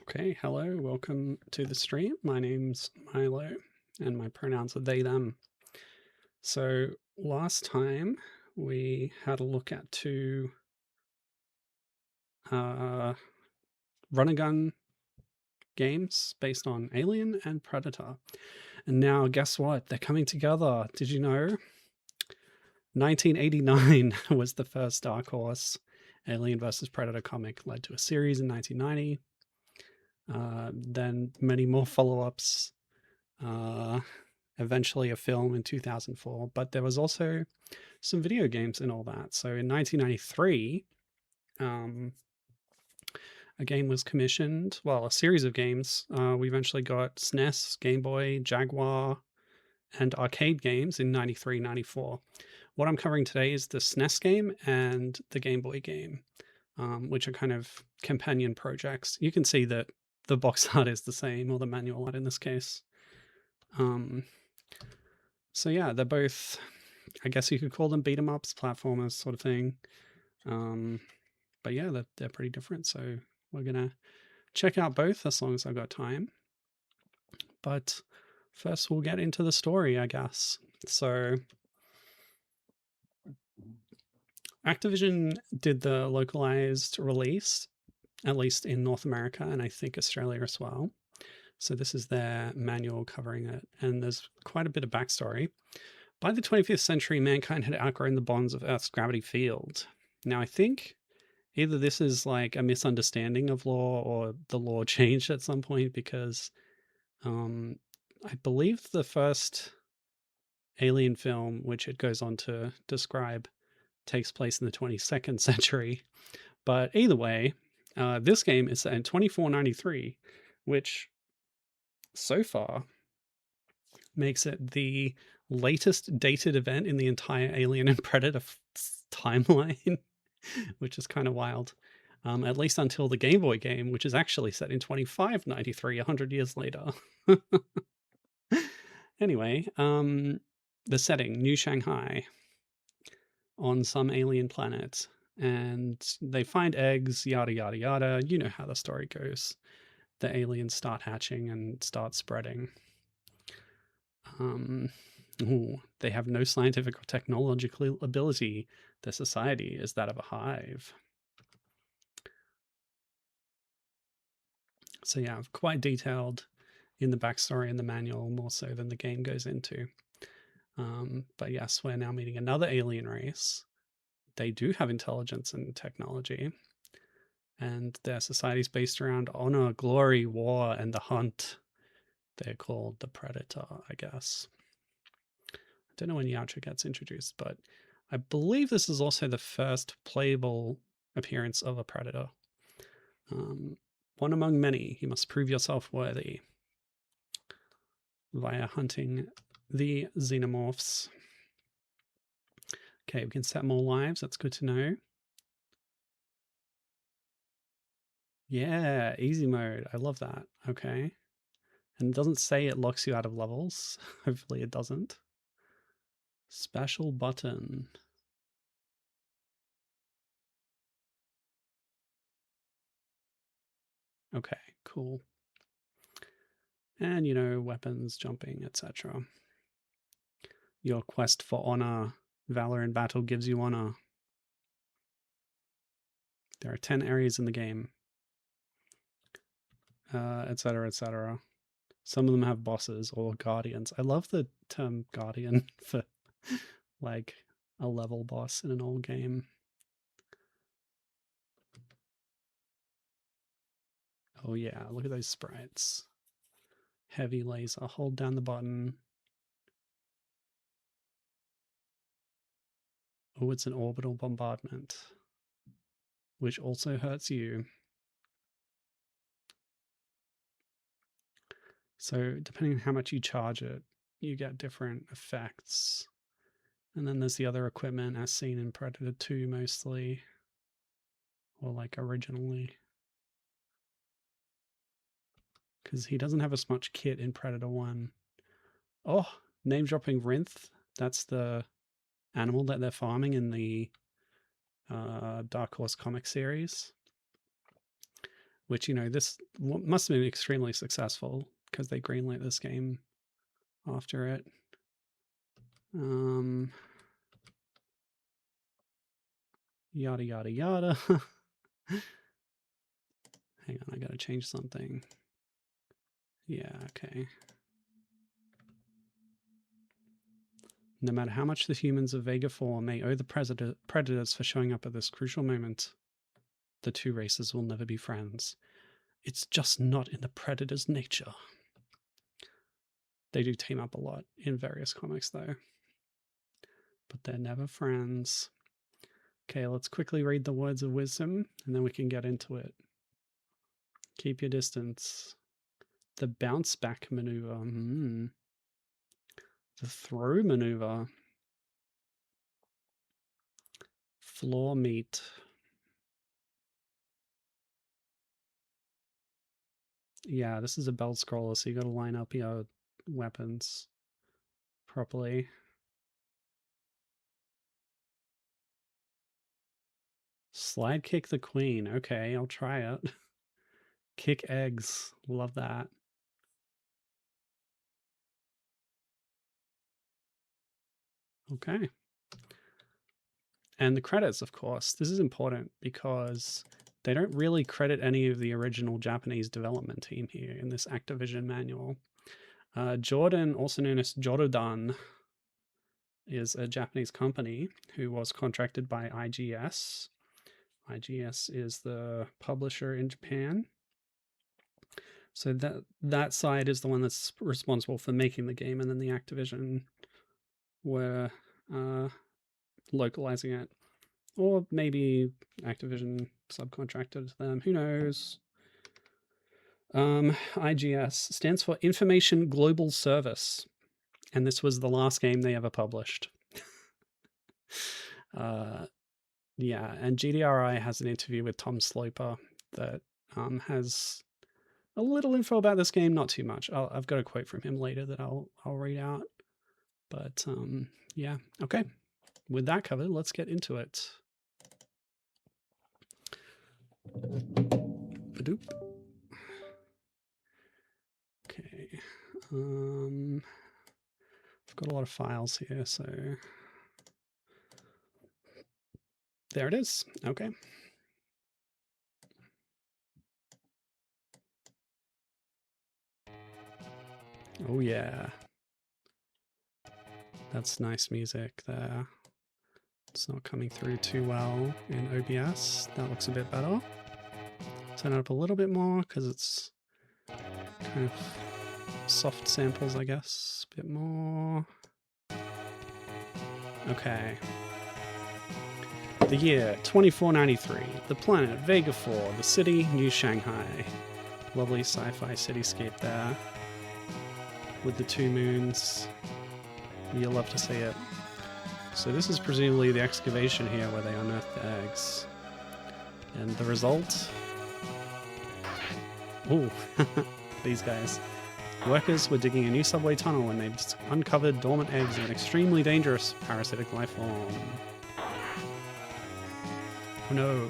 Okay, hello, welcome to the stream. My name's Milo, and my pronouns are they, them. So last time we had a look at two run-and-gun games based on Alien and Predator. And now guess what? They're coming together. Did you know? 1989 was the first Dark Horse Alien vs. Predator comic, led to a series in 1990. Then many more follow-ups. Eventually a film in 2004, but there was also some video games and all that. So in 1993, a game was commissioned, well, a series of games. We eventually got SNES, Game Boy, Jaguar, and arcade games in 93, 94. What I'm covering today is the SNES game and the Game Boy game, which are kind of companion projects. You can see that the box art is the same, or the manual art in this case. So yeah, they're both, I guess you could call them beat 'em ups, platformers, sort of thing. But yeah, they're pretty different. So we're gonna check out both as long as I've got time. But first, we'll get into the story, I guess. So Activision did the localized release, at least in North America and I think Australia as well. So this is their manual covering it, and there's quite a bit of backstory. By the 25th century, mankind had outgrown the bonds of Earth's gravity field. Now, I think either this is like a misunderstanding of law or the law changed at some point, because I believe the first Alien film, which it goes on to describe, takes place in the 22nd century. But either way, this game is set in 2493, which so far makes it the latest dated event in the entire Alien and Predator timeline, which is kind of wild. At least until the Game Boy game, which is actually set in 2593, 100 years later. Anyway, the setting, New Shanghai, on some alien planet, and they find eggs, yada, yada, yada. You know how the story goes. The aliens start hatching and start spreading. They have no scientific or technological ability. Their society is that of a hive. So yeah, quite detailed in the backstory in the manual, more so than the game goes into. But yes, we're now meeting another alien race. They do have intelligence and technology, and their society is based around honor, glory, war, and the hunt. They're called the Predator, I guess. I don't know when Yacha gets introduced, but I believe this is also the first playable appearance of a Predator. One among many, you must prove yourself worthy via hunting the Xenomorphs. Okay, we can set more lives. That's good to know. Yeah, easy mode. I love that. Okay. And it doesn't say it locks you out of levels. Hopefully it doesn't. Special button. Okay, cool. And, you know, weapons, jumping, etc. Your quest for honor, valor in battle gives you honor. There are 10 areas in the game, etc., etc. Some of them have bosses or guardians. I love the term guardian for like a level boss in an old game. Oh yeah, look at those sprites. Heavy laser, hold down the button. Oh, it's an orbital bombardment, which also hurts you. So depending on how much you charge it, you get different effects. And then there's the other equipment as seen in Predator 2 mostly, or like originally. Because he doesn't have as much kit in Predator 1. Oh, name dropping Rinth. That's the animal that they're farming in the Dark Horse comic series. which, you know, this must have been extremely successful because they greenlit this game after it. Yada, yada, yada. Hang on, I gotta change something. Yeah, okay. No matter how much the humans of Vega 4 may owe the predators for showing up at this crucial moment, the two races will never be friends. It's just not in the predator's nature. They do team up a lot in various comics, though. But they're never friends. Okay, let's quickly read the words of wisdom, and then we can get into it. Keep your distance. The bounce back maneuver. The throw maneuver. Floor meat. Yeah, this is a belt scroller, so you got to line up your weapons properly. Slide kick the queen. Okay, I'll try it. Kick eggs. Love that. Okay. And the credits, of course. This is important because they don't really credit any of the original Japanese development team here in this Activision manual. Jorudan, also known as Jorudan, is a Japanese company who was contracted by IGS. IGS is the publisher in Japan. So that side is the one that's responsible for making the game, and then the Activision were localizing it. Or maybe Activision subcontracted them. Who knows? IGS stands for Information Global Service. And this was the last game they ever published. Yeah, and GDRI has an interview with Tom Sloper that has a little info about this game, not too much. I've got a quote from him later that I'll read out. But yeah, okay. With that covered, let's get into it. Badoop. Okay. I've got a lot of files here, so there it is. Okay. Oh yeah. That's nice music there. It's not coming through too well in OBS. That looks a bit better. Turn it up a little bit more because it's kind of soft samples, I guess. A bit more. Okay. The year 2493. The planet Vega 4. The city New Shanghai. Lovely sci-fi cityscape there with the two moons. You'll love to see it. So this is presumably the excavation here where they unearthed the eggs. And the result? Ooh, these guys. Workers were digging a new subway tunnel when they uncovered dormant eggs of an extremely dangerous parasitic life form. Oh no.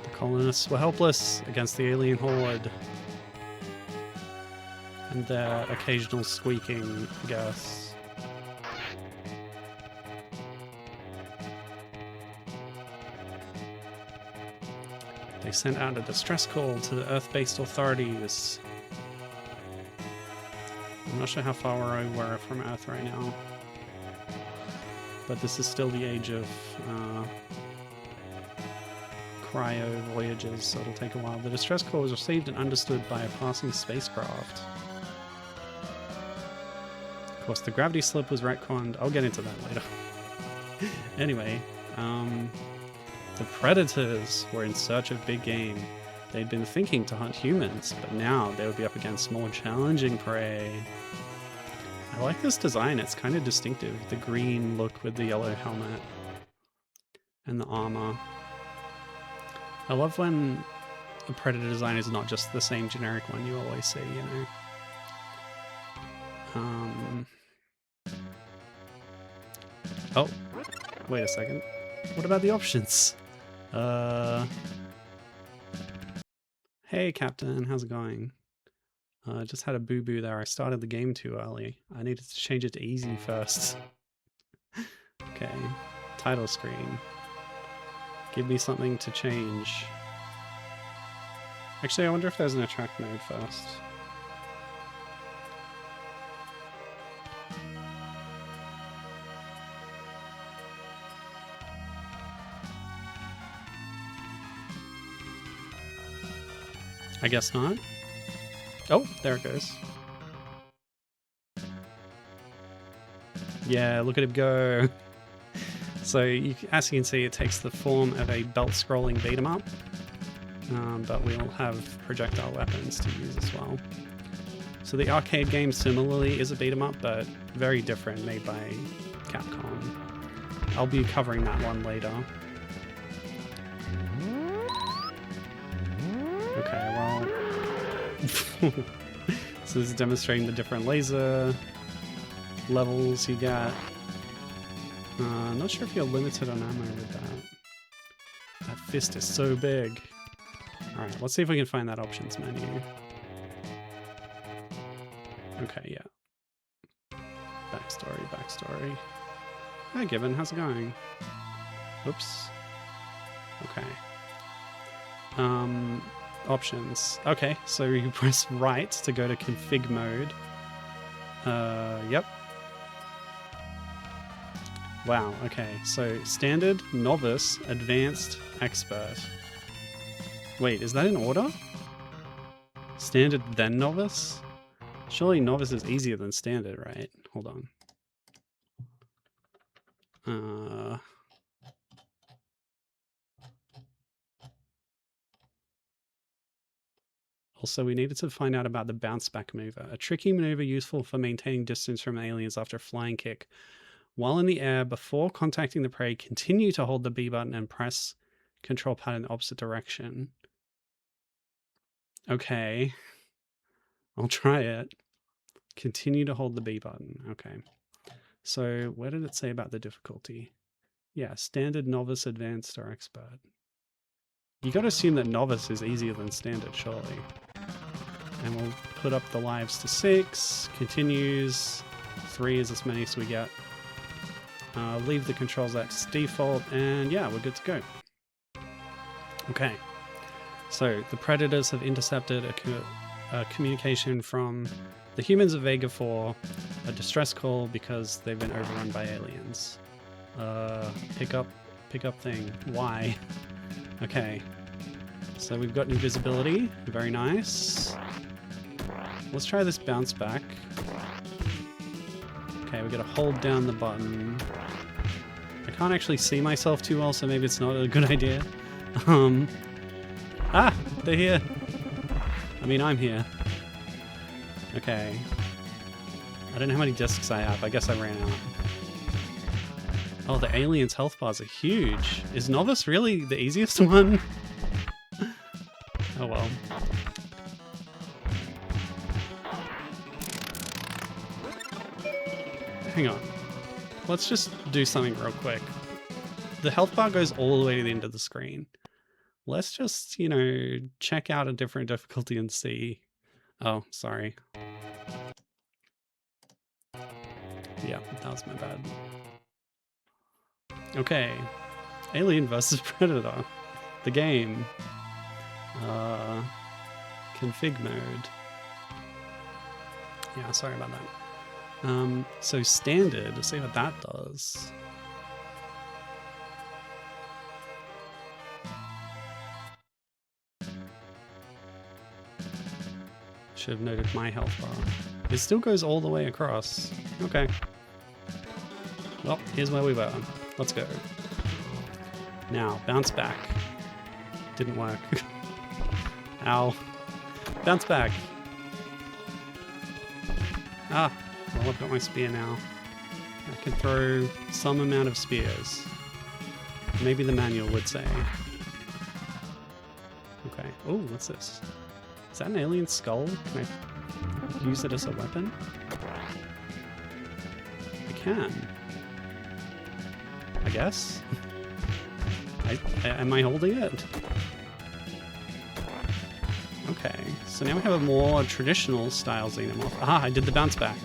The colonists were helpless against the alien horde. And their occasional squeaking, I guess. They sent out a distress call to the Earth-based authorities. I'm not sure how far we're from Earth right now. But this is still the age of cryo voyages, so it'll take a while. The distress call was received and understood by a passing spacecraft. Of course, the gravity slip was retconned. I'll get into that later. Anyway, the predators were in search of big game. They'd been thinking to hunt humans, but now they would be up against more challenging prey. I like this design, it's kind of distinctive. The green look with the yellow helmet and the armor. I love when a predator design is not just the same generic one you always see, you know. Oh. Wait a second. What about the options? Hey, Captain. How's it going? Just had a boo-boo there. I started the game too early. I needed to change it to easy first. Okay. Title screen. Give me something to change. Actually, I wonder if there's an attract mode first. I guess not. Oh, there it goes. Yeah, look at him go. So, as you can see, it takes the form of a belt-scrolling beat-em-up, but we'll have projectile weapons to use as well. So the arcade game similarly is a beat-em-up, but very different, made by Capcom. I'll be covering that one later. Okay, well... So this is demonstrating the different laser levels you get. Not sure if you're limited on ammo with that. That fist is so big. Alright, let's see if we can find that options menu. Okay, yeah. Backstory. Hi, Gibbon, how's it going? Oops. Okay. Options. Okay, so you press right to go to config mode. Yep. Wow, okay. So standard, novice, advanced, expert. Wait, is that in order? Standard, then novice? Surely novice is easier than standard, right? Hold on. Also, we needed to find out about the bounce back maneuver, a tricky maneuver useful for maintaining distance from aliens after a flying kick. While in the air, before contacting the prey, continue to hold the B button and press control pad in the opposite direction. Okay. I'll try it. Continue to hold the B button. Okay. So where did it say about the difficulty? Yeah, standard, novice, advanced, or expert. You gotta assume that novice is easier than standard, surely. And we'll put up the lives to 6. Continues. 3 is as many as we get. Leave the controls at default, and yeah, we're good to go. Okay. So the predators have intercepted a communication from the humans of Vega 4, a distress call because they've been overrun by aliens. Pick up thing. Why? Okay. So we've got invisibility. Very nice. Let's try this bounce back. Okay, we gotta hold down the button. I can't actually see myself too well, so maybe it's not a good idea. Ah! They're here! I mean, I'm here. Okay. I don't know how many discs I have. I guess I ran out. Oh, the aliens' health bars are huge. Is Novice really the easiest one? Oh well. Hang on. Let's just do something real quick. The health bar goes all the way to the end of the screen. Let's just, you know, check out a different difficulty and see. Oh, sorry. Yeah, that was my bad. Okay. Alien vs. Predator. The game. Config mode. Yeah, sorry about that. So standard, let's see what that does. Should have noted my health bar. It still goes all the way across. Okay. Well, here's where we were. Let's go. Now, bounce back. Didn't work. Ow. Bounce back. Ah, well, I've got my spear now. I can throw some amount of spears. Maybe the manual would say. Okay. Oh, what's this? Is that an alien skull? Can I use it as a weapon? I can. I guess. Am I holding it? Okay, so now we have a more traditional style Xenomorph. Aha, I did the bounce back.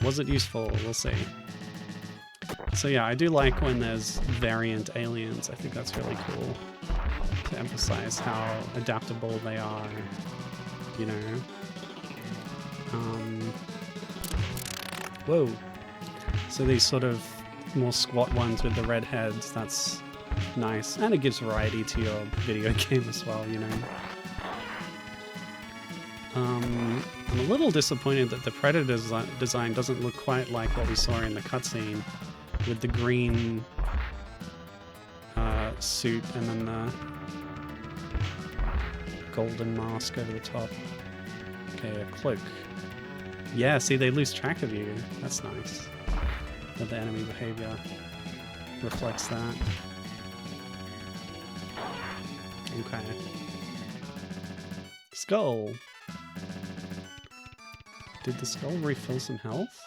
Was it useful? We'll see. So yeah, I do like when there's variant aliens. I think that's really cool to emphasize how adaptable they are, you know. Whoa. So these sort of more squat ones with the red heads, that's nice. And it gives variety to your video game as well, you know. I'm a little disappointed that the Predator's design doesn't look quite like what we saw in the cutscene with the green suit and then the golden mask over the top. Okay, a cloak. Yeah, see, they lose track of you. That's nice. That the enemy behavior reflects that. Okay. Skull. Did the skull refill some health?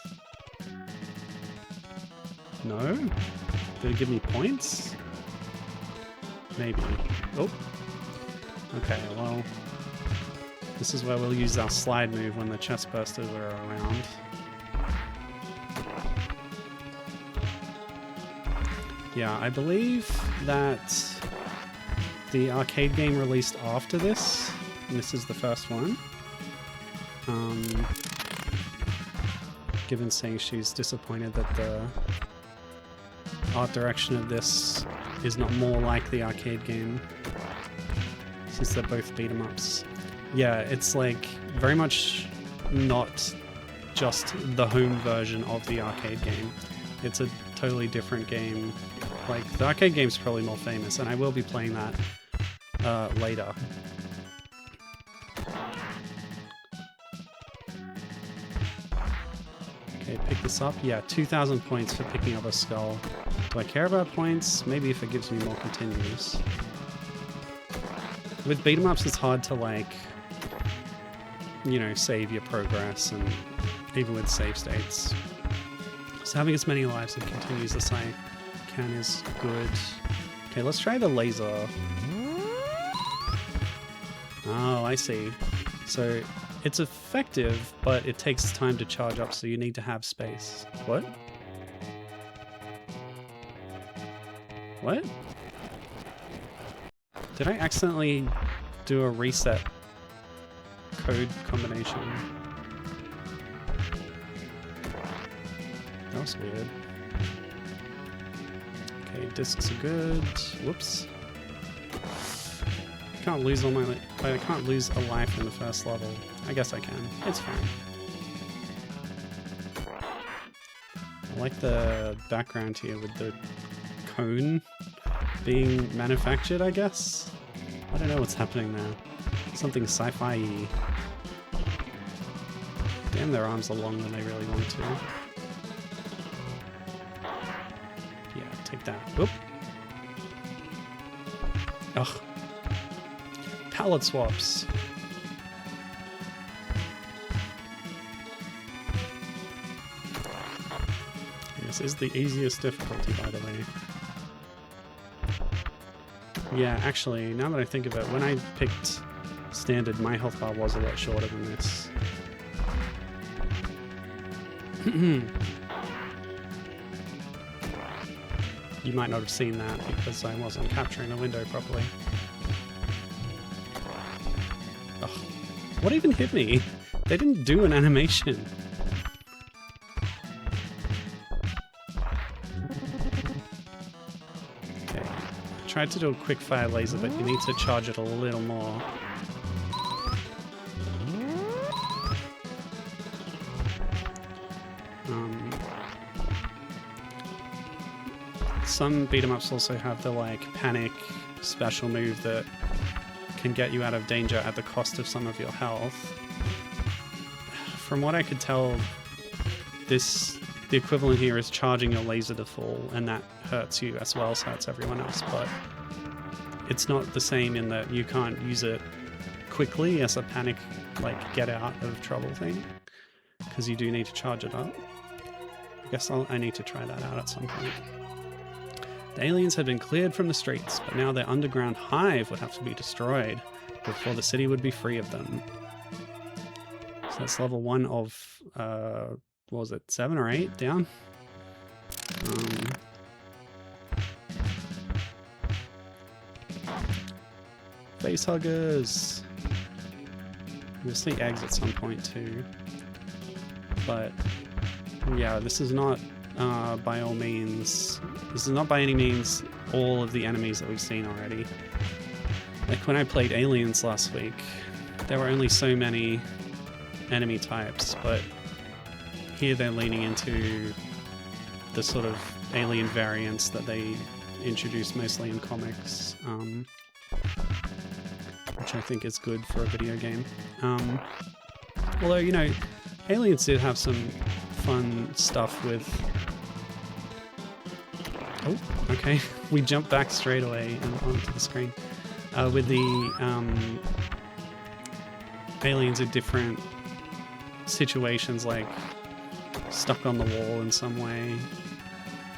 No? Did it give me points? Maybe. Oh. Okay, well, this is where we'll use our slide move when the chest bursters are around. Yeah, I believe that the arcade game released after this, and this is the first one. Given saying she's disappointed that the art direction of this is not more like the arcade game, since they're both beat 'em ups. Yeah, it's like very much not just the home version of the arcade game. It's a totally different game. Like, the arcade game's probably more famous, and I will be playing that later. Okay, pick this up. Yeah, 2,000 points for picking up a skull. Do I care about points? Maybe if it gives me more continues. With beat 'em ups, it's hard to, like, you know, save your progress, and even with save states. So having as many lives and continues as I can is good. Okay, let's try the laser. Oh, I see. So it's effective, but it takes time to charge up, so you need to have space. What? What? Did I accidentally do a reset code combination? That was weird. Okay, discs are good. Whoops. Can't lose all my. I can't lose a life in the first level. I guess I can. It's fine. I like the background here with the cone being manufactured, I guess. I don't know what's happening there. Something sci-fi-y. Damn, their arms are longer than they really want to. Yeah, take that. Whoop. Ugh. Palette swaps. This is the easiest difficulty, by the way. Yeah, actually, now that I think of it, when I picked standard, my health bar was a lot shorter than this. You might not have seen that because I wasn't capturing the window properly. Ugh. What even hit me? They didn't do an animation. Okay. I tried to do a quick fire laser, but you need to charge it a little more. Some beat-em-ups also have the, like, panic special move that can get you out of danger at the cost of some of your health. From what I could tell, the equivalent here is charging your laser to full, and that hurts you as well as hurts everyone else, but it's not the same in that you can't use it quickly as a panic, like, get out of trouble thing, because you do need to charge it up. guess I need to try that out at some point. The aliens had been cleared from the streets, but now their underground hive would have to be destroyed before the city would be free of them. So that's level 1 of, what was it, 7 or 8 down? Face huggers! We'll see eggs at some point too. But yeah, this is not by all means, this is not by any means all of the enemies that we've seen already. Like when I played Aliens last week, there were only so many enemy types, but here they're leaning into the sort of alien variants that they introduce mostly in comics, which I think is good for a video game. Although, you know, Aliens did have some fun stuff with... Oh, okay. We jumped back straight away and onto the screen. With the aliens in different situations, like stuck on the wall in some way,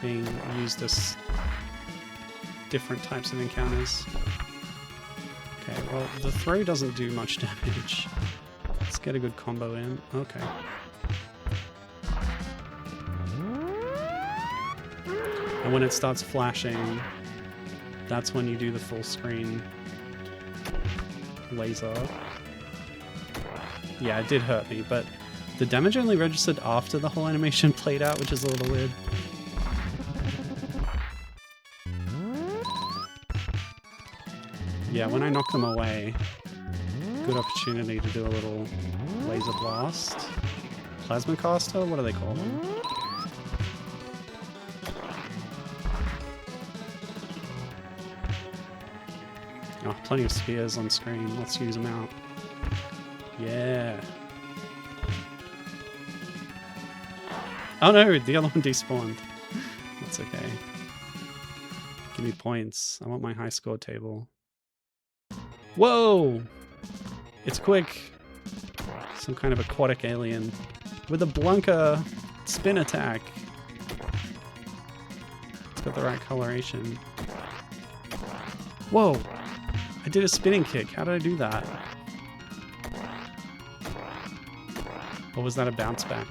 being used as different types of encounters. Okay, well, the throw doesn't do much damage. Let's get a good combo in. Okay. And when it starts flashing, that's when you do the full screen laser. Yeah, it did hurt me, but the damage only registered after the whole animation played out, which is a little weird. Yeah, when I knock them away, good opportunity to do a little laser blast. Plasma caster? What do they call them? Oh, plenty of spears on screen. Let's use them out. Yeah. Oh no, the other one despawned. That's okay. Give me points. I want my high score table. Whoa! It's quick. Some kind of aquatic alien with a Blanca spin attack. It's got the right coloration. Whoa! I did a spinning kick. How did I do that? Or was that a bounce back?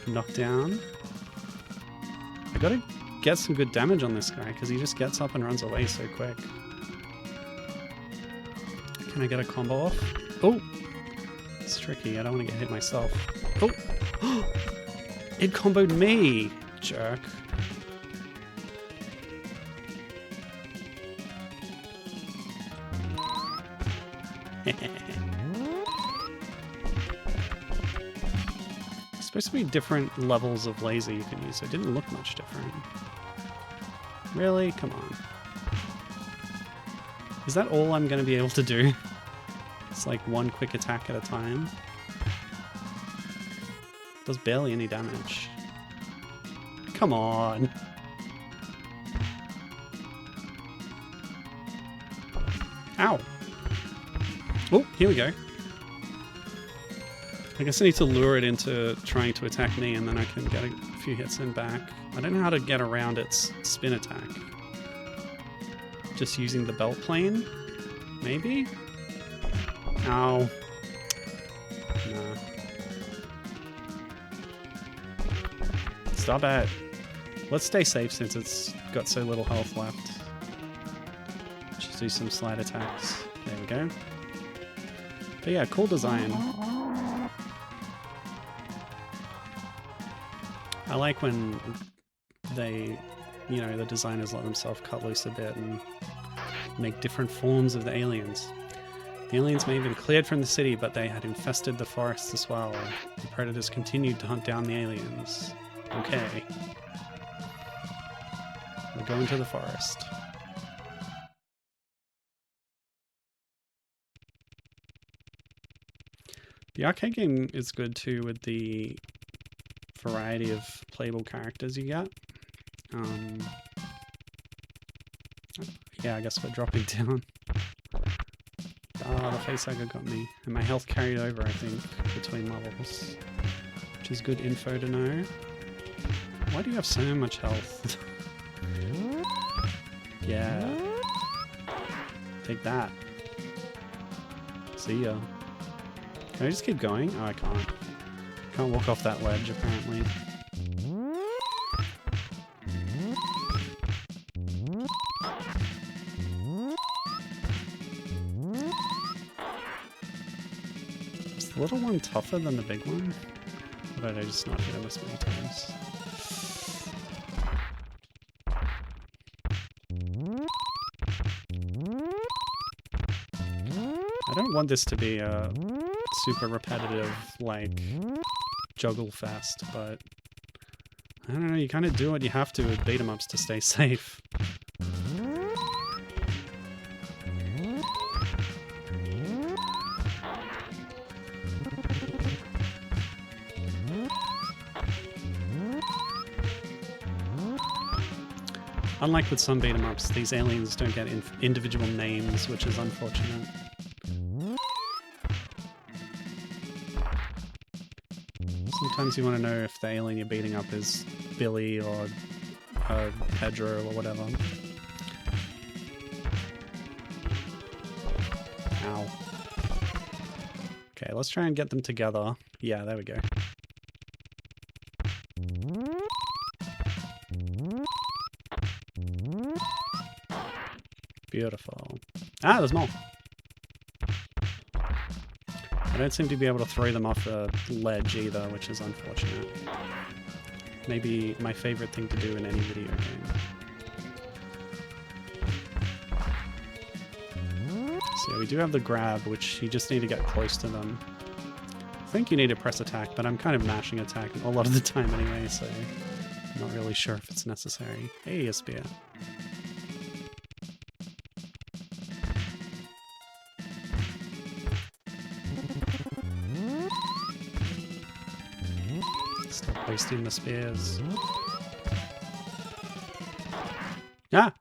Knockdown. I gotta get some good damage on this guy because he just gets up and runs away so quick. Can I get a combo off? Oh! It's tricky. I don't want to get hit myself. Oh! It comboed me! Jerk. Supposed to be different levels of laser you can use, so it didn't look much different. Really? Come on. Is that all I'm going to be able to do? It's like one quick attack at a time. Does barely any damage. Come on. Ow. Oh, here we go. I guess I need to lure it into trying to attack me and then I can get a few hits in back. I don't know how to get around its spin attack. Just using the belt plane? Maybe? Ow. Nah. Stop it. Let's stay safe since it's got so little health left. Just do some slide attacks. There we go. But yeah, cool design. I like when they, you know, the designers let themselves cut loose a bit and make different forms of the aliens. The aliens may have been cleared from the city, but they had infested the forests as well. The predators continued to hunt down the aliens. Okay. We're going to the forest. The arcade game is good too with the variety of playable characters you get. Yeah, I guess we're dropping down. Ah, the facehugger got me. And my health carried over, I think, between levels. Which is good info to know. Why do you have so much health? Yeah. Take that. See ya. Can I just keep going? Oh, I can't. Can't walk off that ledge, apparently. Is the little one tougher than the big one? Or did I just not hit him as many times? I don't want this to be a super repetitive, like, juggle fest, but I don't know, you kind of do what you have to with beat-em-ups to stay safe. Unlike with some beat-em-ups, these aliens don't get individual names, which is unfortunate. Sometimes you want to know if the alien you're beating up is Billy or Pedro or whatever. Ow. Okay, let's try and get them together. Yeah, there we go. Beautiful. Ah, there's more. I don't seem to be able to throw them off a ledge either, which is unfortunate. Maybe my favorite thing to do in any video game. So yeah, we do have the grab, which you just need to get close to them. I think you need to press attack, but I'm kind of mashing attack a lot of the time anyway, so I'm not really sure if it's necessary. Hey, a spear. Stop wasting the spears. Ah!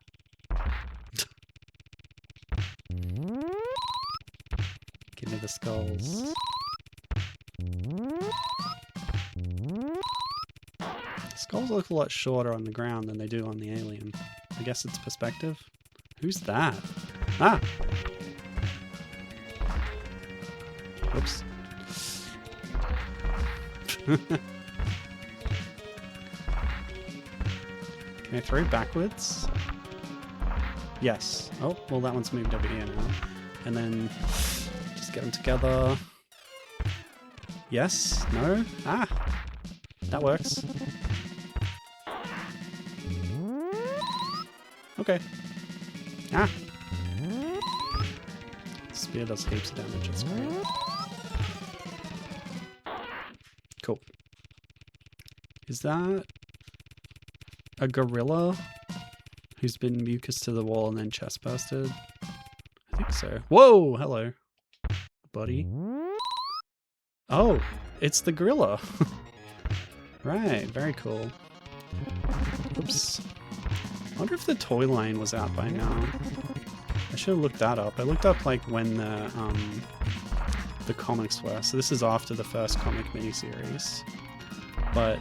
Give me the skulls. Skulls look a lot shorter on the ground than they do on the alien. I guess it's perspective. Who's that? Ah! Whoops. Can I throw backwards? Yes. Oh, well that one's moved over here now. And then just get them together. Yes? No? Ah! That works. Okay. Ah! Spear does heaps of damage, it's great. Cool. Is that a gorilla who's been mucus to the wall and then chest bursted? I think so. Whoa! Hello, buddy. Oh, it's the gorilla. Right, very cool. Oops. I wonder if the toy line was out by now. I should have looked that up. I looked up like when the comics were. So this is after the first comic miniseries. But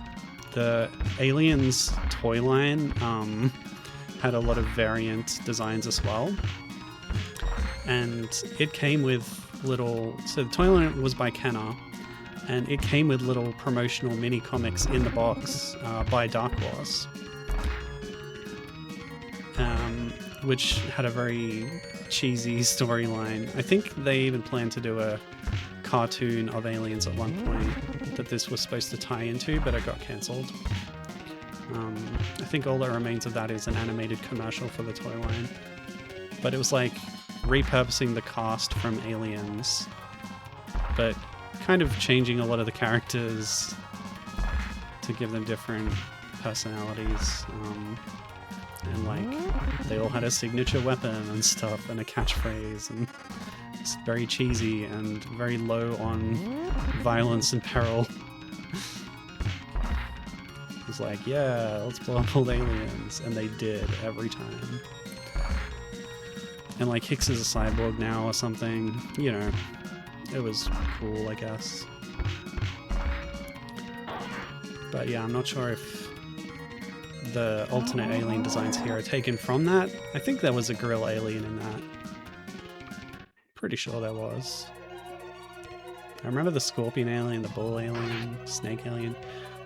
the Aliens toy line had a lot of variant designs as well. And it came with little... So the toy line was by Kenner. And it came with little promotional mini comics in the box by Dark Horse. Which had a very cheesy storyline. I think they even planned to do a cartoon of aliens at one point that this was supposed to tie into, but it got cancelled. I think all that remains of that is an animated commercial for the toy line. But it was like repurposing the cast from Aliens, but kind of changing a lot of the characters to give them different personalities. And like, they all had a signature weapon and stuff, and a catchphrase, and it's very cheesy and very low on violence and peril. It was like, yeah, let's blow up all the aliens, and they did every time. And like Hicks is a cyborg now or something, you know, it was cool, I guess. But yeah, I'm not sure if the alternate alien designs here are taken from that. I think there was a gorilla alien in that. Pretty sure there was. I remember the scorpion alien, the bull alien, snake alien.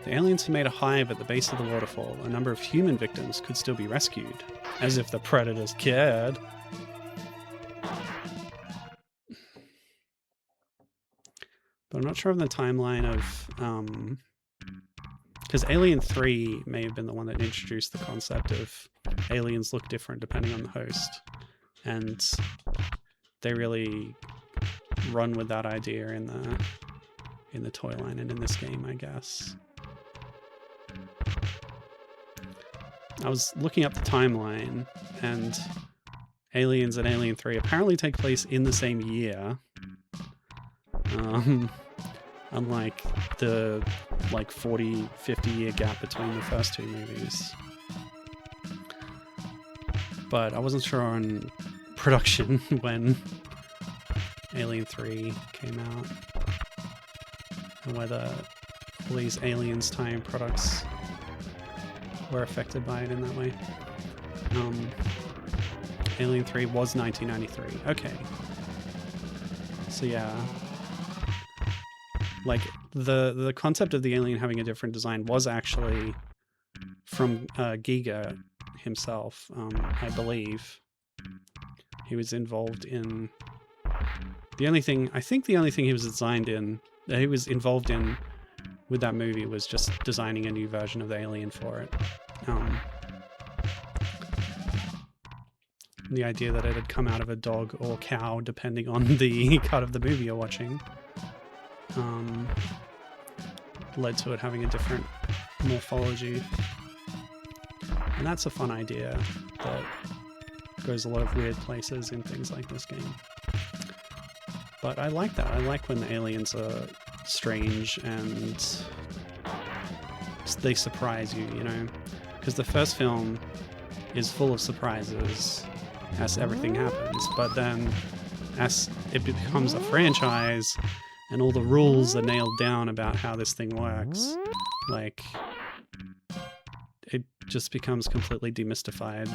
The aliens who made a hive at the base of the waterfall. A number of human victims could still be rescued. As if the predators cared. But I'm not sure of the timeline of... because Alien 3 may have been the one that introduced the concept of aliens look different depending on the host. And they really run with that idea in the toy line and in this game, I guess. I was looking up the timeline, and Aliens and Alien 3 apparently take place in the same year. Unlike the 40, 50 year gap between the first two movies. But I wasn't sure on production when Alien 3 came out, and whether all these Aliens tie-in products were affected by it in that way. Alien 3 was 1993. Okay. So yeah. Like, the concept of the alien having a different design was actually from Giga himself, I believe. He was involved in... I think the only thing he was involved in with that movie was just designing a new version of the alien for it. The idea that it had come out of a dog or cow, depending on the cut of the movie you're watching, led to it having a different morphology. And that's a fun idea that goes a lot of weird places in things like this game. But I like that. I like when the aliens are strange and they surprise you, you know? Because the first film is full of surprises as everything happens, but then as it becomes a franchise and all the rules are nailed down about how this thing works, like, it just becomes completely demystified.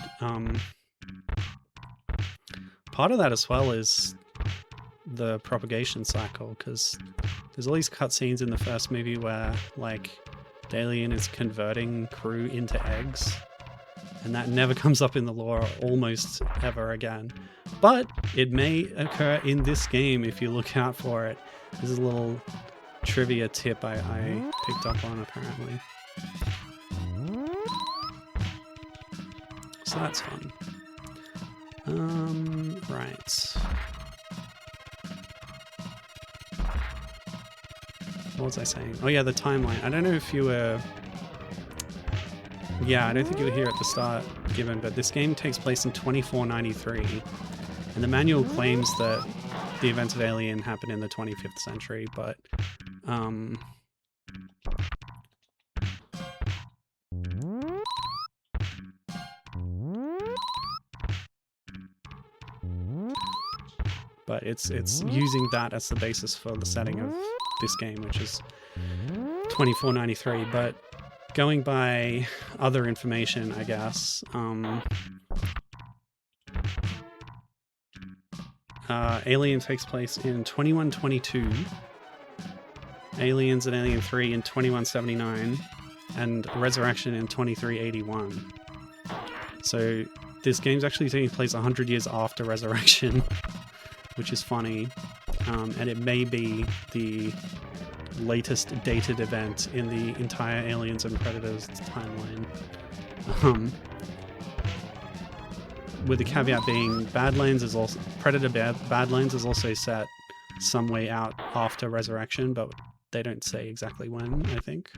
Part of that as well is the propagation cycle, because there's all these cutscenes in the first movie where, like, the alien is converting crew into eggs, and that never comes up in the lore almost ever again. But it may occur in this game if you look out for it. This is a little trivia tip I picked up on, apparently. So that's fun. Right. What was I saying? Oh yeah, the timeline. I don't know if you were... Yeah, I don't think you were here at the start given, but this game takes place in 2493, and the manual claims that the events of Alien happened in the 25th century, but it's using that as the basis for the setting of this game, which is 2493. But going by other information, I guess, Alien takes place in 2122, Aliens and Alien 3 in 2179, and Resurrection in 2381. So this game's actually taking place 100 years after Resurrection, which is funny, and it may be the latest dated event in the entire Aliens and Predators timeline. With the caveat being Predator Badlands is also set some way out after Resurrection, but they don't say exactly when, I think.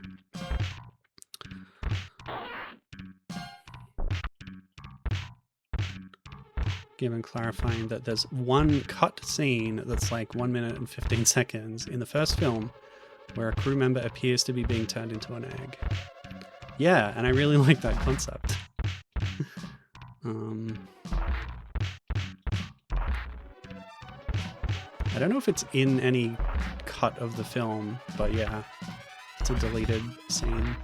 Given clarifying that there's one cut scene that's like 1 minute and 15 seconds in the first film where a crew member appears to be being turned into an egg. Yeah, and I really like that concept. I don't know if it's in any cut of the film, but yeah, it's a deleted scene.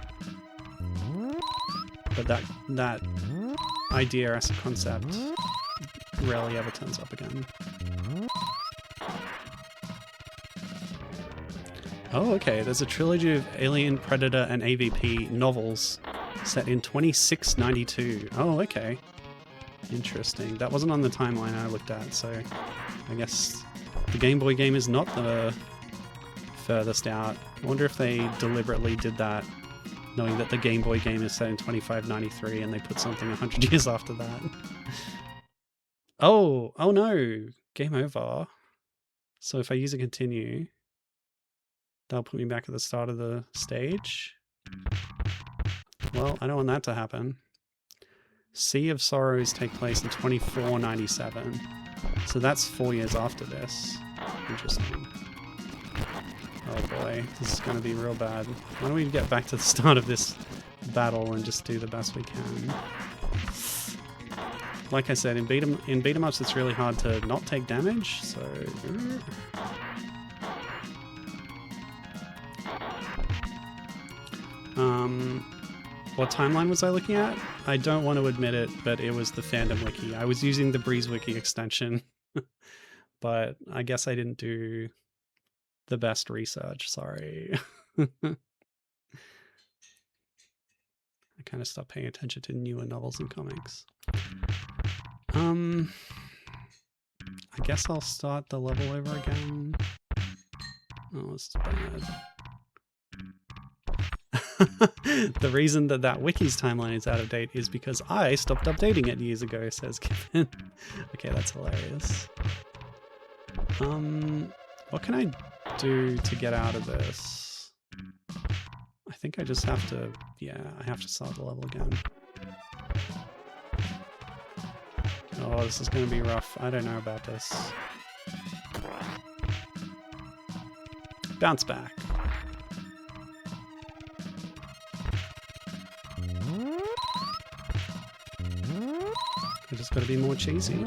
But that idea as a concept rarely ever turns up again. Oh, okay, there's a trilogy of Alien, Predator, and AVP novels set in 2692. Oh, okay. Interesting. That wasn't on the timeline I looked at, so I guess the Game Boy game is not the furthest out. I wonder if they deliberately did that, knowing that the Game Boy game is set in 2593 and they put something 100 years after that. Oh no! Game over. So if I use a continue, that'll put me back at the start of the stage. Well, I don't want that to happen. Sea of Sorrows take place in 2497. So that's 4 years after this. Interesting. Oh boy, this is going to be real bad. Why don't we get back to the start of this battle and just do the best we can? Like I said, in beat 'em ups, it's really hard to not take damage, so... What timeline was I looking at? I don't want to admit it, but it was the Fandom Wiki. I was using the Breeze Wiki extension, but I guess I didn't do the best research, sorry. I kind of stopped paying attention to newer novels and comics. I guess I'll start the level over again. Oh, it's bad. The reason that wiki's timeline is out of date is because I stopped updating it years ago, says Kevin. Okay, that's hilarious. What can I do to get out of this? I think I just have to, yeah, I have to start the level again. Oh, this is going to be rough. I don't know about this. Bounce back. I just got to be more cheesy.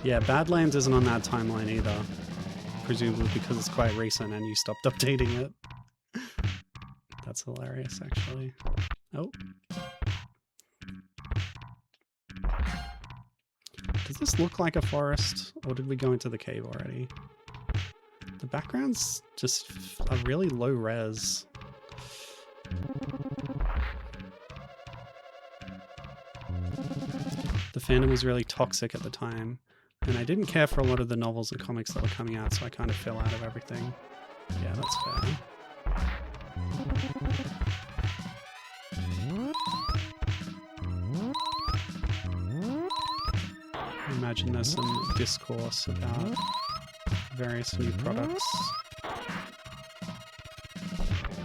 Yeah, Badlands isn't on that timeline either. Presumably because it's quite recent and you stopped updating it. That's hilarious, actually. Oh. Does this look like a forest, or did we go into the cave already? The backgrounds just are really low res. The fandom was really toxic at the time, and I didn't care for a lot of the novels and comics that were coming out, so I kind of fell out of everything. Yeah, that's fair. I imagine there's some discourse about various new products.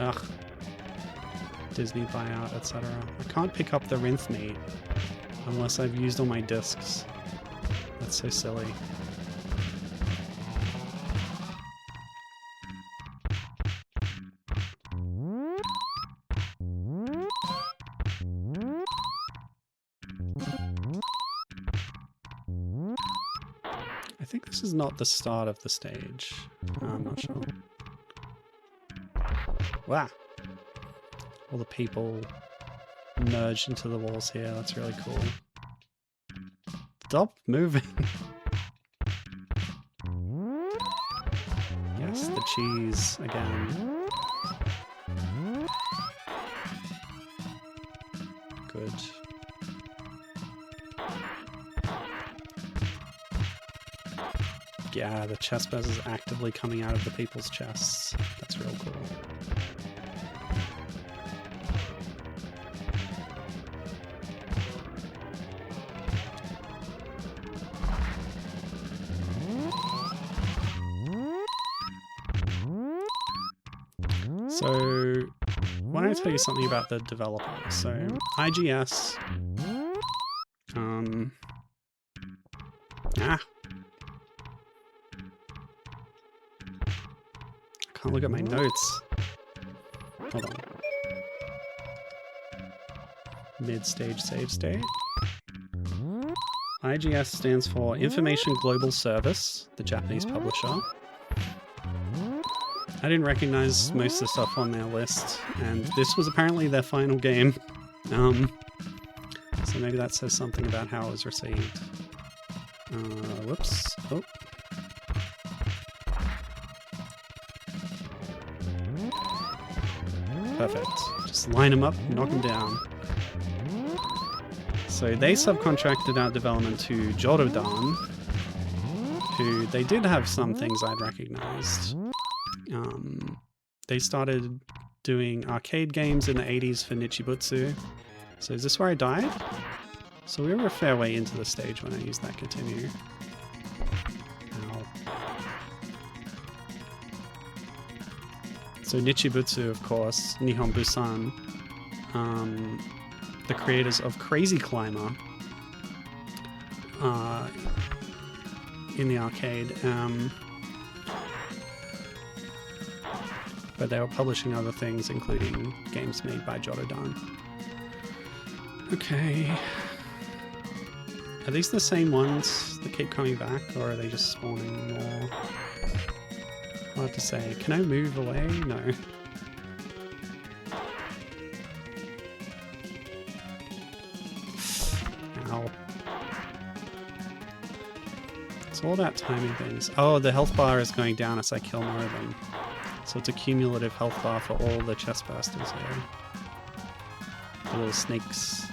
Ugh. Disney buyout, etc. I can't pick up the Rinth meat unless I've used all my discs. That's so silly. I think this is not the start of the stage. I'm not sure. Wow. All the people merged into the walls here. That's really cool. Stop moving. Yes, the cheese again. Good. Yeah, the chest buzz is actively coming out of the people's chests. That's real cool. So, why don't I tell you something about the developer? So, IGS, I can't look at my notes. Hold on. mid-stage save state. IGS stands for Information Global Service, the Japanese publisher. I didn't recognize most of the stuff on their list, and this was apparently their final game. So maybe that says something about how it was received. Whoops. Oh. Perfect. Just line them up, knock them down. So they subcontracted out development to Jorudan, who they did have some things I'd recognized. They started doing arcade games in the 80s for Nichibutsu. So is this where I died? So we were a fair way into the stage when I used that continue. Ow. So Nichibutsu, of course, Nihon Busan, the creators of Crazy Climber in the arcade. But they were publishing other things, including games made by Jorudan. Okay. Are these the same ones that keep coming back, or are they just spawning more? Hard to say. Can I move away? No. Ow. It's all about timing things. Oh, the health bar is going down as I kill more of them. So it's a cumulative health bar for all the chest busters here. The little snakes.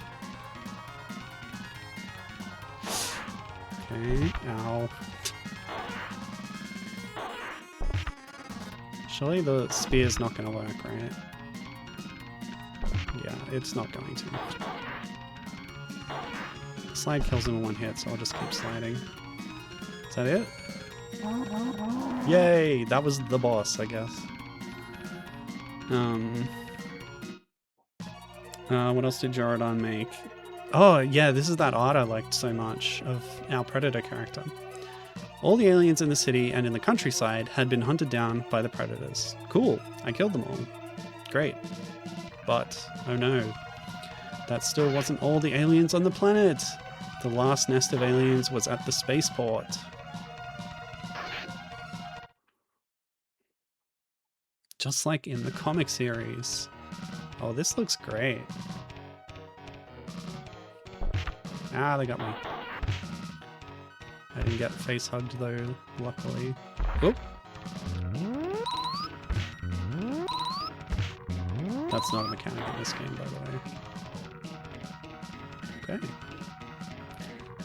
Okay, ow. Surely the spear's not going to work, right? Yeah, it's not going to. Slide kills him in one hit, so I'll just keep sliding. Is that it? Yay! That was the boss, I guess. What else did Jorudan make? Oh, yeah, this is that art I liked so much of our Predator character. All the aliens in the city and in the countryside had been hunted down by the Predators. Cool, I killed them all. Great. But, oh no, that still wasn't all the aliens on the planet. The last nest of aliens was at the spaceport. Just like in the comic series. Oh, this looks great. Ah, they got me. I didn't get face hugged though, luckily. Oop. That's not a mechanic in this game, by the way. Okay.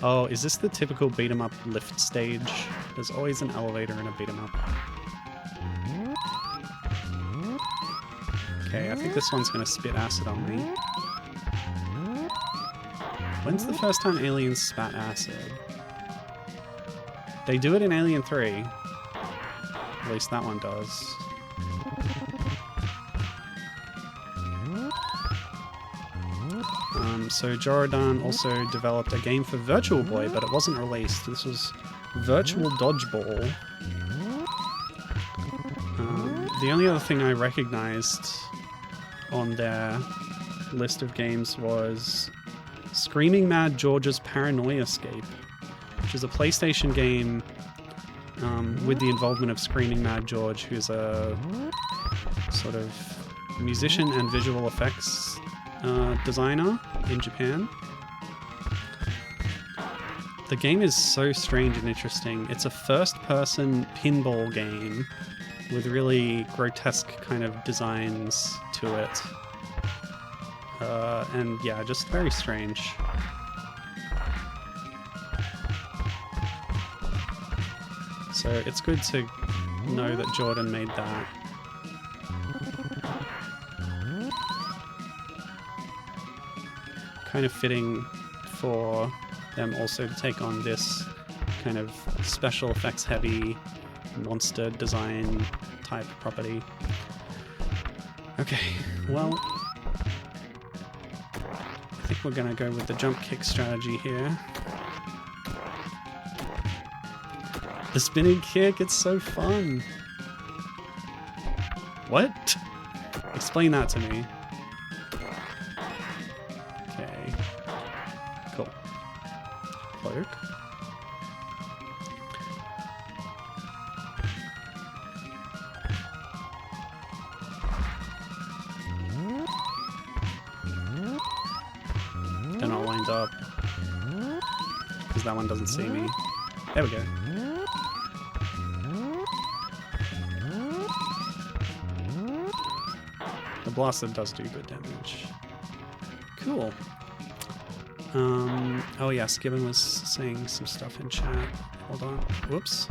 Oh, is this the typical beat 'em up lift stage? There's always an elevator in a beat 'em up. Okay, I think this one's gonna spit acid on me. When's the first time aliens spat acid? They do it in Alien 3. At least that one does. So Jorudan also developed a game for Virtual Boy, but it wasn't released. This was Virtual Dodgeball. The only other thing I recognized on their list of games was Screaming Mad George's Paranoia Escape, which is a PlayStation game with the involvement of Screaming Mad George, who's a sort of musician and visual effects designer in Japan. The game is so strange and interesting. It's a first-person pinball game with really grotesque kind of designs to it. And yeah, just very strange. So it's good to know that Jordan made that. Kind of fitting for them also to take on this kind of special effects heavy monster design type property. Okay, well, I think we're gonna go with the jump kick strategy here. The spinning kick, it's so fun. What? Explain that to me. Okay. joke. They're not lined up. Because that one doesn't see me. There we go. The blaster does do good damage. Cool. Oh yes, Gibbon was saying some stuff in chat. Hold on. Whoops.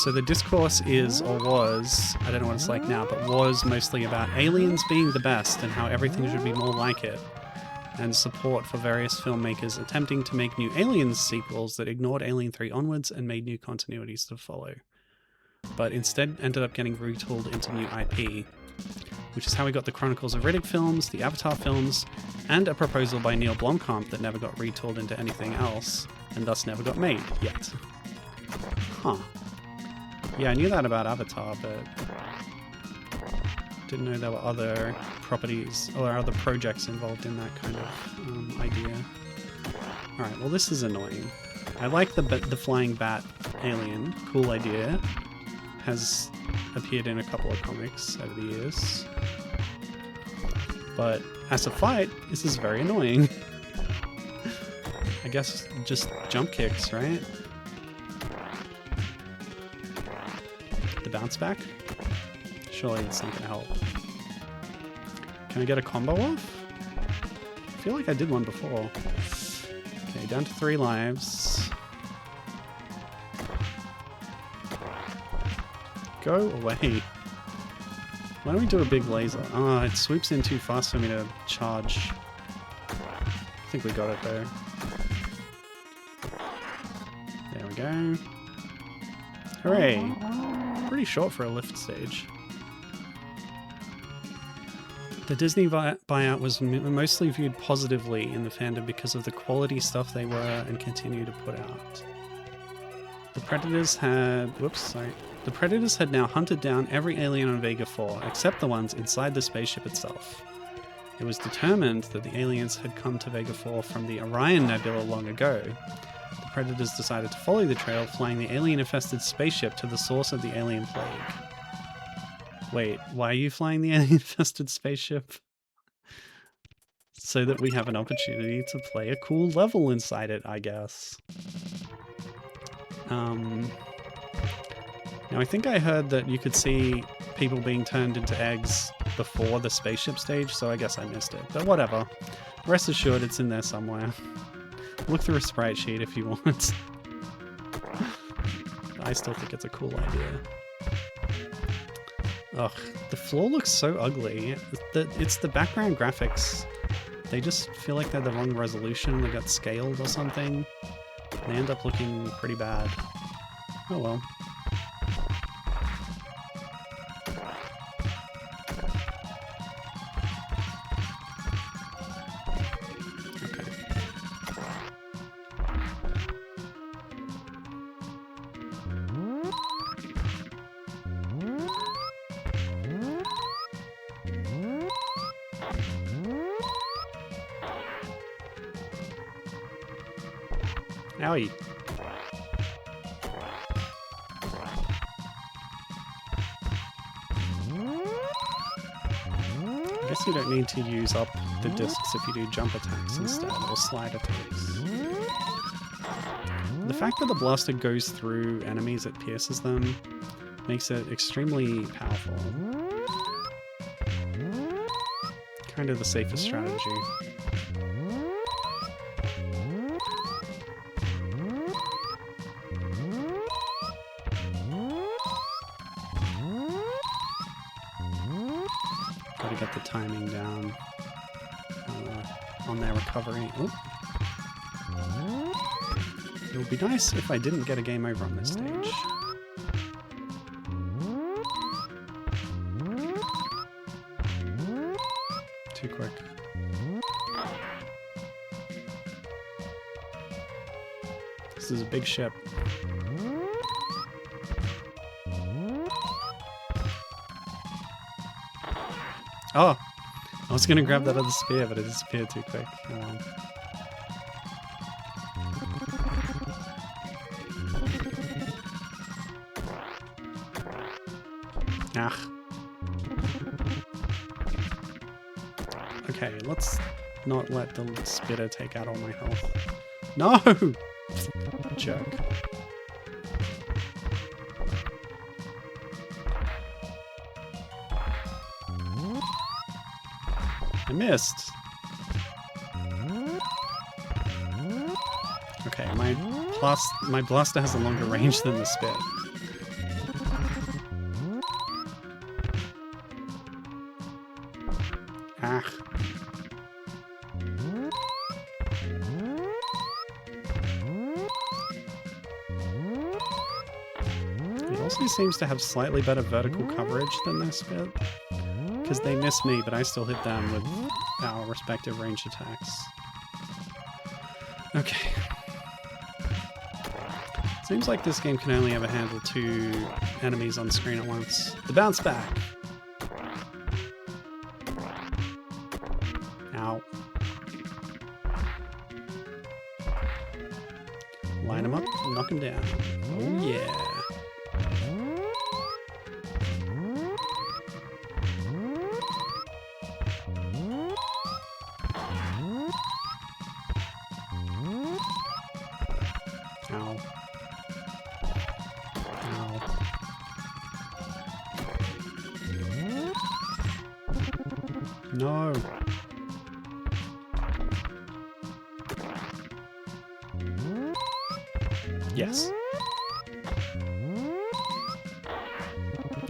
So the discourse is, or was, I don't know what it's like now, but was mostly about aliens being the best and how everything should be more like it, and support for various filmmakers attempting to make new Aliens sequels that ignored Alien 3 onwards and made new continuities to follow, but instead ended up getting retooled into new IP, which is how we got the Chronicles of Riddick films, the Avatar films, and a proposal by Neil Blomkamp that never got retooled into anything else, and thus never got made yet. Huh. Yeah, I knew that about Avatar, but didn't know there were other properties or other projects involved in that kind of idea. Alright, well this is annoying. I like the flying bat alien. Cool idea. Has appeared in a couple of comics over the years. But as a fight, this is very annoying. I guess just jump kicks, right? The bounce back? Surely it's not gonna help. Can I get a combo off? I feel like I did one before. Okay, down to 3 lives. Go away. Why don't we do a big laser? Oh, it swoops in too fast for me to charge. I think we got it though. There we go. Hooray! Pretty short for a lift stage. The Disney buyout was mostly viewed positively in the fandom because of the quality stuff they were and continue to put out. The Predators had... Whoops, sorry. The Predators had now hunted down every alien on Vega 4, except the ones inside the spaceship itself. It was determined that the aliens had come to Vega 4 from the Orion Nebula long ago. The Predators decided to follow the trail, flying the alien-infested spaceship to the source of the alien plague. Wait, why are you flying the alien-infested spaceship? So that we have an opportunity to play a cool level inside it, I guess. Now I think I heard that you could see people being turned into eggs before the spaceship stage, so I guess I missed it. But whatever. Rest assured it's in there somewhere. Look through a sprite sheet if you want. I still think it's a cool idea. Ugh, the floor looks so ugly. It's the background graphics. They just feel like they're the wrong resolution. They got scaled or something. They end up looking pretty bad. Oh well. Owie. I guess you don't need to use up the discs if you do jump attacks instead, or slide attacks. The fact that the blaster goes through enemies, it pierces them, makes it extremely powerful. Kind of the safest strategy. Gotta get the timing down on their recovery. Oop. It would be nice if I didn't get a game over on this stage. Too quick. This is a big ship. Oh! I was gonna grab that other spear, but it disappeared too quick. Oh well. Ah. Okay, let's not let the spitter take out all my health. No! Jerk. I missed. Okay, my blaster has a longer range than the spit. Ah. It also seems to have slightly better vertical coverage than their spit. Because they miss me, but I still hit them with our respective range attacks. Okay. Seems like this game can only ever handle 2 enemies on screen at once. The bounce back! Ow. Line them up, knock them down. Oh yeah. Ow. Ow. No. Yes.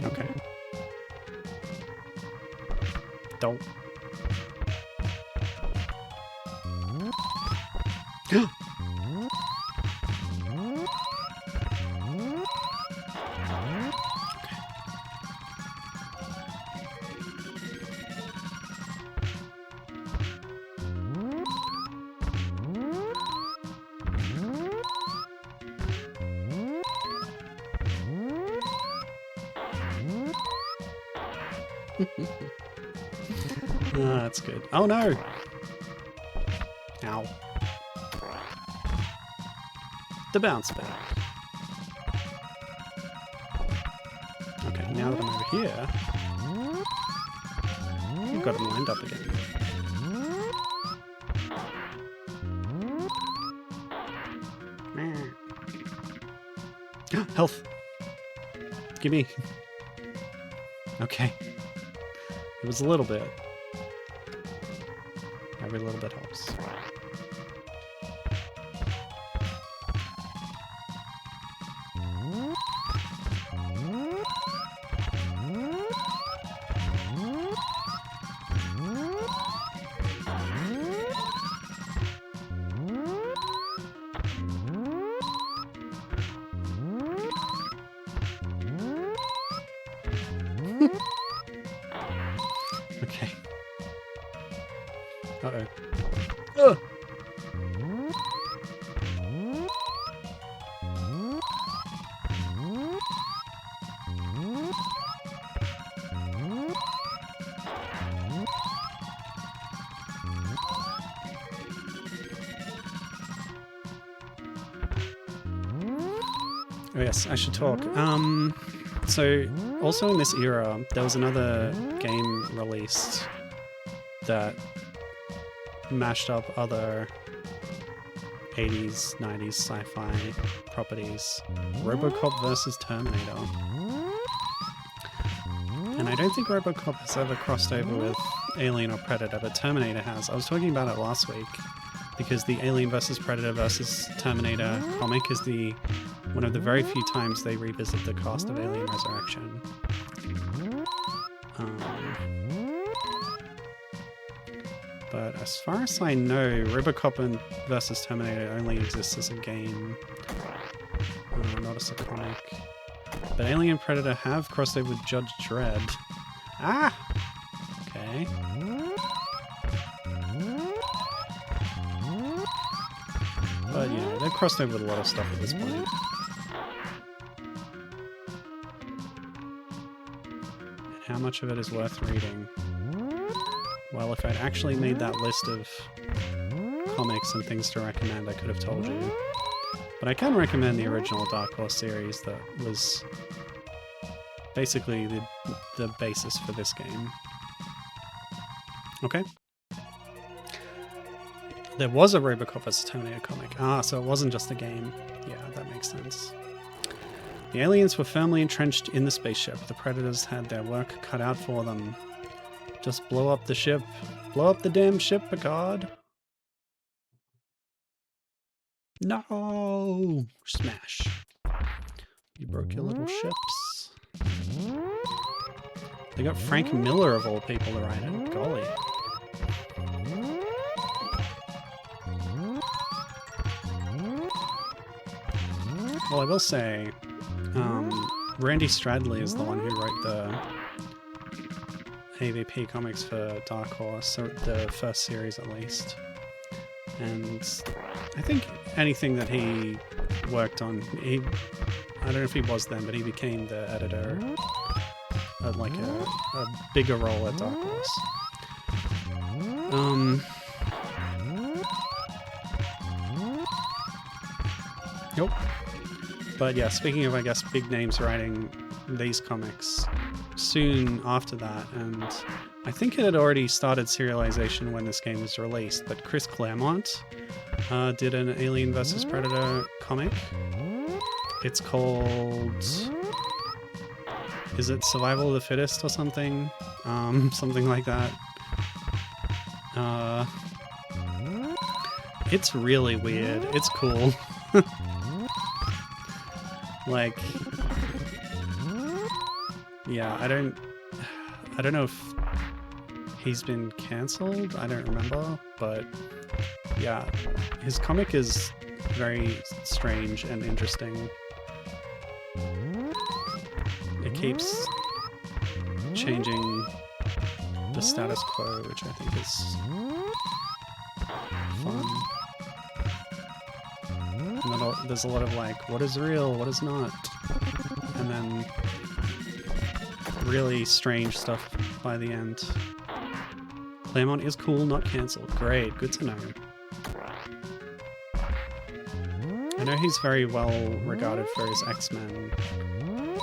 Okay. Don't. Ah, that's good. Oh no! Ow. The bounce back. Okay, now that I'm over here, you've got them lined up again. Health! Gimme! Okay. It was a little bit. Every little bit helps. Okay. Uh-oh. Ugh! Oh yes, I should talk. So, also in this era, there was another game released that mashed up other 80s, 90s sci-fi properties. RoboCop versus Terminator. And I don't think RoboCop has ever crossed over with Alien or Predator, but Terminator has. I was talking about it last week, because the Alien vs. Predator vs. Terminator comic is one of the very few times they revisit the cast of Alien Resurrection. But as far as I know, RoboCop vs. Terminator only exists as a game, not as a comic. But Alien and Predator have crossed over with Judge Dredd. Ah! Okay. But yeah, they've crossed over with a lot of stuff at this point. And how much of it is worth reading? Well, if I'd actually made that list of comics and things to recommend, I could have told you. But I can recommend the original Dark Horse series that was basically the basis for this game. Okay. There was a Robocop vs. Terminator comic. Ah, so it wasn't just a game. Yeah, that makes sense. The aliens were firmly entrenched in the spaceship. The Predators had their work cut out for them. Just blow up the ship. Blow up the damn ship, Picard. No! Smash. You broke your little ships. They got Frank Miller, of all people, to write it. Golly. Well, I will say, Randy Stradley is the one who wrote the AVP comics for Dark Horse, or the first series at least. And I think anything that he worked on, I don't know if he was then, but he became the editor at like a bigger role at Dark Horse. Nope. But yeah, speaking of, I guess, big names writing these comics, soon after that, and I think it had already started serialization when this game was released, but Chris Claremont did an Alien vs. Predator comic. It's called... Is it Survival of the Fittest or something? Something like that. It's really weird. It's cool. Like... Yeah, I don't know if he's been cancelled. I don't remember, but yeah, his comic is very strange and interesting. It keeps changing the status quo, which I think is fun. And there's a lot of like, what is real, what is not, and then really strange stuff by the end. Claremont is cool, not cancelled. Great, good to know. I know he's very well regarded for his X-Men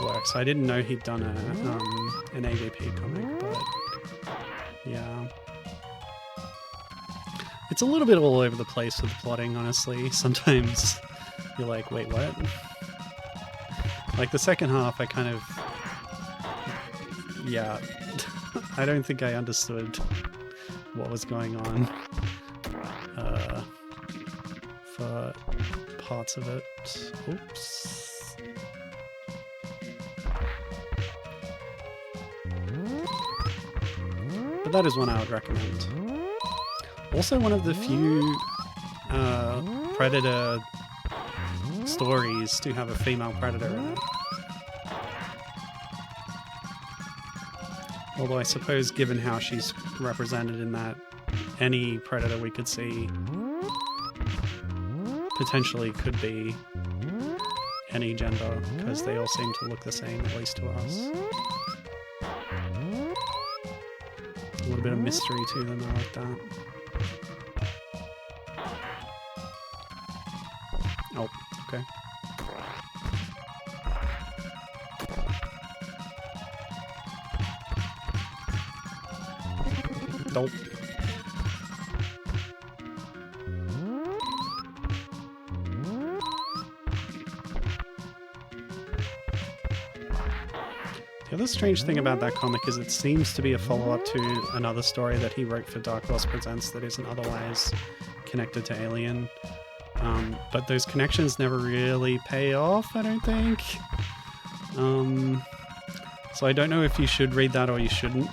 work, so I didn't know he'd done an AVP comic, but yeah. It's a little bit all over the place with the plotting, honestly. Sometimes you're like, wait, what? Like the second half, I kind of... Yeah, I don't think I understood what was going on for parts of it. Oops. But that is one I would recommend. Also one of the few Predator stories to have a female Predator in it. Although I suppose, given how she's represented in that, any Predator we could see potentially could be any gender, because they all seem to look the same, at least to us. A little bit of mystery to them, I like that. Oh, okay. Nope. The other strange thing about that comic is it seems to be a follow-up to another story that he wrote for Dark Horse Presents that isn't otherwise connected to Alien. But those connections never really pay off, I don't think. So I don't know if you should read that or you shouldn't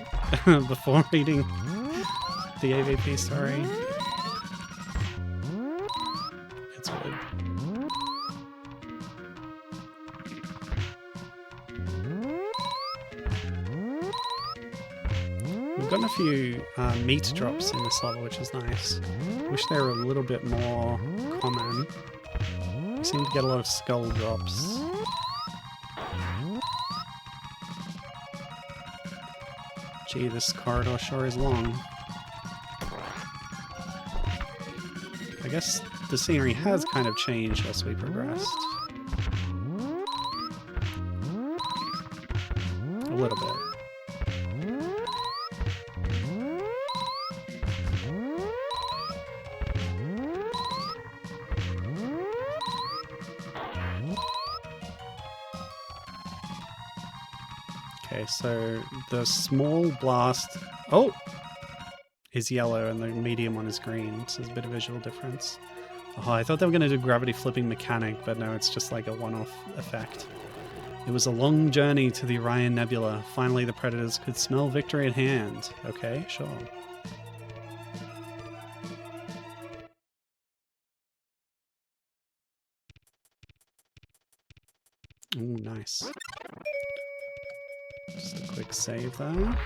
before reading the AVP story. It's weird. We've gotten a few meat drops in this level, which is nice. Wish they were a little bit more common. We seem to get a lot of skull drops. Gee, this corridor sure is long. I guess the scenery has kind of changed as we progressed. A little bit. Okay, so the small blast is yellow and the medium one is green, so there's a bit of visual difference. Oh, I thought they were going to do gravity flipping mechanic, but no, it's just like a one-off effect. It was a long journey to the Orion Nebula. Finally, the Predators could smell victory at hand. Okay, sure. Ooh, nice. Just a quick save there.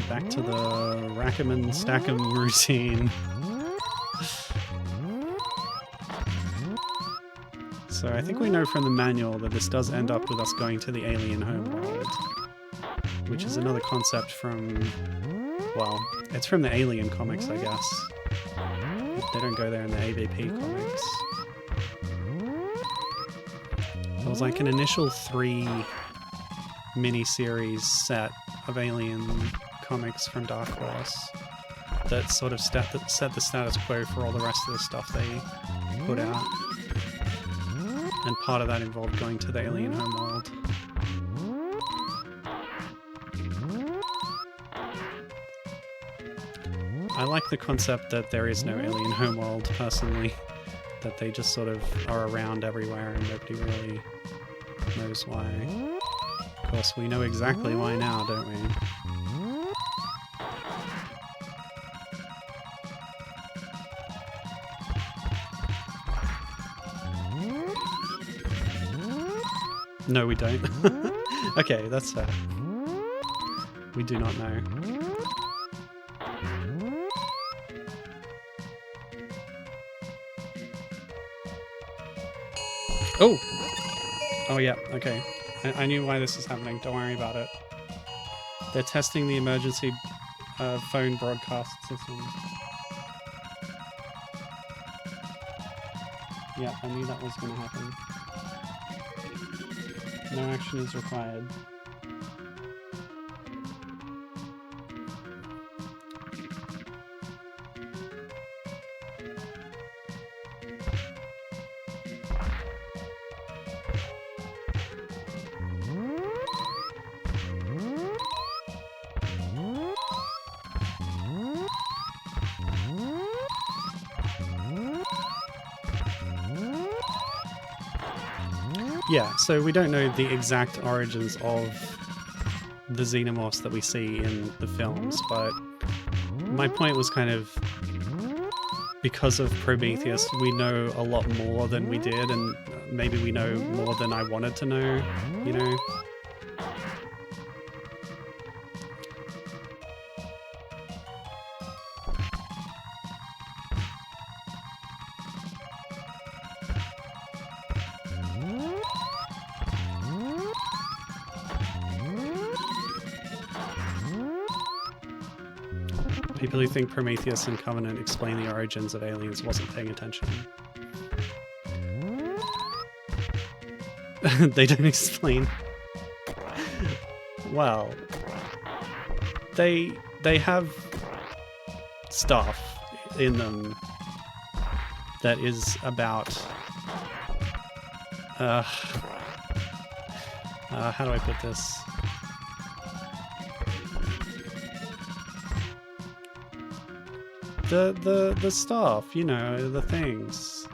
Back to the rack 'em and stack 'em routine. So I think we know from the manual that this does end up with us going to the alien homeworld, which is another concept from, well, it's from the Alien comics, I guess. They don't go there in the AVP comics. There was like an initial 3 mini-series set of Alien comics from Dark Horse that sort of set the status quo for all the rest of the stuff they put out. And part of that involved going to the alien homeworld. I like the concept that there is no alien homeworld, personally. That they just sort of are around everywhere and nobody really knows why. Of course, we know exactly why now, don't we? No, we don't. Okay, that's fair. We do not know. Oh! Oh yeah, okay. I knew why this is happening, don't worry about it. They're testing the emergency phone broadcast system. Yeah, I knew that was going to happen. No action is required. Yeah, so we don't know the exact origins of the Xenomorphs that we see in the films, but my point was kind of, because of Prometheus, we know a lot more than we did, and maybe we know more than I wanted to know, you know? People who think Prometheus and Covenant explain the origins of aliens wasn't paying attention. They don't explain. Well, they have stuff in them that is about how do I put this? The stuff, you know, the things.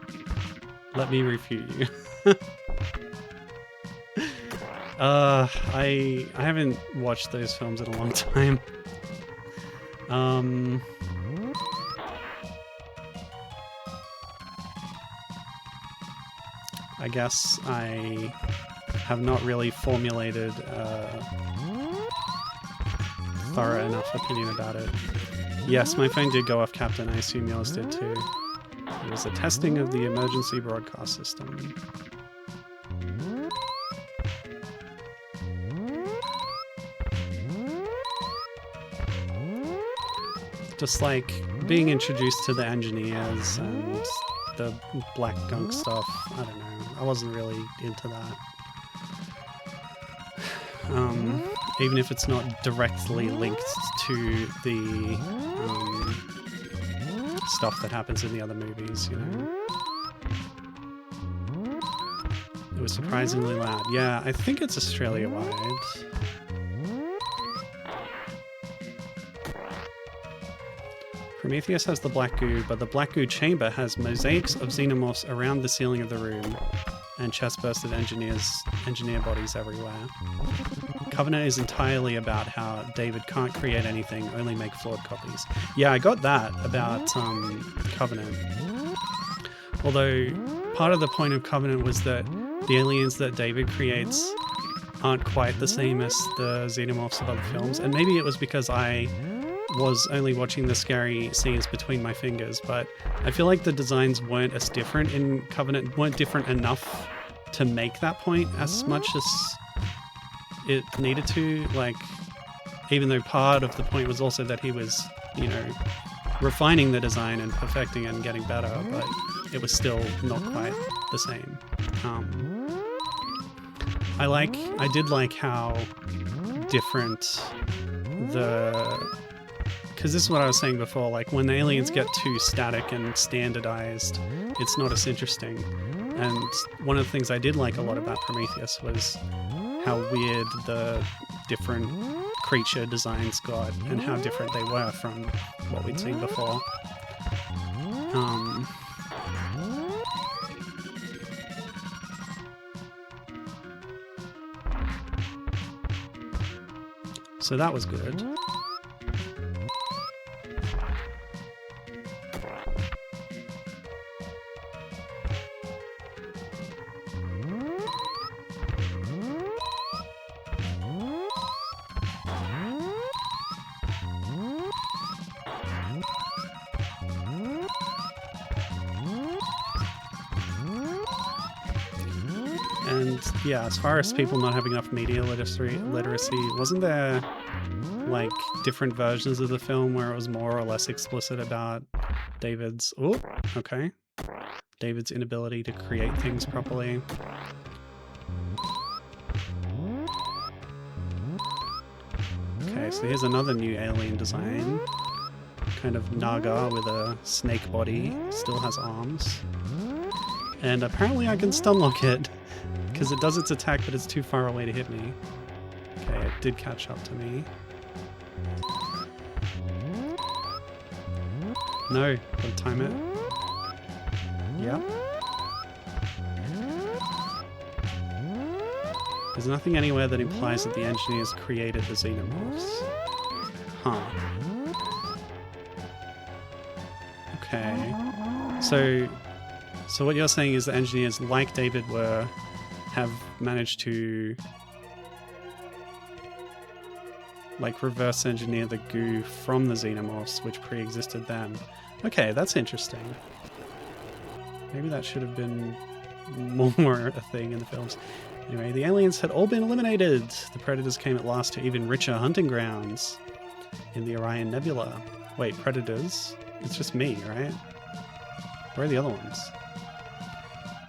Let me refute you. I haven't watched those films in a long time. I guess I have not really formulated a thorough enough opinion about it. Yes, my phone did go off, Captain. I assume yours did too. It was a testing of the emergency broadcast system. just like being introduced to the engineers and the black gunk stuff. I don't know. I wasn't really into that. Even if it's not directly linked to the stuff that happens in the other movies, you know. It was surprisingly loud. Yeah, I think it's Australia-wide. Prometheus has the black goo, but the black goo chamber has mosaics of xenomorphs around the ceiling of the room and chest-bursted engineer bodies everywhere. Covenant is entirely about how David can't create anything, only make flawed copies. Yeah, I got that about Covenant. Although part of the point of Covenant was that the aliens that David creates aren't quite the same as the xenomorphs of other films, and maybe it was because I was only watching the scary scenes between my fingers, but I feel like the designs weren't as different in Covenant, weren't different enough to make that point as much as it needed to, like, even though part of the point was also that he was, you know, refining the design and perfecting it and getting better, but it was still not quite the same. I did like how different because this is what I was saying before, like when the aliens get too static and standardized, it's not as interesting. And one of the things I did like a lot about Prometheus was how weird the different creature designs got and how different they were from what we'd seen before. So that was good. And yeah, as far as people not having enough media literacy, wasn't there like different versions of the film where it was more or less explicit about David's inability to create things properly? Okay, so here's another new alien design. Kind of Naga with a snake body, still has arms. And apparently I can stunlock it, because it does its attack, but it's too far away to hit me. Okay, it did catch up to me. No, gotta time it. Yep. There's nothing anywhere that implies that the engineers created the Xenomorphs. Huh. Okay. So what you're saying is the engineers, like David have managed to like reverse engineer the goo from the Xenomorphs, which pre-existed them. Okay, that's interesting. Maybe that should have been more a thing in the films. Anyway, the aliens had all been eliminated. The predators came at last to even richer hunting grounds in the Orion Nebula. Wait, predators? It's just me, right? Where are the other ones?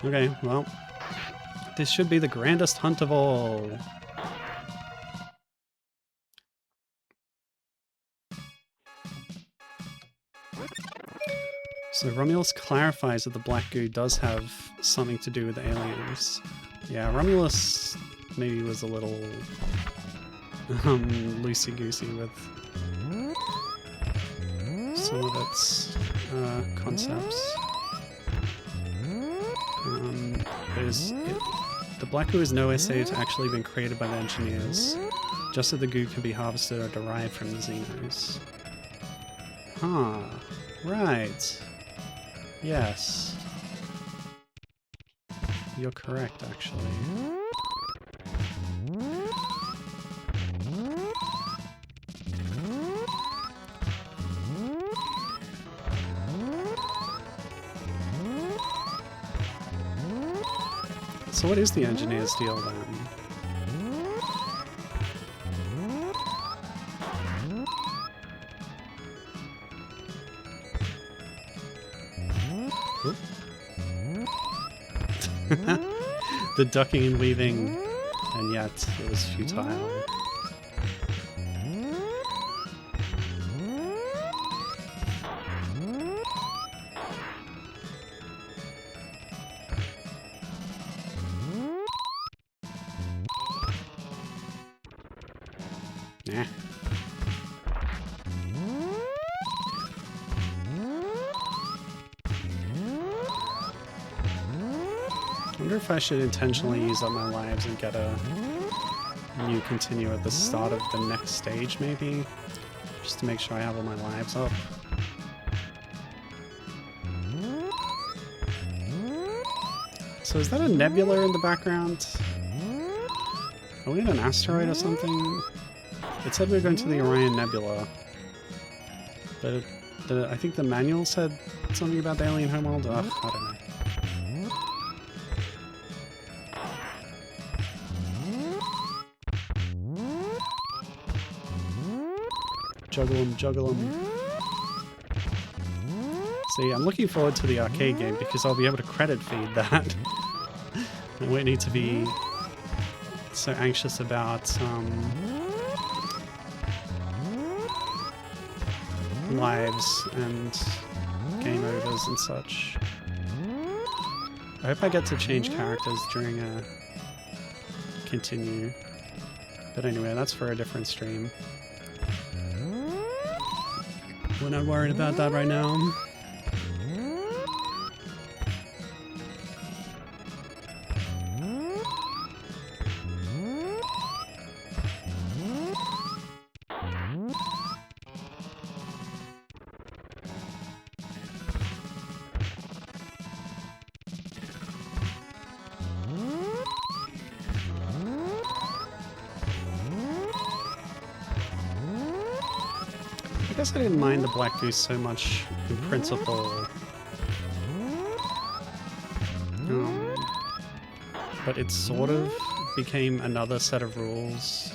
Okay, well, this should be the grandest hunt of all. So Romulus clarifies that the black goo does have something to do with the aliens. Yeah, Romulus maybe was a little loosey-goosey with some of its concepts. The black goo is nowhere said to actually been created by the engineers, just that the goo can be harvested or derived from the Xenos. Huh, right. Yes. You're correct, actually. So what is the engineer's deal then? The ducking and weaving, and yet it was futile. Nah. I wonder if I should intentionally use up my lives and get a new continue at the start of the next stage, maybe? Just to make sure I have all my lives up. So is that a nebula in the background? Are we in an asteroid or something? It said we were going to the Orion Nebula. But I think the manual said something about the alien homeworld. Ugh, I don't know. Juggle 'em. See, I'm looking forward to the arcade game because I'll be able to credit feed that. I won't need to be so anxious about lives and game overs and such. I hope I get to change characters during a continue. But anyway, that's for a different stream. We're not worried about that right now. I guess I didn't mind the Black Goose so much in principle. But it sort of became another set of rules.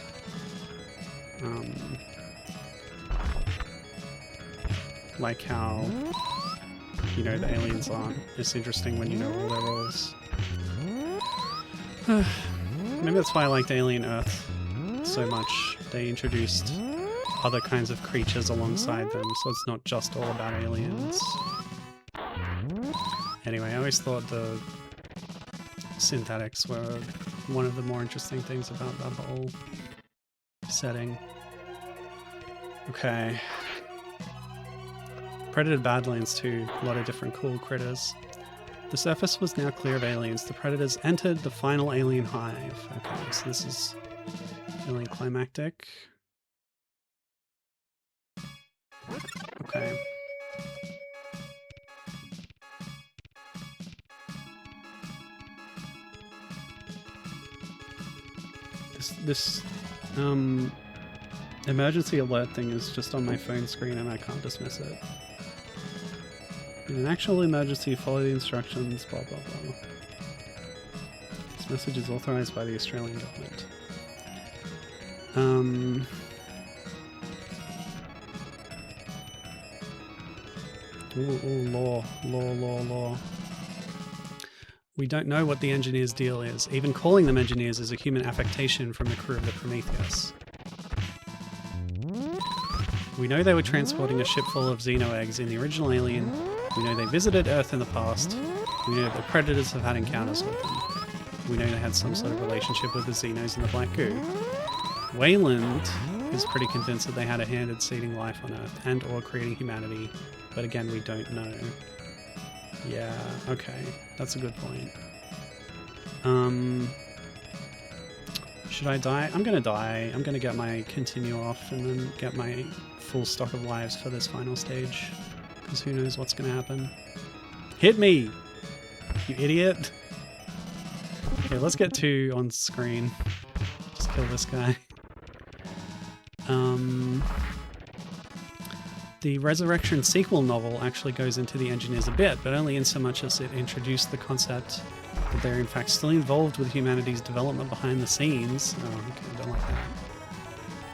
Like how, you know, the aliens aren't as interesting when you know all their rules. Maybe that's why I liked Alien Earth so much. They introduced other kinds of creatures alongside them, so it's not just all about aliens. Anyway, I always thought the synthetics were one of the more interesting things about that whole setting. Okay. Predator Badlands too, a lot of different cool critters. The surface was now clear of aliens. The predators entered the final alien hive. Okay, so this is alien climactic. Okay. This emergency alert thing is just on my phone screen and I can't dismiss it. In an actual emergency, follow the instructions, blah blah blah. This message is authorized by the Australian government. Law. We don't know what the engineers' deal is. Even calling them engineers is a human affectation from the crew of the Prometheus. We know they were transporting a ship full of Xeno eggs in the original Alien. We know they visited Earth in the past. We know the Predators have had encounters with them. We know they had some sort of relationship with the Xenos and the Black Goo. Wayland is pretty convinced that they had a hand in seeding life on Earth and or creating humanity. But again, we don't know. Yeah, okay. That's a good point. Should I die? I'm gonna die. I'm gonna get my continue off and then get my full stock of lives for this final stage. Because who knows what's gonna happen. Hit me! You idiot! Okay, let's get 2 on screen. Just kill this guy. The Resurrection sequel novel actually goes into the engineers a bit, but only in so much as it introduced the concept that they're in fact still involved with humanity's development behind the scenes. Oh, okay, I don't like that.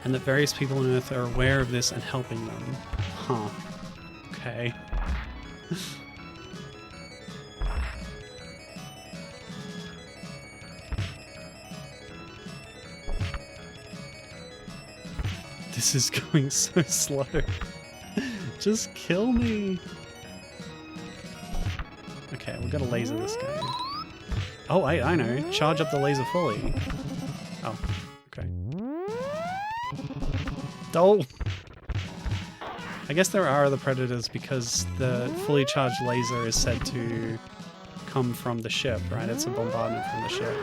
And that various people on Earth are aware of this and helping them. Huh. Okay. This is going so slow. Just kill me. Okay, we've got to laser this guy. Oh, I know. Charge up the laser fully. Oh, okay. Oh! I guess there are other predators because the fully charged laser is said to come from the ship, right? It's a bombardment from the ship.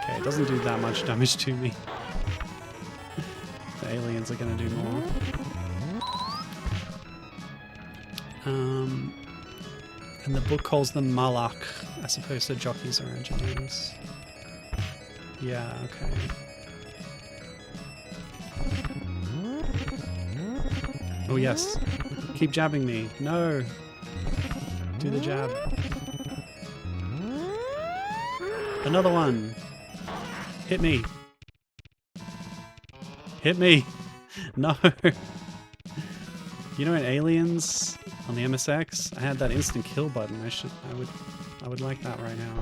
Okay, it doesn't do that much damage to me. The aliens are gonna do more. And the book calls them Malak as opposed to jockeys or engineers. Yeah, okay. Oh yes. Keep jabbing me. No. Do the jab. Another one. Hit me. Hit me. No. You know in Aliens on the MSX, I had that instant kill button. I would like that right now.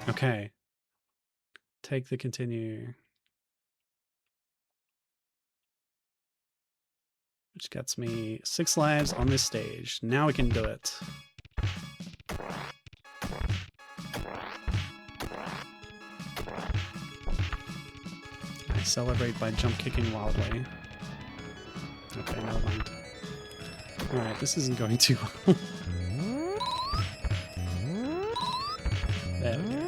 Okay. Take the continue. Which gets me 6 lives on this stage. Now we can do it. I celebrate by jump kicking wildly. Okay, never mind. Alright, this isn't going too well. There we go.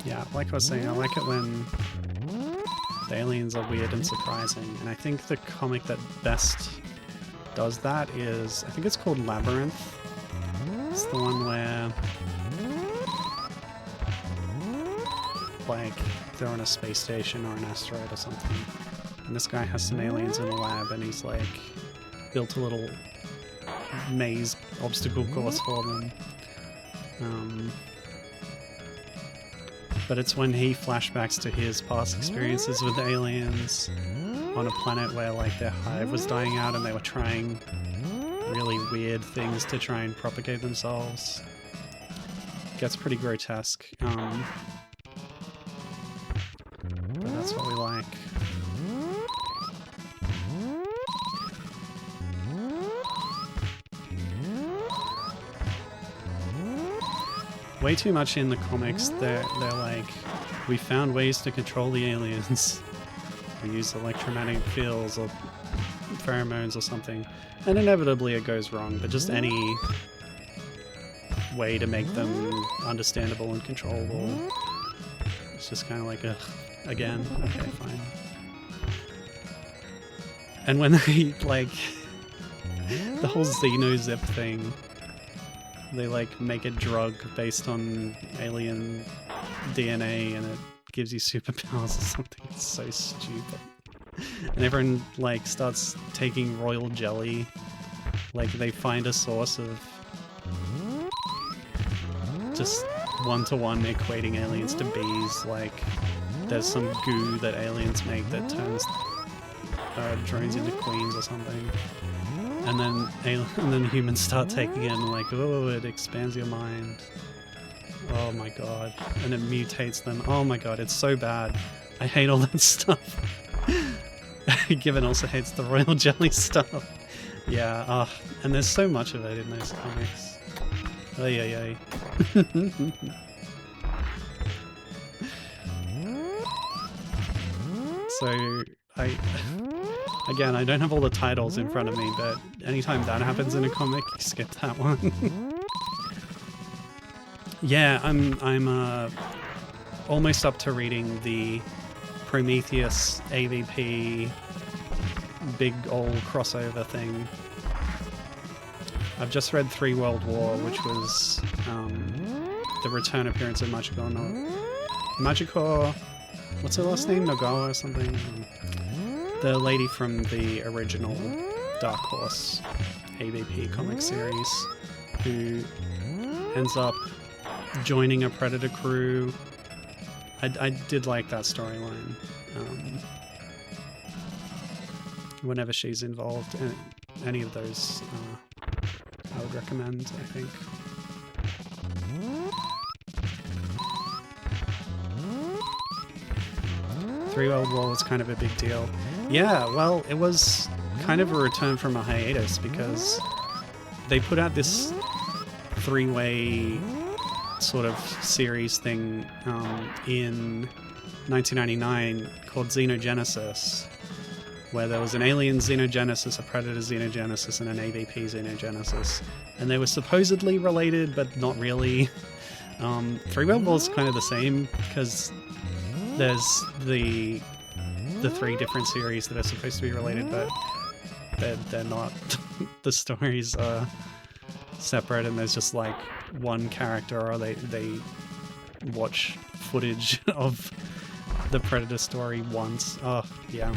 Yeah, like I was saying, I like it when the aliens are weird and surprising, and I think the comic that best does that is, I think it's called Labyrinth. It's the one where, like, they're on a space station or an asteroid or something, and this guy has some aliens in the lab, and he's, like, built a little maze obstacle course for them. But it's when he flashbacks to his past experiences with the aliens on a planet where, like, their hive was dying out and they were trying really weird things to try and propagate themselves. It gets pretty grotesque. But that's what we like. Way too much in the comics, they're like, we found ways to control the aliens. We use electromagnetic fields or pheromones or something. And inevitably it goes wrong, but just any way to make them understandable and controllable. It's just kind of like, ugh, again, okay, fine. And when they, like, the whole Xenozip thing, they, like, make a drug based on alien DNA and it gives you superpowers or something. It's so stupid. And everyone, like, starts taking royal jelly. Like, they find a source of just one-to-one equating aliens to bees. Like, there's some goo that aliens make that turns drones into queens or something. And then humans start taking it and, like, oh, it expands your mind. Oh my god. And it mutates them. Oh my god, it's so bad. I hate all that stuff. Given also hates the royal jelly stuff. Yeah, and there's so much of it in those comics. Ay, ay, ay. So, again, I don't have all the titles in front of me, but anytime that happens in a comic, you skip that one. Yeah, I'm almost up to reading the Prometheus AVP big old crossover thing. I've just read 3 World War, which was the return appearance of Majiko, what's her last name? Nagawa or something? The lady from the original Dark Horse AVP comic series, who ends up joining a predator crew. I did like that storyline. Whenever she's involved in any of those, I would recommend, I think. Three World War was kind of a big deal. Yeah, well, it was kind of a return from a hiatus because they put out this three-way sort of series thing in 1999 called Xenogenesis, where there was an alien Xenogenesis, a predator Xenogenesis, and an AVP Xenogenesis. And they were supposedly related, but not really. Three World War is kind of the same, because there's the three different series that are supposed to be related, but they're not. The stories are separate, and there's just like one character, or they watch footage of the Predator story once. Oh, yeah.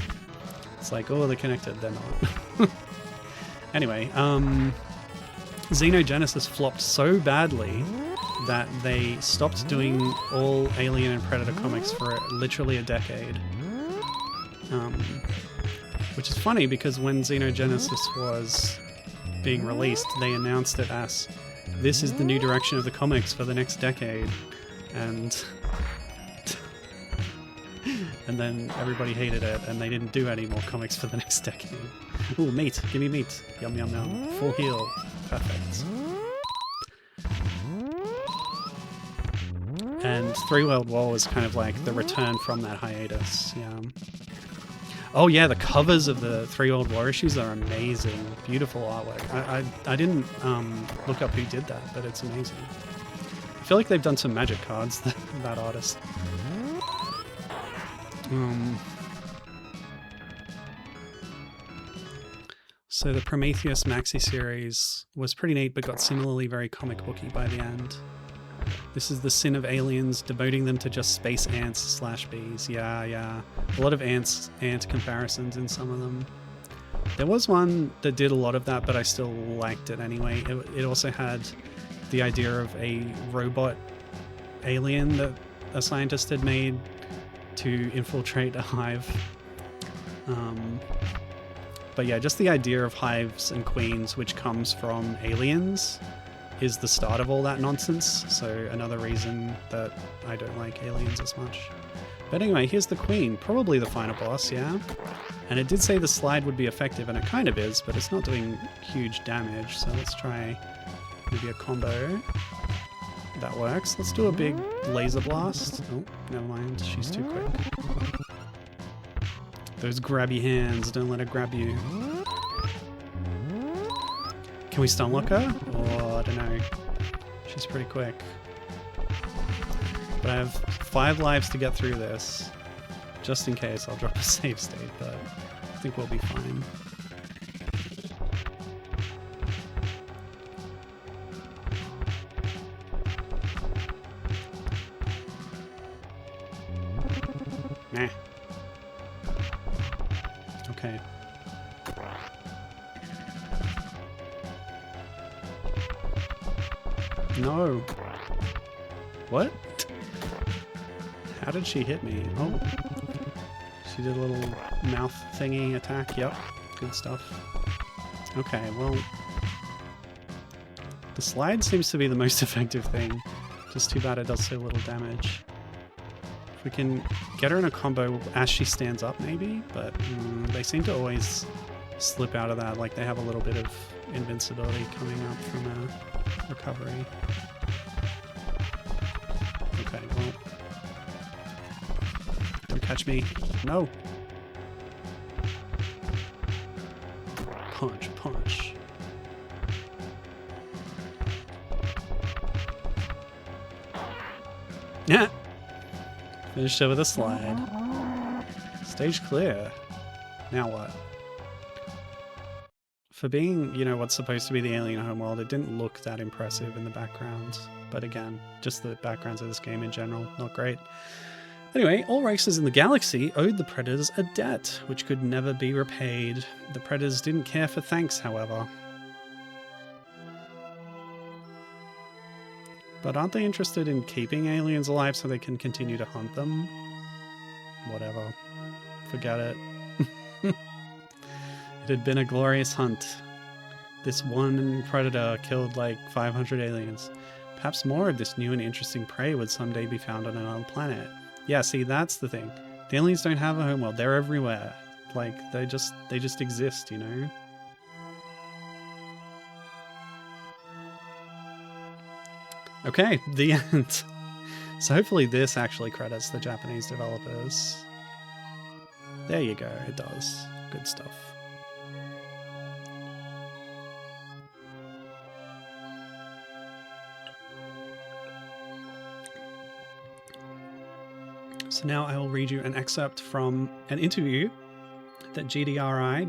It's like, oh, they're connected. They're not. Anyway, Xenogenesis flopped so badly that they stopped doing all Alien and Predator comics for literally a decade. Which is funny because when Xenogenesis was being released, they announced it as, this is the new direction of the comics for the next decade. And then everybody hated it, and they didn't do any more comics for the next decade. Ooh, meat. Give me meat. Yum, yum, yum. Full heal. Perfect. And Three World War was kind of like the return from that hiatus. Yeah. Oh yeah, the covers of the Three World War issues are amazing. Beautiful artwork. I didn't look up who did that, but it's amazing. I feel like they've done some Magic cards, that artist. So the Prometheus Maxi series was pretty neat, but got similarly very comic booky by the end. This is the sin of aliens, devoting them to just space ants / bees. Yeah. A lot of ant comparisons in some of them. There was one that did a lot of that, but I still liked it anyway. It also had the idea of a robot alien that a scientist had made to infiltrate a hive. But yeah, just the idea of hives and queens, which comes from aliens, is the start of all that nonsense. So another reason that I don't like aliens as much. But anyway, here's the queen, probably the final boss, yeah? And it did say the slide would be effective, and it kind of is, but it's not doing huge damage. So let's try maybe a combo. That works. Let's do a big laser blast. Oh, never mind. She's too quick. Those grabby hands. Don't let her grab you. Can we stunlock her? Oh, I don't know. She's pretty quick. But I have 5 lives to get through this. Just in case, I'll drop a save state, but I think we'll be fine. Nah. Okay. No. What? How did she hit me? Oh. She did a little mouth thingy attack. Yep. Good stuff. Okay, well... the slide seems to be the most effective thing. Just too bad it does so little damage. If we can get her in a combo as she stands up, maybe? But they seem to always slip out of that. Like they have a little bit of invincibility coming up from a recovery. Okay, well... don't catch me. No! Punch, punch. Yeah! Finished it with a slide. Stage clear. Now what? For being, you know, what's supposed to be the alien homeworld, it didn't look that impressive in the background. But again, just the backgrounds of this game in general, not great. Anyway, all races in the galaxy owed the Predators a debt, which could never be repaid. The Predators didn't care for thanks, however. But aren't they interested in keeping aliens alive so they can continue to hunt them? Whatever. Forget it. It had been a glorious hunt. This one predator killed like 500 aliens. Perhaps more of this new and interesting prey would someday be found on another planet. Yeah, see, that's the thing. The aliens don't have a homeworld. They're everywhere. Like, they just exist, you know? Okay, the end. So hopefully this actually credits the Japanese developers. There you go, it does. Good stuff. So now I will read you an excerpt from an interview that GDRI,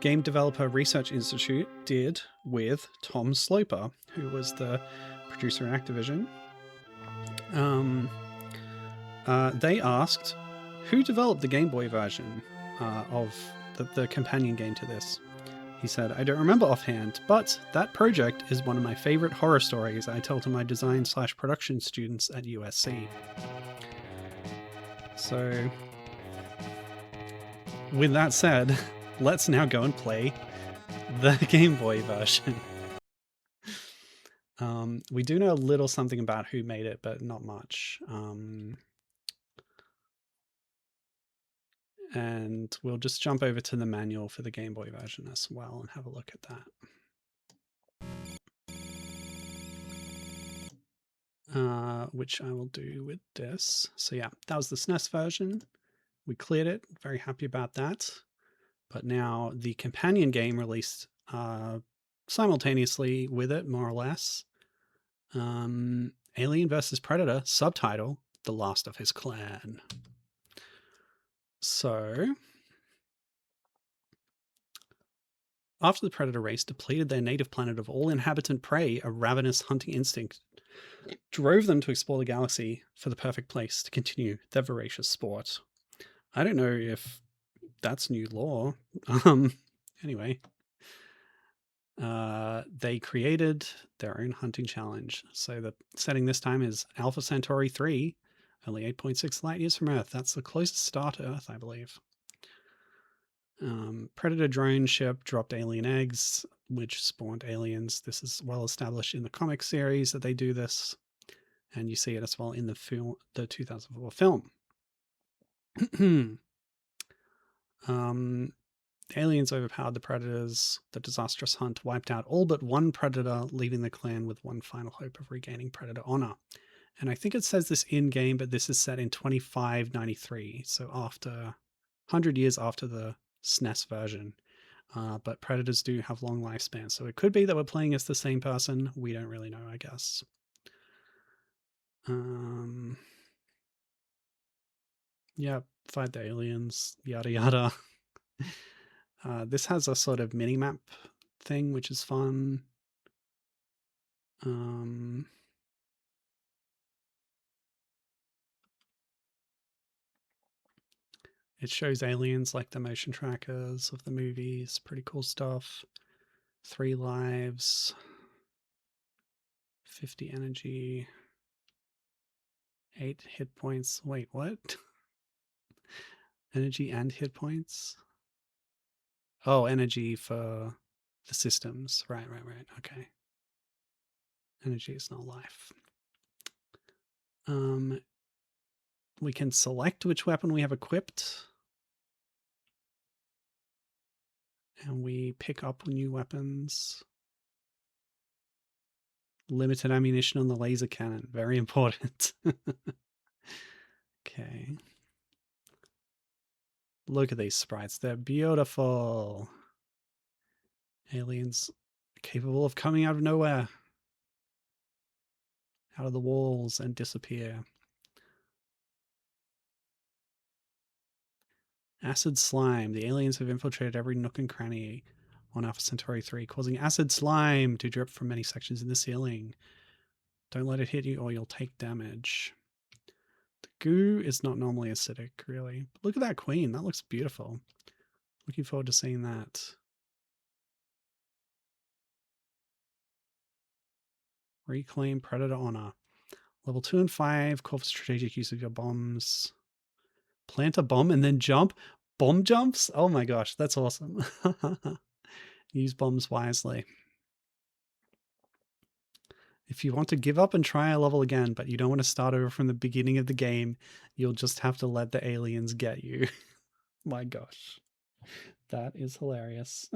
Game Developer Research Institute, did with Tom Sloper, who was the producer in Activision. They asked, who developed the Game Boy version of the companion game to this? He said, I don't remember offhand, but that project is one of my favorite horror stories I tell to my design/production students at USC. So, with that said, let's now go and play the Game Boy version. We do know a little something about who made it, but not much. And we'll just jump over to the manual for the Game Boy version as well and have a look at that. Which I will do with this. So yeah, that was the SNES version. We cleared it. Very happy about that. But now the companion game released simultaneously with it, more or less. Alien vs. Predator, subtitle, The Last of His Clan. So, after the predator race depleted their native planet of all inhabitant prey, a ravenous hunting instinct drove them to explore the galaxy for the perfect place to continue their voracious sport. I don't know if that's new lore. Anyway, they created their own hunting challenge. So the setting this time is Alpha Centauri 3, only 8.6 light years from Earth. That's the closest star to Earth, I believe. Predator drone ship dropped alien eggs, which spawned aliens. This is well established in the comic series that they do this, and you see it as well in the 2004 film. Aliens overpowered the predators. The disastrous hunt wiped out all but one predator, leaving the clan with one final hope of regaining predator honor. And I think it says this in-game, but this is set in 2593, so after 100 years after the SNES version. But predators do have long lifespans, so it could be that we're playing as the same person. We don't really know, I guess. Yeah, fight the aliens, yada yada. This has a sort of mini-map thing, which is fun. It shows aliens like the motion trackers of the movies. Pretty cool stuff. 3 lives. 50 energy. 8 hit points. Wait, what? Energy and hit points? Oh, energy for the systems. Right. Okay. Energy is not life. We can select which weapon we have equipped. And we pick up new weapons. Limited ammunition on the laser cannon. Very important. Okay. Look at these sprites. They're beautiful. Aliens capable of coming out of nowhere. Out of the walls and disappear. Acid slime. The aliens have infiltrated every nook and cranny on Alpha Centauri 3, causing acid slime to drip from many sections in the ceiling. Don't let it hit you or you'll take damage. The goo is not normally acidic, really. But look at that queen. That looks beautiful. Looking forward to seeing that. Reclaim Predator Honor. Level 2 and 5, call for strategic use of your bombs. Plant a bomb and then jump. Bomb jumps? Oh my gosh, that's awesome. Use bombs wisely. If you want to give up and try a level again, but you don't want to start over from the beginning of the game, you'll just have to let the aliens get you. My gosh. That is hilarious.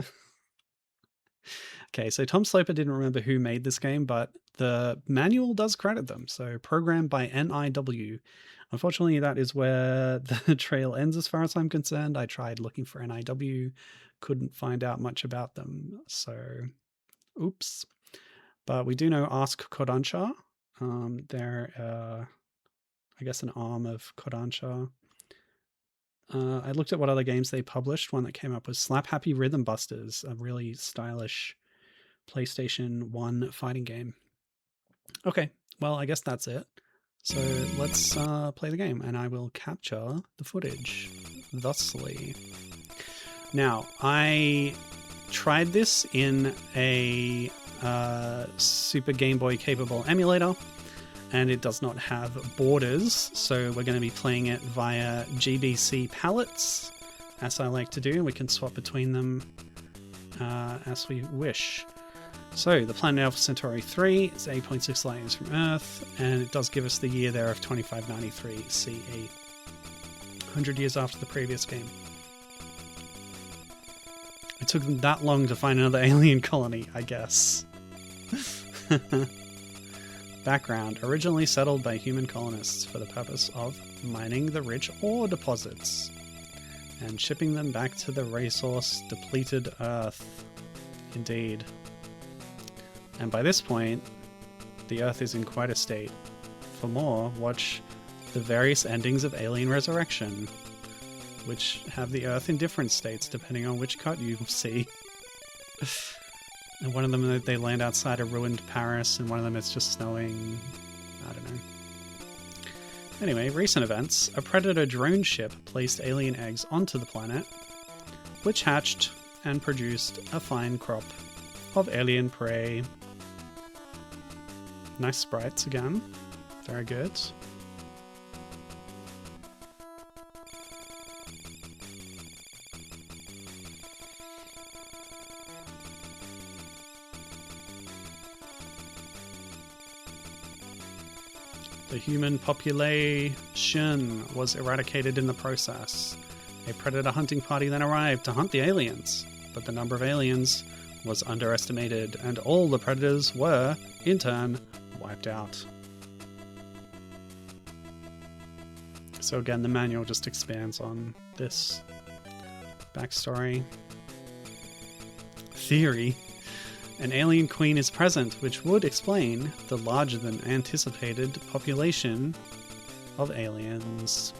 Okay, so Tom Sloper didn't remember who made this game, but the manual does credit them. So programmed by NIW. Unfortunately, that is where the trail ends as far as I'm concerned. I tried looking for NIW, couldn't find out much about them. So, oops. But we do know Ask Kodansha. They're, I guess, an arm of Kodansha. I looked at what other games they published. One that came up was Slap Happy Rhythm Busters, a really stylish PlayStation 1 fighting game. Okay, well, I guess that's it. So let's play the game, and I will capture the footage thusly. Now, I tried this in a Super Game Boy capable emulator, and it does not have borders, so we're going to be playing it via GBC palettes, as I like to do. We can swap between them as we wish. So, the planet Alpha Centauri 3 is 8.6 light years from Earth, and it does give us the year there of 2593 CE. 100 years after the previous game. It took them that long to find another alien colony, I guess. Background. Originally settled by human colonists for the purpose of mining the rich ore deposits and shipping them back to the resource-depleted Earth. Indeed. And by this point, the Earth is in quite a state. For more, watch the various endings of Alien Resurrection, which have the Earth in different states depending on which cut you see. And one of them, they land outside a ruined Paris, and one of them it's just snowing. I don't know. Anyway, recent events. A Predator drone ship placed alien eggs onto the planet, which hatched and produced a fine crop of alien prey. Nice sprites again. Very good. The human population was eradicated in the process. A predator hunting party then arrived to hunt the aliens, but the number of aliens was underestimated, and all the predators were, in turn, wiped out. So again, the manual just expands on this backstory. Theory. An alien queen is present, which would explain the larger than anticipated population of aliens.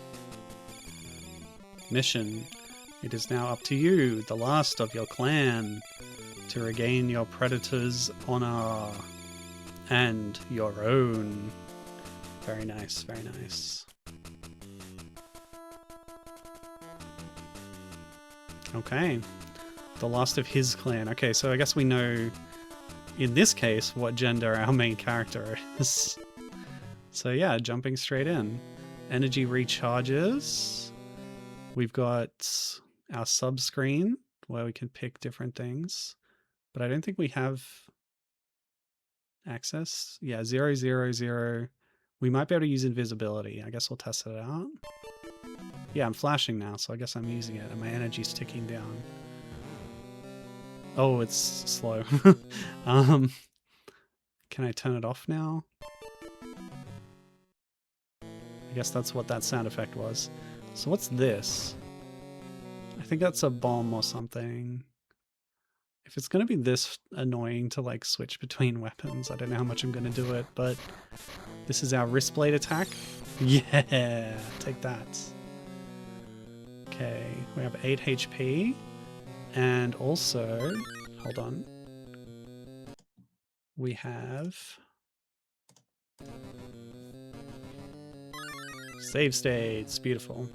Mission. It is now up to you, the last of your clan, to regain your predator's honor and your own. Very nice, very nice. Okay. The last of his clan. Okay, so I guess we know, in this case, what gender our main character is. So yeah, jumping straight in. Energy recharges. We've got our sub-screen, where we can pick different things. But I don't think we have access. Yeah, 0, 0, 0. We might be able to use invisibility. I guess we'll test it out. Yeah, I'm flashing now, so I guess I'm using it, and my energy's ticking down. Oh, it's slow. Can I turn it off now? I guess that's what that sound effect was. So what's this? I think that's a bomb or something. If it's going to be this annoying to like switch between weapons, I don't know how much I'm going to do it, but this is our wrist blade attack. Yeah, take that. Okay, we have 8 HP. And also, hold on, we have save states. Beautiful.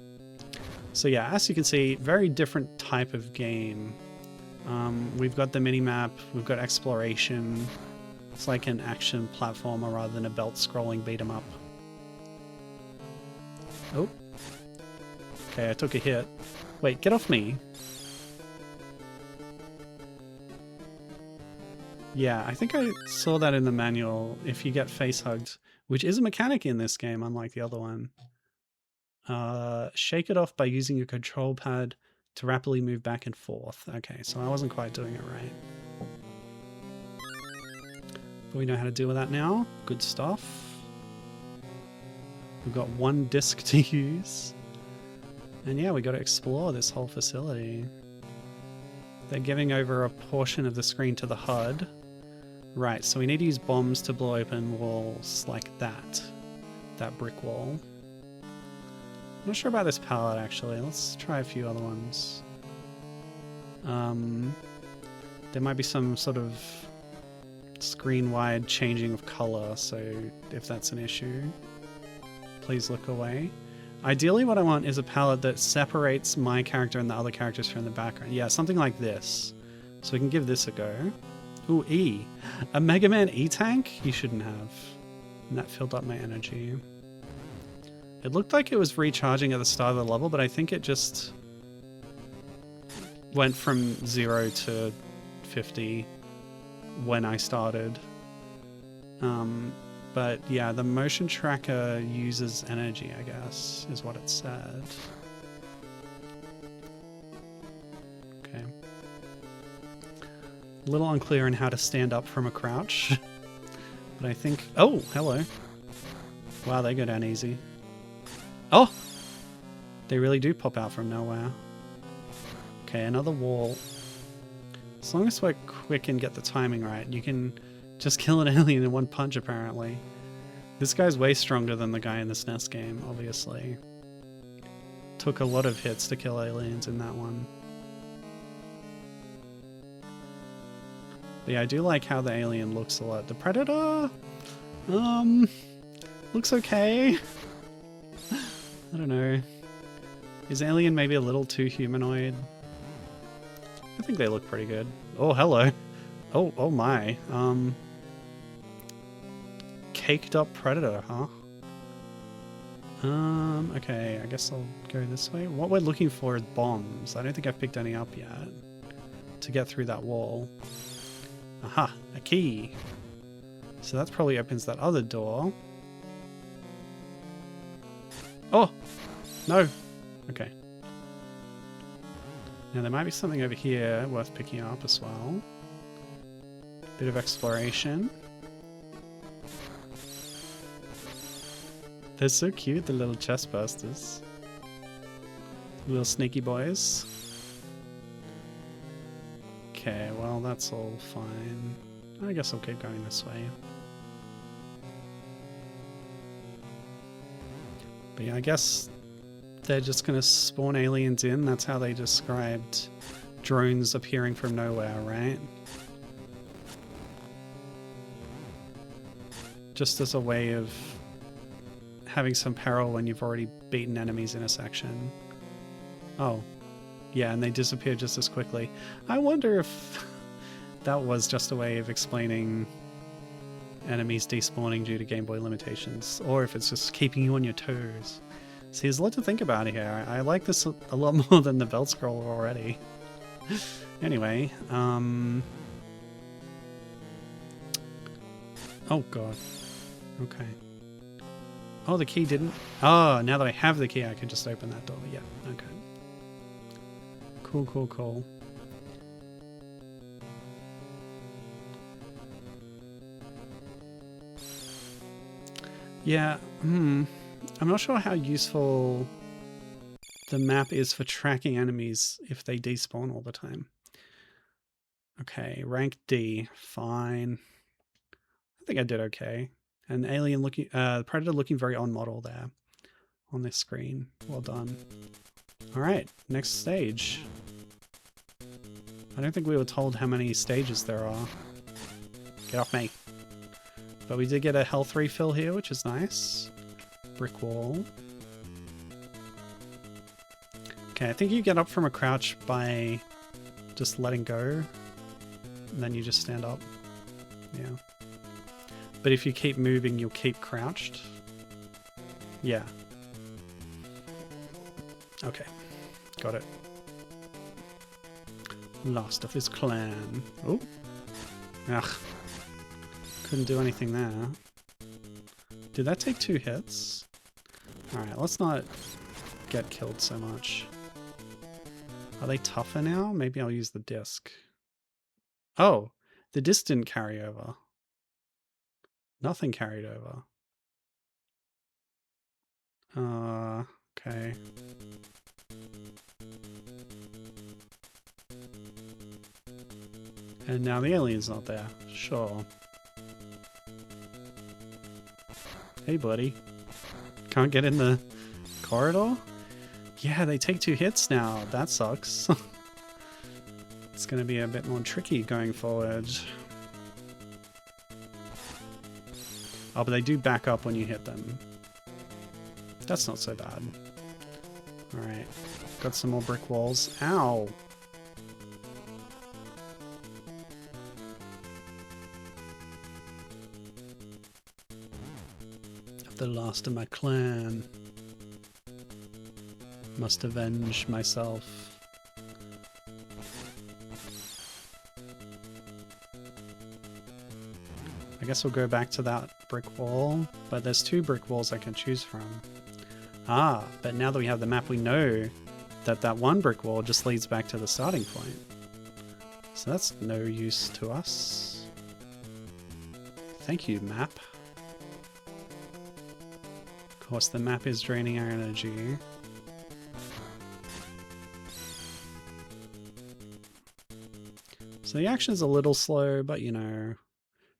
So yeah, as you can see, very different type of game. We've got the mini-map, we've got exploration, It's like an action platformer rather than a belt-scrolling beat-em-up. Oh. Okay, I took a hit. Wait, get off me. Yeah, I think I saw that in the manual. If you get face hugged, which is a mechanic in this game, unlike the other one. Shake it off by using your control pad to rapidly move back and forth. Okay, so I wasn't quite doing it right. But we know how to deal with that now. Good stuff. We've got one disc to use. And yeah, we got to explore this whole facility. They're giving over a portion of the screen to the HUD. Right, so we need to use bombs to blow open walls like that. That brick wall. I'm not sure about this palette actually. Let's try a few other ones. There might be some sort of screen-wide changing of color, so if that's an issue, please look away. Ideally what I want is a palette that separates my character and the other characters from the background. Yeah, something like this. So we can give this a go. Ooh, E. A Mega Man E-Tank? You shouldn't have. And that filled up my energy. It looked like it was recharging at the start of the level, but I think it just went from 0 to 50 when I started. But yeah, the motion tracker uses energy, I guess, is what it said. Okay. A little unclear on how to stand up from a crouch. But I think... Oh, hello. Wow, they go down easy. Oh! They really do pop out from nowhere. Okay, another wall. As long as we're quick and get the timing right, you can just kill an alien in one punch, apparently. This guy's way stronger than the guy in the SNES game, obviously. Took a lot of hits to kill aliens in that one. But yeah, I do like how the alien looks a lot. The Predator? Looks okay. I don't know. Is Alien maybe a little too humanoid? I think they look pretty good. Oh, hello. Oh my. Caked up Predator, huh? Okay, I guess I'll go this way. What we're looking for is bombs. I don't think I've picked any up yet to get through that wall. Aha, a key. So that probably opens that other door. Oh! No! Okay. Now there might be something over here worth picking up as well. Bit of exploration. They're so cute, the little chest bursters. Little sneaky boys. Okay, well that's all fine. I guess I'll keep going this way. But yeah, I guess they're just gonna spawn aliens in. That's how they described drones appearing from nowhere, right? Just as a way of having some peril when you've already beaten enemies in a section. Oh. Yeah, and they disappear just as quickly. I wonder if that was just a way of explaining enemies despawning due to Game Boy limitations, or if it's just keeping you on your toes. See, there's a lot to think about here. I like this a lot more than the belt scroller already. Anyway, oh god. Okay. Oh, the key didn't... Oh, now that I have the key, I can just open that door. Yeah, okay. Cool, cool, cool. Yeah, I'm not sure how useful the map is for tracking enemies if they despawn all the time. Okay, rank D, fine. I think I did okay. An alien looking, Predator looking very on model there on this screen. Well done. All right, next stage. I don't think we were told how many stages there are. Get off me. But we did get a health refill here, which is nice. Brick wall. Okay, I think you get up from a crouch by just letting go. And then you just stand up. Yeah. But if you keep moving, you'll keep crouched. Yeah. Okay. Got it. Last of his clan. Oh. Ugh. Couldn't do anything there. Did that take 2 hits? Alright, let's not get killed so much. Are they tougher now? Maybe I'll use the disc. Oh, the disc didn't carry over. Nothing carried over. Okay. And now the alien's not there. Sure. Hey, buddy. Can't get in the corridor? Yeah, they take 2 hits now. That sucks. It's going to be a bit more tricky going forward. Oh, but they do back up when you hit them. That's not so bad. Alright. Got some more brick walls. Ow! The last of my clan. Must avenge myself. I guess we'll go back to that brick wall, but there's 2 brick walls I can choose from. Ah, but now that we have the map, we know that that one brick wall just leads back to the starting point. So that's no use to us. Thank you, map. Of course, the map is draining our energy. So the action's a little slow, but you know,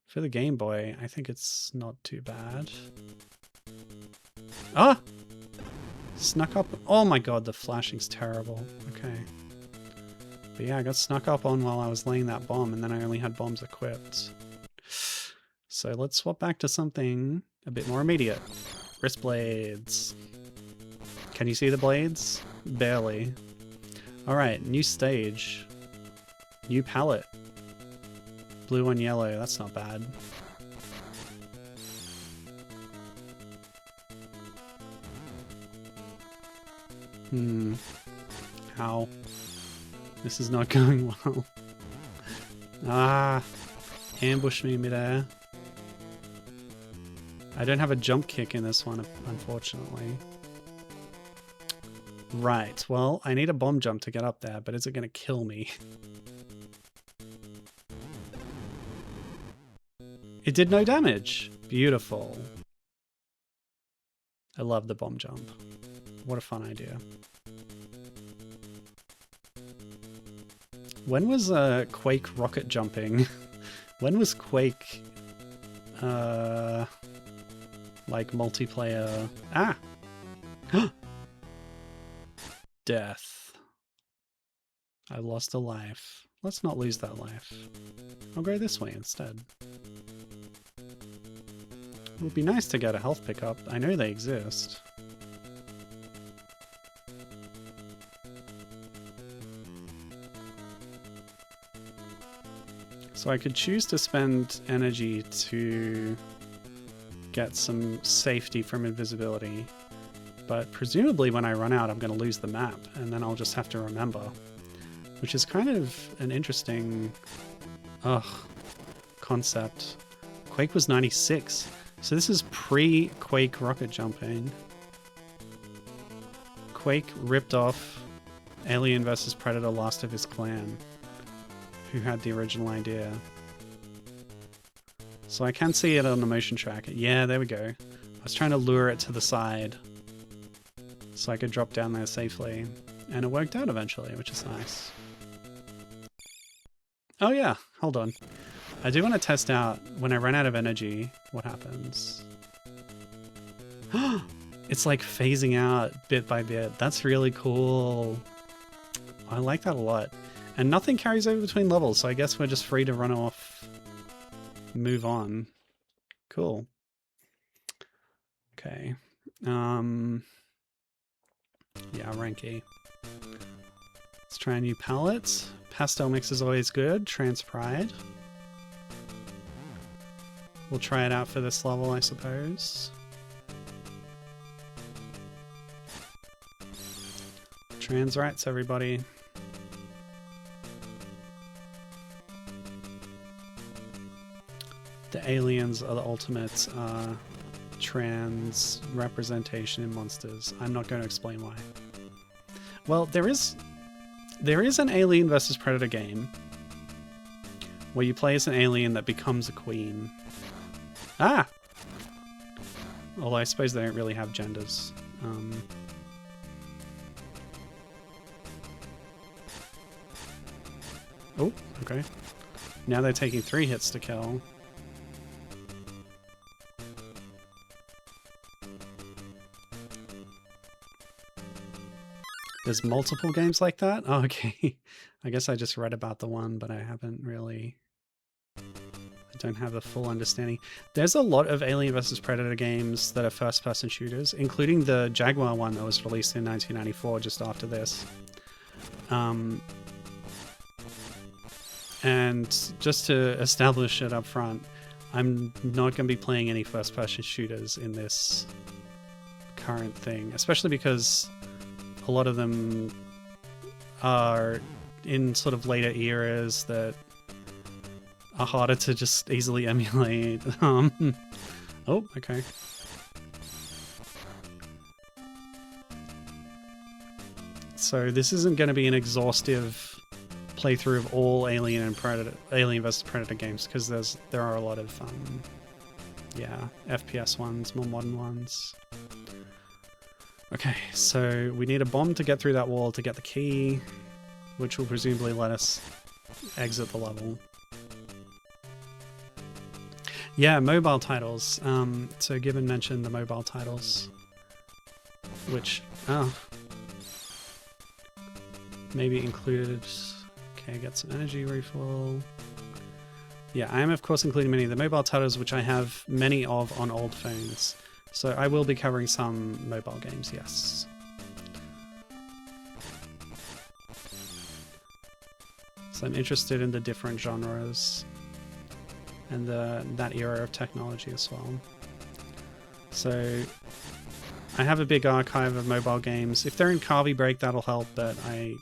for the Game Boy, I think it's not too bad. Ah! Snuck up. Oh my god, the flashing's terrible. Okay. But yeah, I got snuck up on while I was laying that bomb, and then I only had bombs equipped. So let's swap back to something a bit more immediate. Wrist blades. Can you see the blades? Barely. Alright, new stage. New palette. Blue and yellow, that's not bad. Ow. This is not going well. Ah! Ambush me midair. I don't have a jump kick in this one, unfortunately. Right, well, I need a bomb jump to get up there, but is it going to kill me? It did no damage! Beautiful. I love the bomb jump. What a fun idea. When was Quake rocket jumping? When was Quake like multiplayer? Ah! Death. I lost a life. Let's not lose that life. I'll go this way instead. It would be nice to get a health pickup. I know they exist. So I could choose to spend energy to get some safety from invisibility, but presumably when I run out I'm going to lose the map, and then I'll just have to remember, which is kind of an interesting concept. Quake was 96, so this is pre-Quake rocket jumping. Quake ripped off Alien vs Predator Last of His Clan, who had the original idea. So I can see it on the motion tracker. Yeah, there we go. I was trying to lure it to the side so I could drop down there safely, and it worked out eventually, which is nice. Oh yeah, hold on. I do want to test out when I run out of energy, what happens. It's like phasing out bit by bit. That's really cool. I like that a lot. And nothing carries over between levels, so I guess we're just free to run off, move on. Cool. Okay. Yeah, rank E. Let's try a new palette. Pastel mix is always good. Trans Pride. We'll try it out for this level, I suppose. Trans rights, everybody. The aliens are the ultimate trans representation in monsters. I'm not going to explain why. Well, there is an Alien vs Predator game where you play as an alien that becomes a queen. Ah! Although I suppose they don't really have genders. Oh, okay. Now they're taking 3 hits to kill. There's multiple games like that? Oh, okay. I guess I just read about the one, but I haven't really... I don't have the full understanding. There's a lot of Alien vs Predator games that are first-person shooters, including the Jaguar one that was released in 1994, just after this. And just to establish it up front, I'm not going to be playing any first-person shooters in this current thing, especially because a lot of them are in sort of later eras that are harder to just easily emulate. Oh, okay. So this isn't going to be an exhaustive playthrough of all Alien vs Predator games, because there are a lot of yeah, FPS ones, more modern ones. Okay, so we need a bomb to get through that wall to get the key, which will presumably let us exit the level. Yeah, mobile titles. So Gibbon mentioned the mobile titles, which maybe included. Okay, get some energy refill. Yeah, I am of course including many of the mobile titles, which I have many of on old phones. So I will be covering some mobile games, yes. So I'm interested in the different genres and that era of technology as well. So I have a big archive of mobile games. If they're in Carby Break, that'll help, but I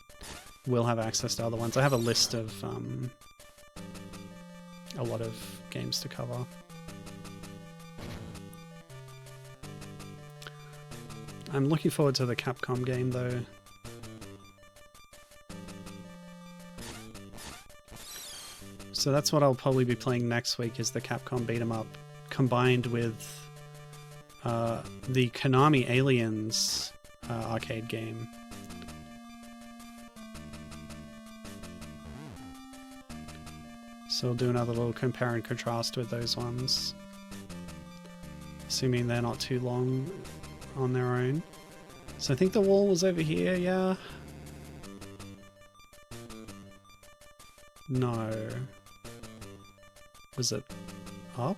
will have access to other ones. I have a list of a lot of games to cover. I'm looking forward to the Capcom game though. So that's what I'll probably be playing next week, is the Capcom beat 'em up combined with the Konami Aliens arcade game. So we'll do another little compare and contrast with those ones, assuming they're not too long on their own. So I think the wall was over here, yeah? No. Was it up?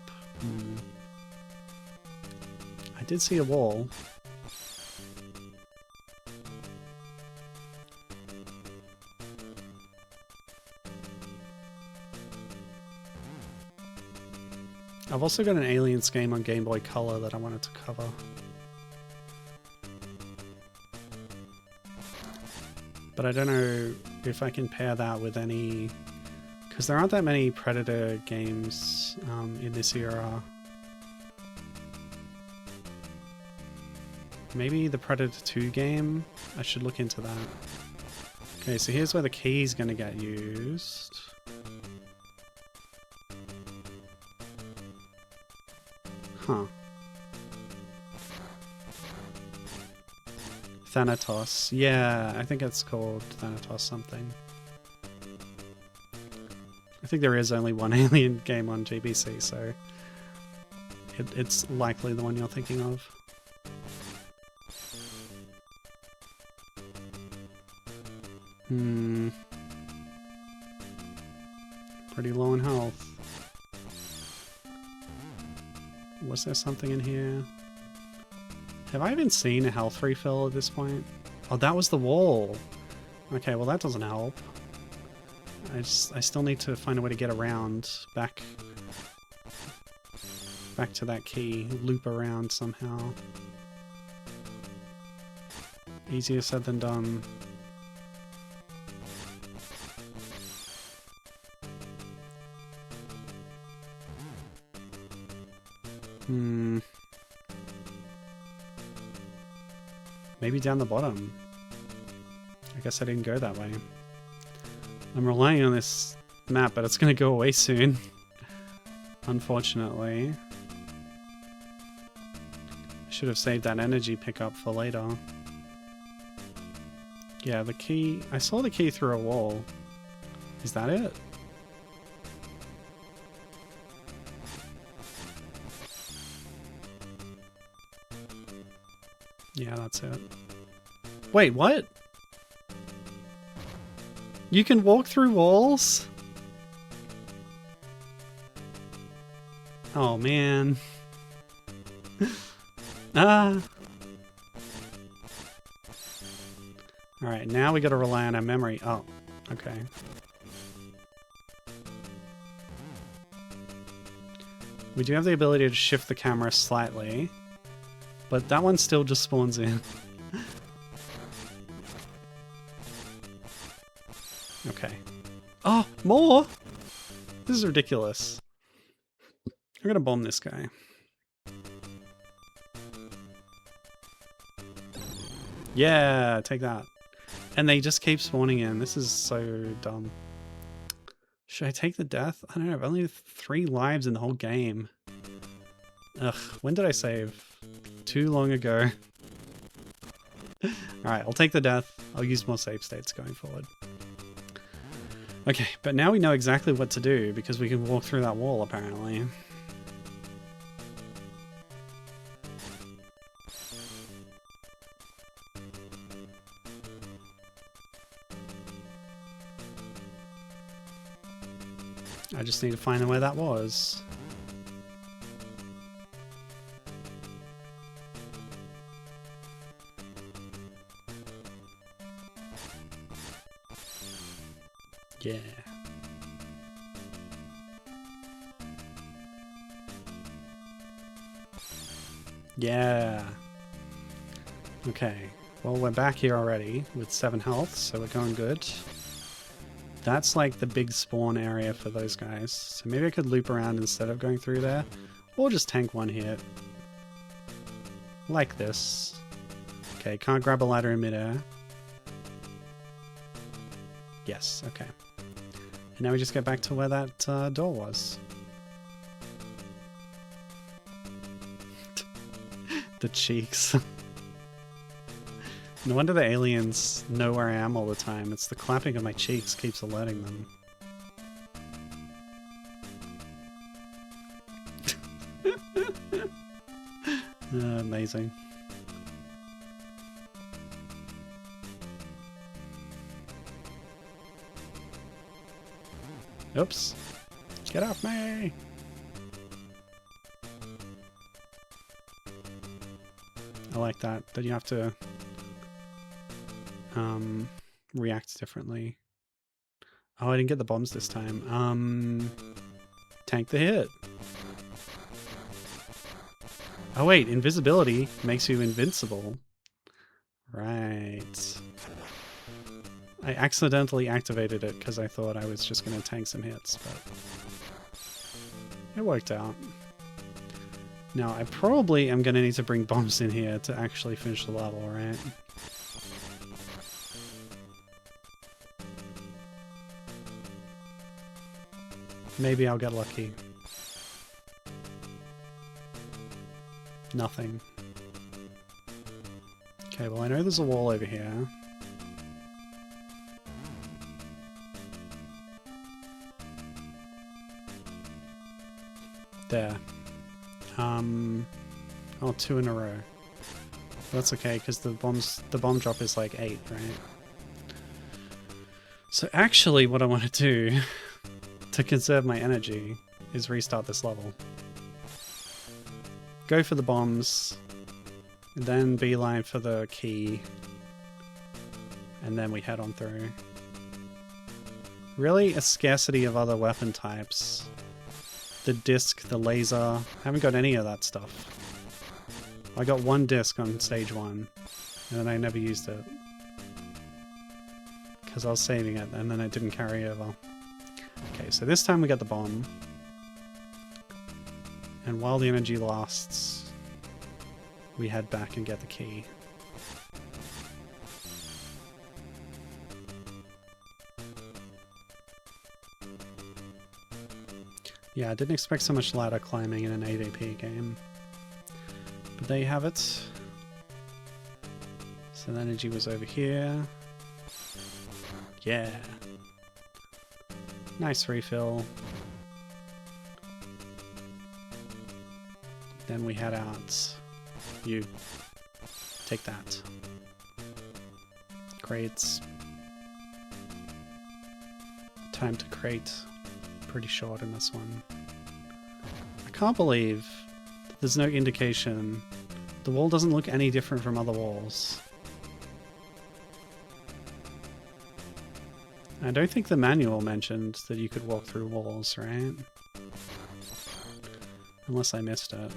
I did see a wall. I've also got an Aliens game on Game Boy Color that I wanted to cover. But I don't know if I can pair that with any... because there aren't that many Predator games in this era. Maybe the Predator 2 game? I should look into that. Okay, so here's where the key's gonna get used. Huh. Thanatos. Yeah, I think it's called Thanatos something. I think there is only one Alien game on GBC, so it's likely the one you're thinking of. Pretty low in health. Was there something in here? Have I even seen a health refill at this point? Oh, that was the wall. Okay, well that doesn't help. I still need to find a way to get around back. back to that key, loop around somehow. Easier said than done. Maybe down the bottom. I guess I didn't go that way. I'm relying on this map, but it's going to go away soon. Unfortunately. I should have saved that energy pickup for later. Yeah, the key... I saw the key through a wall. Is that it? Yeah, that's it. Wait, what? You can walk through walls? Oh, man. Ah. Alright, now we gotta rely on our memory. Oh, okay. We do have the ability to shift the camera slightly, but that one still just spawns in. Okay. Oh, more? This is ridiculous. I'm gonna bomb this guy. Yeah, take that. And they just keep spawning in. This is so dumb. Should I take the death? I don't know. I've only 3 lives in the whole game. Ugh, when did I save? Too long ago. Alright, I'll take the death. I'll use more save states going forward. Okay, but now we know exactly what to do because we can walk through that wall apparently. I just need to find where that was. Yeah. Yeah. Okay. Well, we're back here already with 7 health, so we're going good. That's like the big spawn area for those guys. So maybe I could loop around instead of going through there. Or just tank one hit. Like this. Okay, can't grab a ladder in midair. Yes, okay. And now we just get back to where that door was. The cheeks. No wonder the aliens know where I am all the time. It's the clapping of my cheeks keeps alerting them. Amazing. Oops. Get off me! I like that you have to react differently. Oh, I didn't get the bombs this time. Tank the hit. Oh wait, invisibility makes you invincible. Right. I accidentally activated it because I thought I was just going to tank some hits, but it worked out. Now, I probably am going to need to bring bombs in here to actually finish the level, right? Maybe I'll get lucky. Nothing. Okay, well I know there's a wall over here. There. Oh, 2 in a row. That's okay, because the bomb drop is like 8, right? So actually what I want to do to conserve my energy is restart this level. Go for the bombs, then beeline for the key, and then we head on through. Really, a scarcity of other weapon types the disc, the laser. I haven't got any of that stuff. I got one disc on stage 1, and then I never used it. Because I was saving it, and then it didn't carry over. Okay, so this time we got the bomb. And while the energy lasts, we head back and get the key. Yeah, I didn't expect so much ladder climbing in an AVP game. But there you have it. So the energy was over here. Yeah. Nice refill. Then we head out. You take that. Crates. Time to crate. Pretty short in this one. I can't believe there's no indication. The wall doesn't look any different from other walls. I don't think the manual mentioned that you could walk through walls, right? Unless I missed it.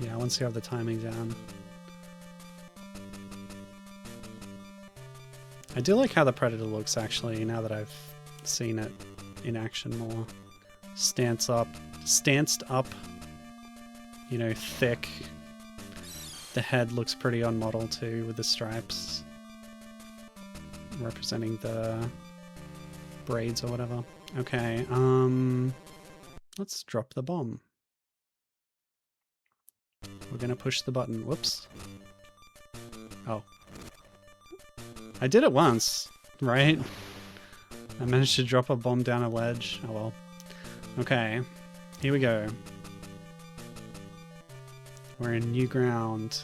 Yeah, once you have the timing down. I do like how the Predator looks, actually, now that I've seen it in action more. Stanced up, you know, thick. The head looks pretty on model too, with the stripes representing the braids or whatever. Okay, let's drop the bomb. We're gonna push the button. Whoops. Oh. I did it once, right? I managed to drop a bomb down a ledge. Oh well. Okay, here we go. We're in new ground.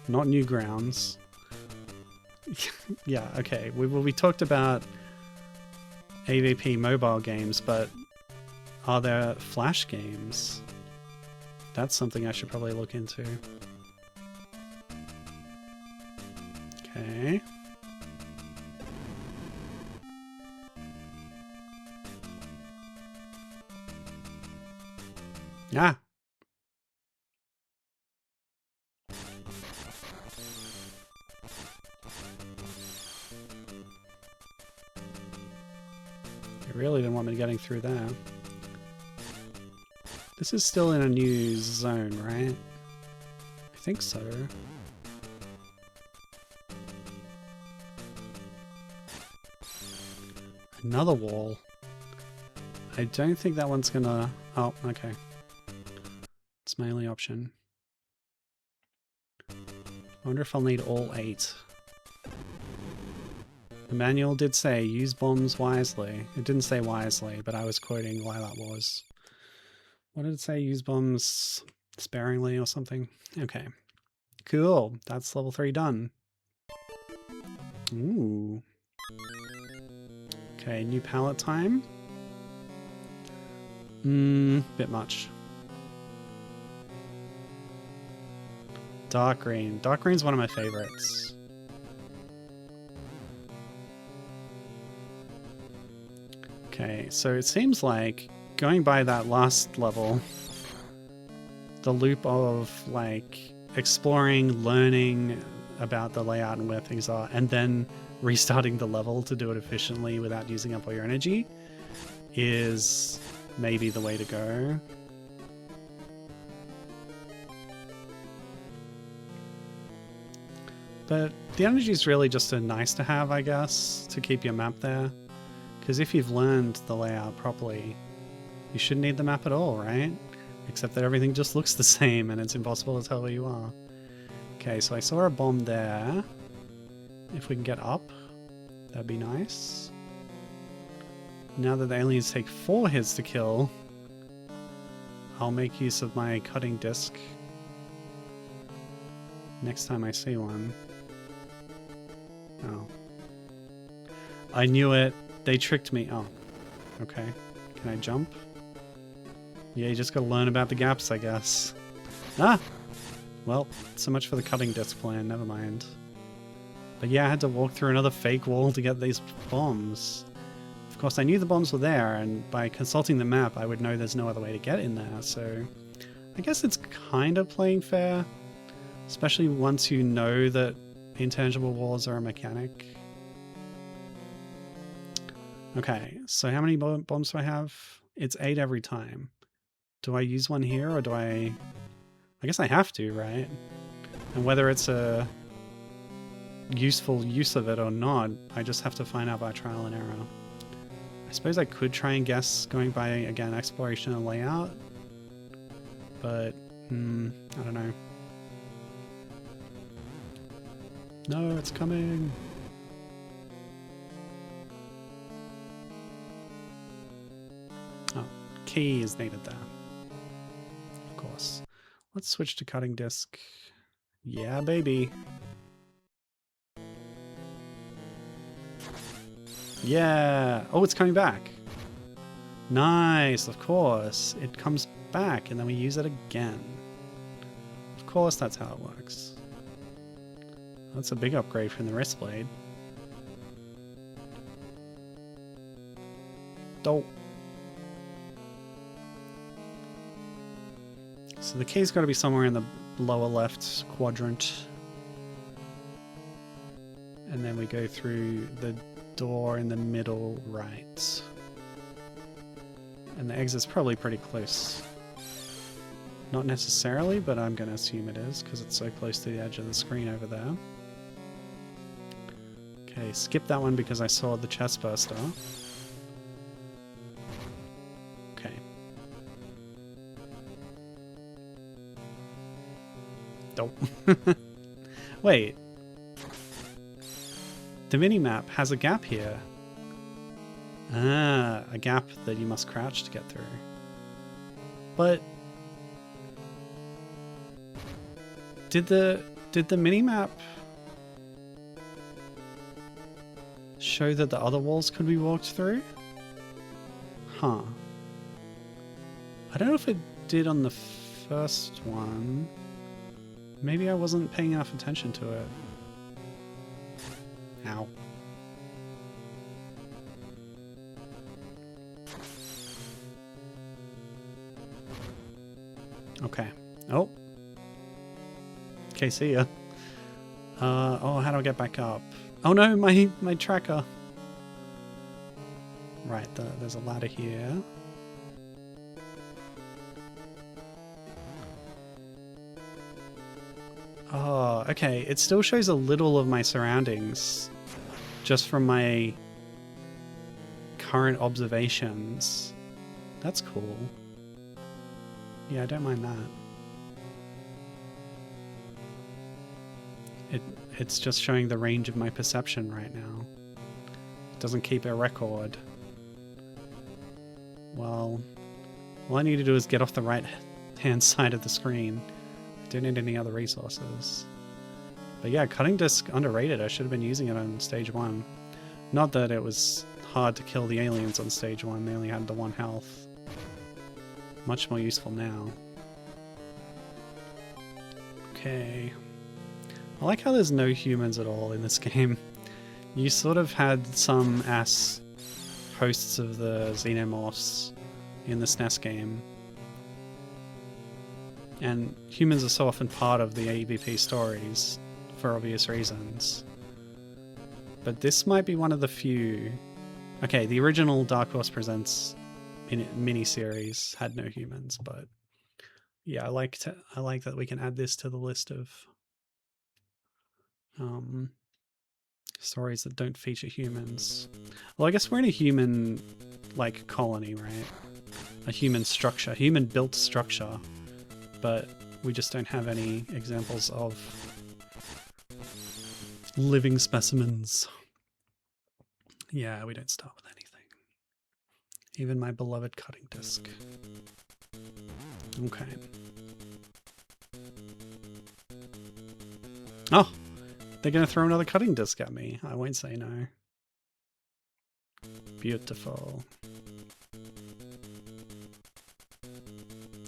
Not new grounds. Yeah, okay. We talked about AVP mobile games, but are there Flash games? That's something I should probably look into. Okay. Ah! They really didn't want me getting through there. This is still in a new zone, right? I think so. Another wall. I don't think that one's gonna... Oh, okay. It's my only option. I wonder if I'll need all 8. The manual did say, use bombs wisely. It didn't say wisely, but I was quoting why that was. What did it say? Use bombs sparingly or something? Okay. Cool. That's level 3 done. Ooh. Okay, new palette time. Bit much. Dark green. Dark green's one of my favorites. Okay, so it seems like going by that last level, the loop of like exploring, learning about the layout and where things are, and then restarting the level to do it efficiently without using up all your energy is maybe the way to go. But the energy is really just a nice to have, I guess, to keep your map there. Because if you've learned the layout properly, you shouldn't need the map at all, right? Except that everything just looks the same and it's impossible to tell where you are. Okay, so I saw a bomb there. If we can get up, that'd be nice. Now that the aliens take 4 hits to kill, I'll make use of my cutting disc next time I see one. Oh. I knew it. They tricked me. Oh. Okay. Can I jump? Yeah, you just gotta learn about the gaps, I guess. Ah! Well, so much for the cutting disc plan, never mind. But yeah, I had to walk through another fake wall to get these bombs. Of course, I knew the bombs were there, and by consulting the map, I would know there's no other way to get in there, so I guess it's kind of playing fair, especially once you know that intangible walls are a mechanic. Okay, so how many bombs do I have? It's 8 every time. Do I use one here, or do I guess I have to, right? And whether it's a useful use of it or not, I just have to find out by trial and error. I suppose I could try and guess going by, again, exploration and layout, but I don't know. No, it's coming. Oh, key is needed there. Of course. Let's switch to cutting disc. Yeah, baby. Yeah! Oh, it's coming back! Nice, of course. It comes back and then we use it again. Of course that's how it works. That's a big upgrade from the wrist blade. Dope. So the key's got to be somewhere in the lower left quadrant. And then we go through the door in the middle right. And the exit's probably pretty close. Not necessarily, but I'm going to assume it is because it's so close to the edge of the screen over there. Okay, skip that one because I saw the chest burster. Okay. Nope. Wait. The minimap has a gap here. Ah, a gap that you must crouch to get through. But did the minimap show that the other walls could be walked through? Huh. I don't know if it did on the first one. Maybe I wasn't paying enough attention to it. Ow. Okay. Oh. Okay, see ya. Oh, how do I get back up? Oh no, my tracker. Right, there's a ladder here. Oh, okay. It still shows a little of my surroundings just from my current observations. That's cool. Yeah, I don't mind that. It's just showing the range of my perception right now. It doesn't keep a record. Well, all I need to do is get off the right-hand side of the screen. I don't need any other resources. But yeah, cutting disc underrated. I should have been using it on stage 1. Not that it was hard to kill the aliens on stage 1. They only had the 1 health. Much more useful now. Okay. I like how there's no humans at all in this game. You sort of had some ass hosts of the Xenomorphs in the SNES game. And humans are so often part of the AVP stories, for obvious reasons. But this might be one of the few... Okay, the original Dark Horse Presents mini-series had no humans, but yeah, I like that we can add this to the list of stories that don't feature humans. Well, I guess we're in a human, like, colony, right? A human structure, human-built structure. But we just don't have any examples of living specimens. Yeah, we don't start with anything. Even my beloved cutting disc. Okay. Oh! They're going to throw another cutting disc at me. I won't say no. Beautiful.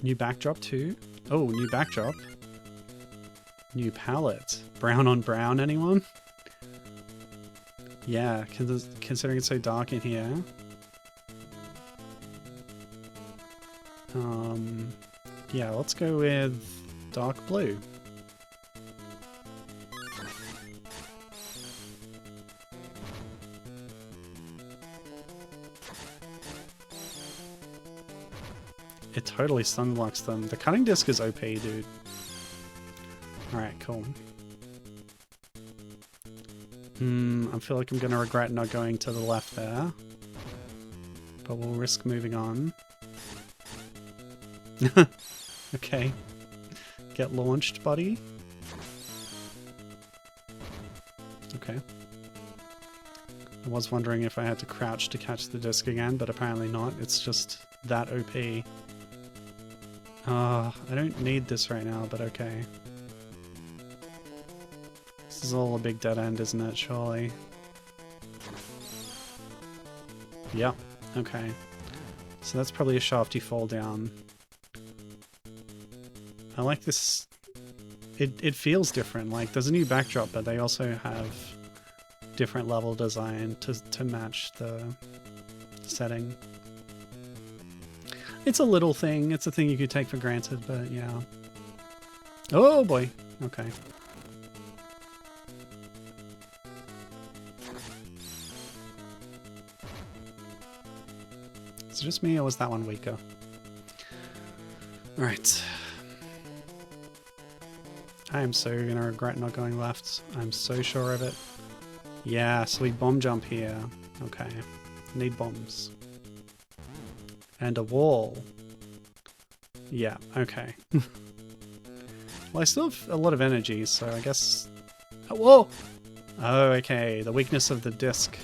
New backdrop too? Oh, new backdrop. New palette. Brown on brown, anyone? Yeah, considering it's so dark in here. Yeah, let's go with dark blue. It totally stunlocks them. The cutting disc is OP, dude. Alright, cool. I feel like I'm gonna regret not going to the left there. But we'll risk moving on. Okay. Get launched, buddy. Okay. I was wondering if I had to crouch to catch the disc again, but apparently not. It's just that OP. I don't need this right now, but okay. This is all a big dead end, isn't it, surely? Yeah, okay. So that's probably a shafty fall down. I like this. It feels different. Like, there's a new backdrop, but they also have different level design to match the setting. It's a little thing. It's a thing you could take for granted, but yeah. Oh boy. Okay. Is it just me, or was that one weaker? Alright. I am so gonna regret not going left. I'm so sure of it. Yeah, so we bomb jump here. Okay. Need bombs. And a wall. Yeah, okay. Well, I still have a lot of energy, so I guess... Oh, whoa! Oh, okay. The weakness of the disc.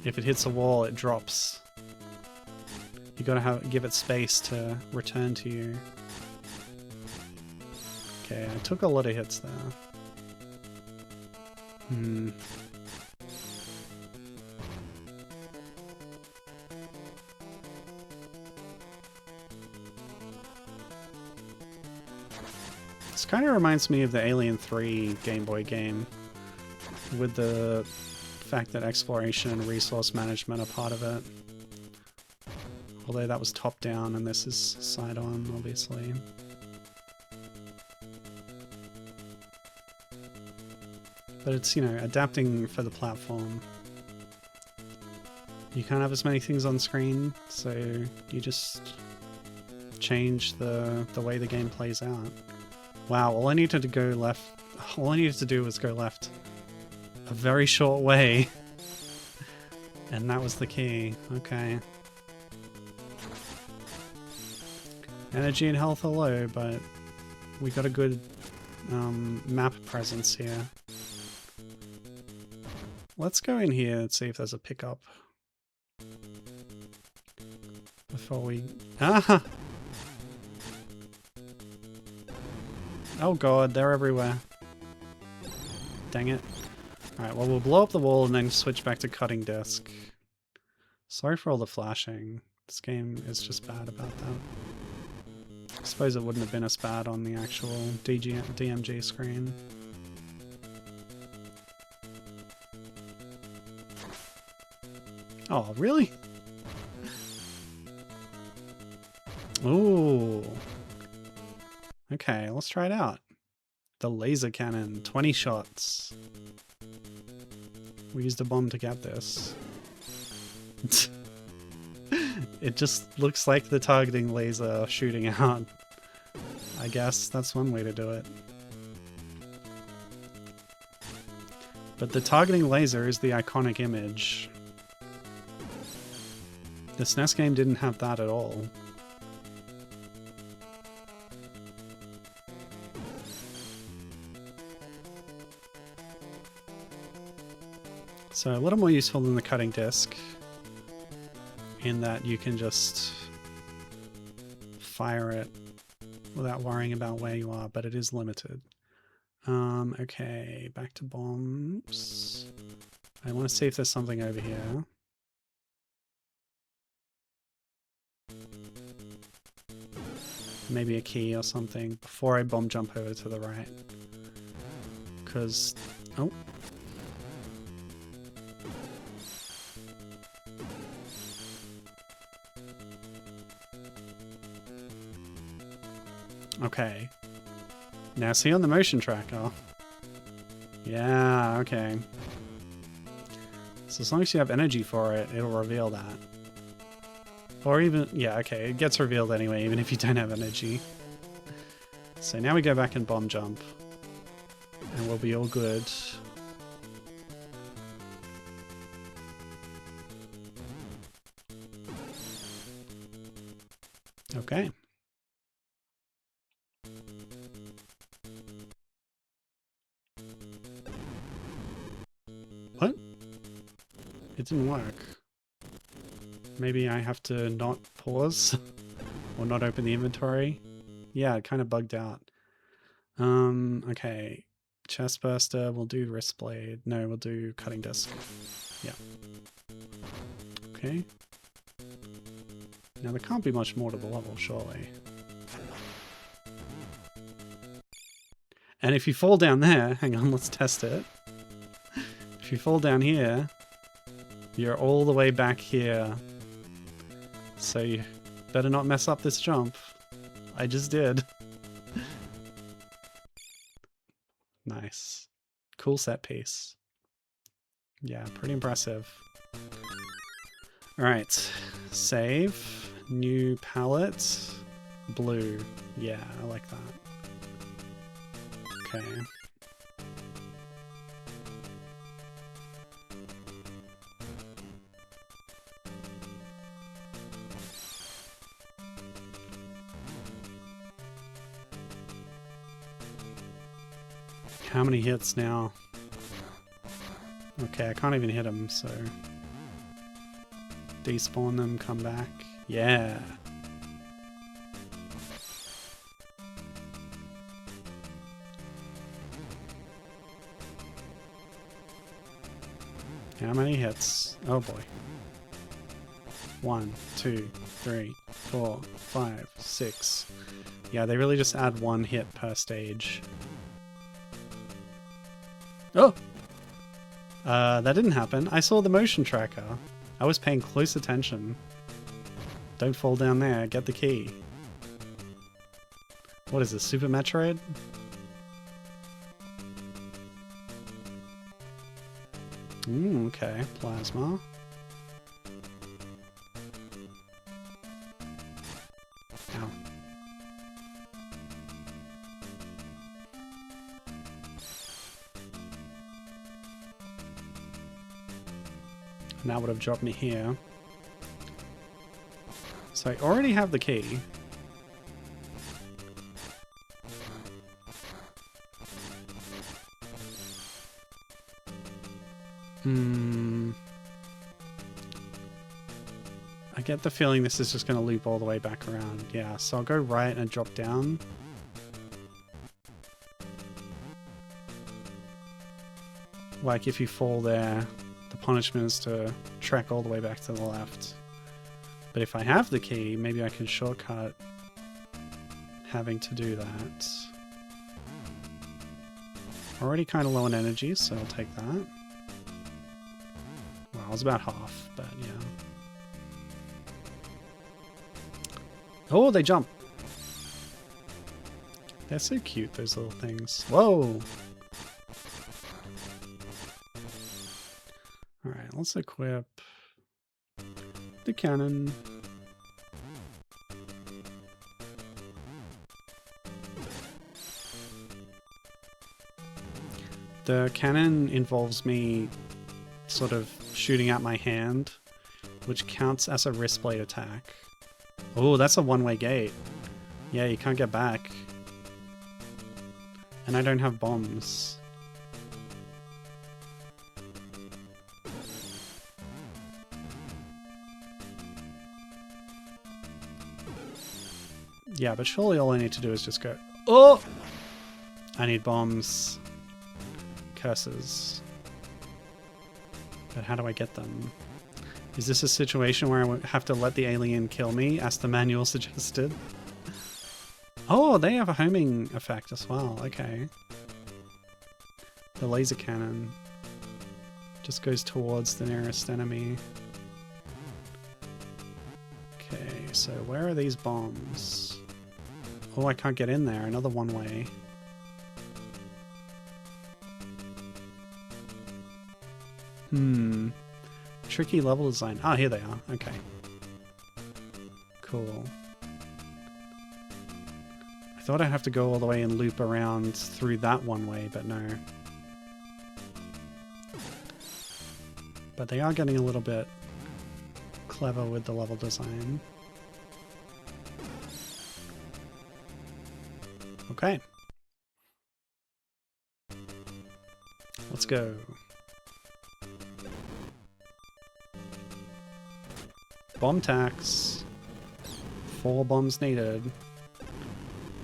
If it hits a wall, it drops. You gotta give it space to return to you. Okay, I took a lot of hits there. This kind of reminds me of the Alien 3 Game Boy game, with the fact that exploration and resource management are part of it. Although that was top-down and this is side-on, obviously. But it's, you know, adapting for the platform. You can't have as many things on screen, so you just change the way the game plays out. Wow, all I needed to go left... All I needed to do was go left a very short way. And that was the key. Okay. Energy and health are low, but we got a good map presence here. Let's go in here and see if there's a pickup. Before we... Ah! Oh god, they're everywhere. Dang it. Alright, well we'll blow up the wall and then switch back to cutting disc. Sorry for all the flashing. This game is just bad about that. I suppose it wouldn't have been as bad on the actual DMG screen. Oh, really? Ooh. Okay, let's try it out. The laser cannon, 20 shots. We used a bomb to get this. It just looks like the targeting laser shooting out. I guess that's one way to do it. But the targeting laser is the iconic image. The SNES game didn't have that at all. So a little more useful than the cutting disc, in that you can just fire it without worrying about where you are, but it is limited. Okay, back to bombs. I want to see if there's something over here. Maybe a key or something before I bomb jump over to the right. Because... Oh. Okay. Now see on the motion tracker. Yeah, okay. So as long as you have energy for it, it'll reveal that. Or even, yeah, okay, it gets revealed anyway, even if you don't have energy. So now we go back and bomb jump. And we'll be all good. Okay. What? It didn't work. Maybe I have to not pause or not open the inventory. Yeah, it kind of bugged out. Okay. Chest burster, we'll do wrist blade. No, we'll do cutting disc. Yeah. Okay. Now there can't be much more to the level, surely. And if you fall down there, hang on, let's test it. If you fall down here, you're all the way back here. So you better not mess up this jump. I just did. Nice. Cool set piece. Yeah, pretty impressive. Alright. Save. New palette. Blue. Yeah, I like that. Okay. How many hits now? Okay, I can't even hit them, so... Despawn them, come back. Yeah! How many hits? Oh boy. 1, 2, 3, 4, 5, 6. Yeah, they really just add 1 hit per stage. Oh! That didn't happen. I saw the motion tracker. I was paying close attention. Don't fall down there. Get the key. What is this, Super Metroid? Okay. Plasma. Ow. And that would have dropped me here. So I already have the key. I get the feeling this is just going to loop all the way back around. Yeah, so I'll go right and drop down. Like if you fall there, the punishment is to trek all the way back to the left. But if I have the key, maybe I can shortcut having to do that. Already kind of low on energy, so I'll take that. Well, I was about half, but yeah. Oh, they jump! They're so cute, those little things. Whoa! Alright, let's equip the cannon. The cannon involves me sort of shooting out my hand, which counts as a wrist blade attack. Oh, that's a one-way gate. Yeah, you can't get back. And I don't have bombs. Yeah, but surely all I need to do is just go, oh! I need bombs. Curses. But how do I get them? Is this a situation where I have to let the alien kill me, as the manual suggested? Oh, they have a homing effect as well. Okay. The laser cannon just goes towards the nearest enemy. Okay, so where are these bombs? Oh, I can't get in there. Another one way. Tricky level design. Ah, here they are. Okay. Cool. I thought I'd have to go all the way and loop around through that one way, but no. But they are getting a little bit clever with the level design. Okay. Let's go. Bomb tax. 4 bombs needed.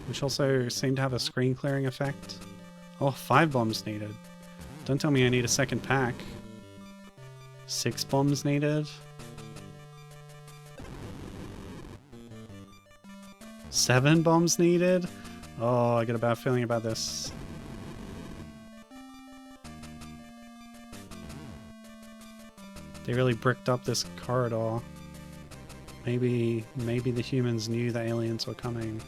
Which also seem to have a screen clearing effect. Oh, 5 bombs needed. Don't tell me I need a second pack. 6 bombs needed. 7 bombs needed. Oh, I get a bad feeling about this. They really bricked up this corridor. Maybe the humans knew the aliens were coming.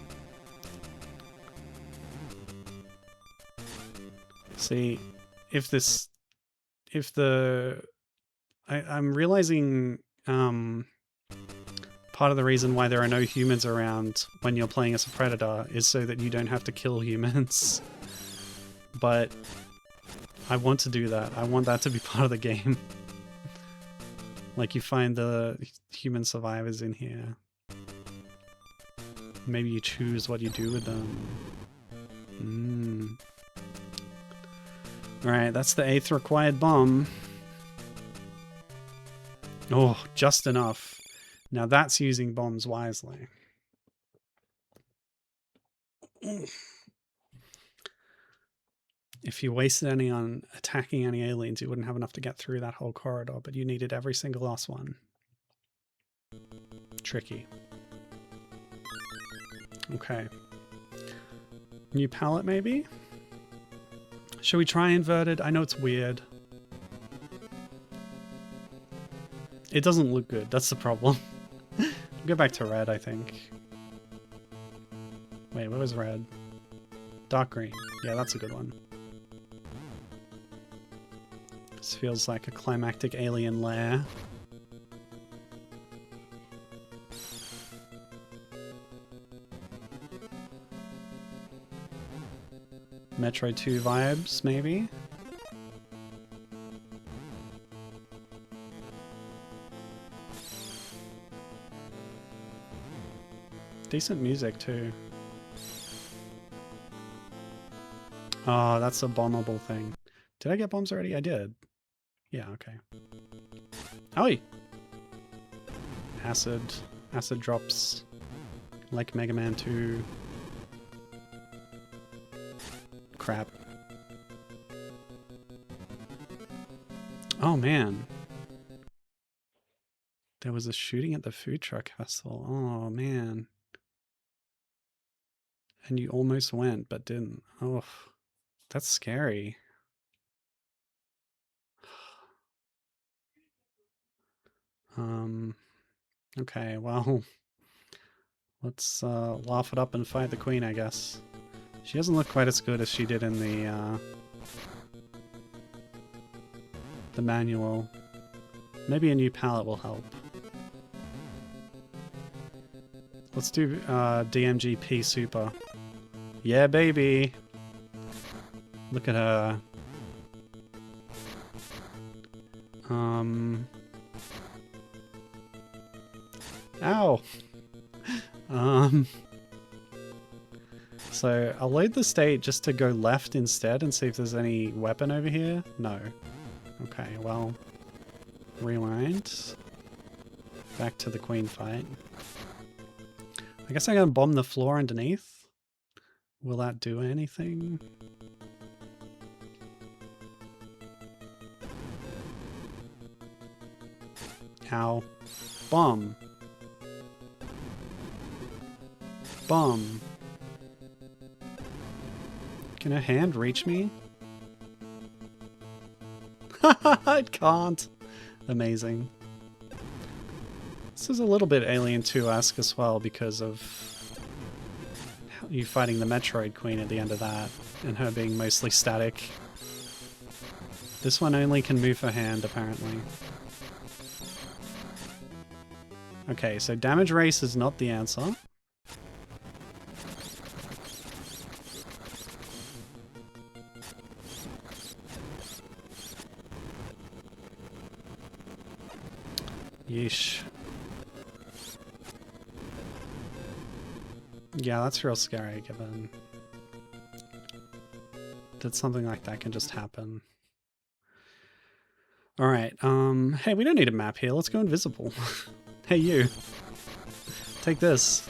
See, I'm realizing part of the reason why there are no humans around when you're playing as a predator is so that you don't have to kill humans. But I want to do that. I want that to be part of the game. Like, you find the human survivors in here. Maybe you choose what you do with them. Alright, that's the 8th required bomb. Oh, just enough. Now that's using bombs wisely. If you wasted any on attacking any aliens, you wouldn't have enough to get through that whole corridor, but you needed every single last one. Tricky. Okay. New palette, maybe? Should we try inverted? I know it's weird. It doesn't look good, that's the problem. Go back to red, I think. Wait, what was red? Dark green. Yeah, that's a good one. This feels like a climactic alien lair. Metro 2 vibes, maybe? Decent music too. Oh, that's a bombable thing. Did I get bombs already? I did. Yeah, okay. Oi! Acid. Acid drops. Like Mega Man 2. Crap. Oh man. There was a shooting at the food truck festival. Oh man. And you almost went, but didn't. Oh, that's scary. Okay, well, let's laugh it up and fight the queen, I guess. She doesn't look quite as good as she did in the manual. Maybe a new palette will help. Let's do DMGP Super. Yeah, baby! Look at her. Ow! So I'll load the state just to go left instead and see if there's any weapon over here. No. Okay, well, rewind. Back to the queen fight. I guess I'm gonna bomb the floor underneath. Will that do anything? Ow. Bomb. Bomb. Can her hand reach me? It can't. Amazing. This is a little bit Alien 2-esque as well because of you fighting the Metroid Queen at the end of that and her being mostly static. This one only can move her hand, apparently. Okay, so damage race is not the answer. Yeesh. Yeah, that's real scary, given that something like that can just happen. Alright, hey, we don't need a map here. Let's go invisible. Hey, you. Take this.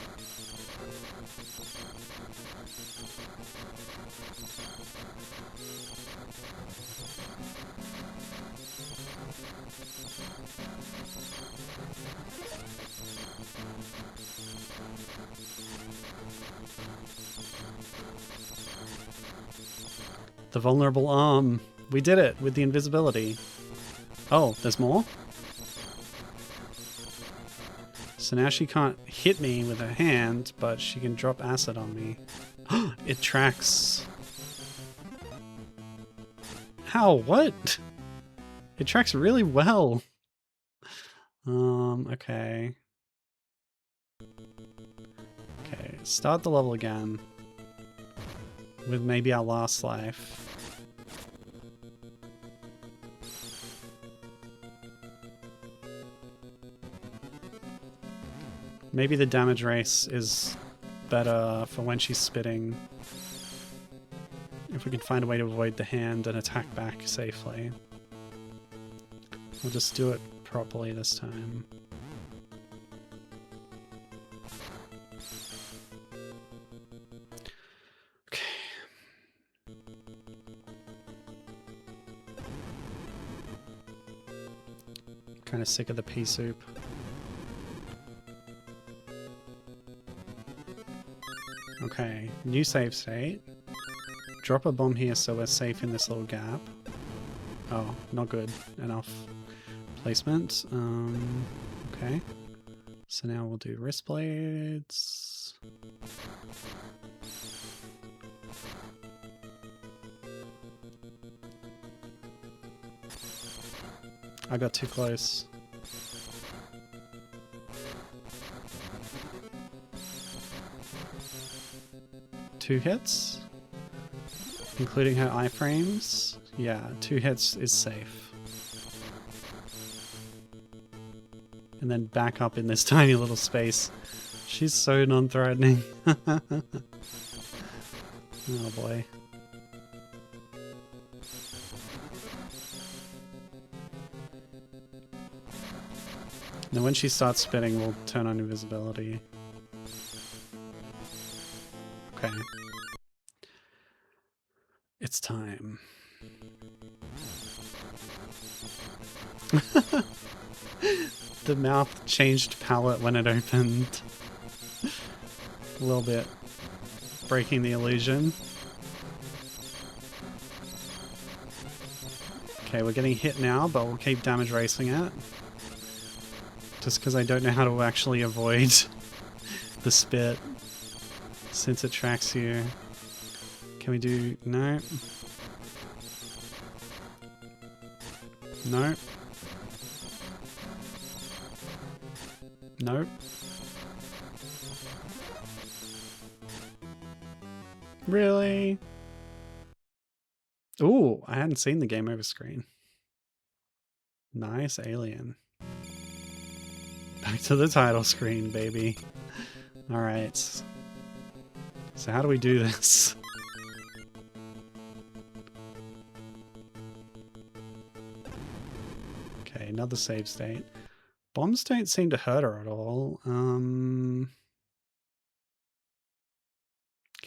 The vulnerable arm. We did it with the invisibility. Oh, there's more? So now she can't hit me with her hand, but she can drop acid on me. It tracks. How? What? It tracks really well. Okay. Okay, start the level again. With maybe our last life. Maybe the damage race is better for when she's spitting. If we can find a way to avoid the hand and attack back safely. We'll just do it properly this time. Okay. Kind of sick of the pea soup. Okay, new save state. Drop a bomb here so we're safe in this little gap. Oh, not good enough placement. Okay. So now we'll do wrist blades. I got too close. Two hits, including her iframes. Yeah, 2 hits is safe. And then back up in this tiny little space. She's so non-threatening. Oh boy. Now when she starts spitting, we'll turn on invisibility. Okay. It's time. The mouth changed palette when it opened. A little bit breaking the illusion. Okay, we're getting hit now, but we'll keep damage racing it. Just because I don't know how to actually avoid the spit. Since it tracks you. Can we do... no. No. Nope. Really? Ooh, I hadn't seen the game over screen. Nice alien. Back to the title screen, baby. Alright. So how do we do this? Okay, another save state. Bombs don't seem to hurt her at all. Can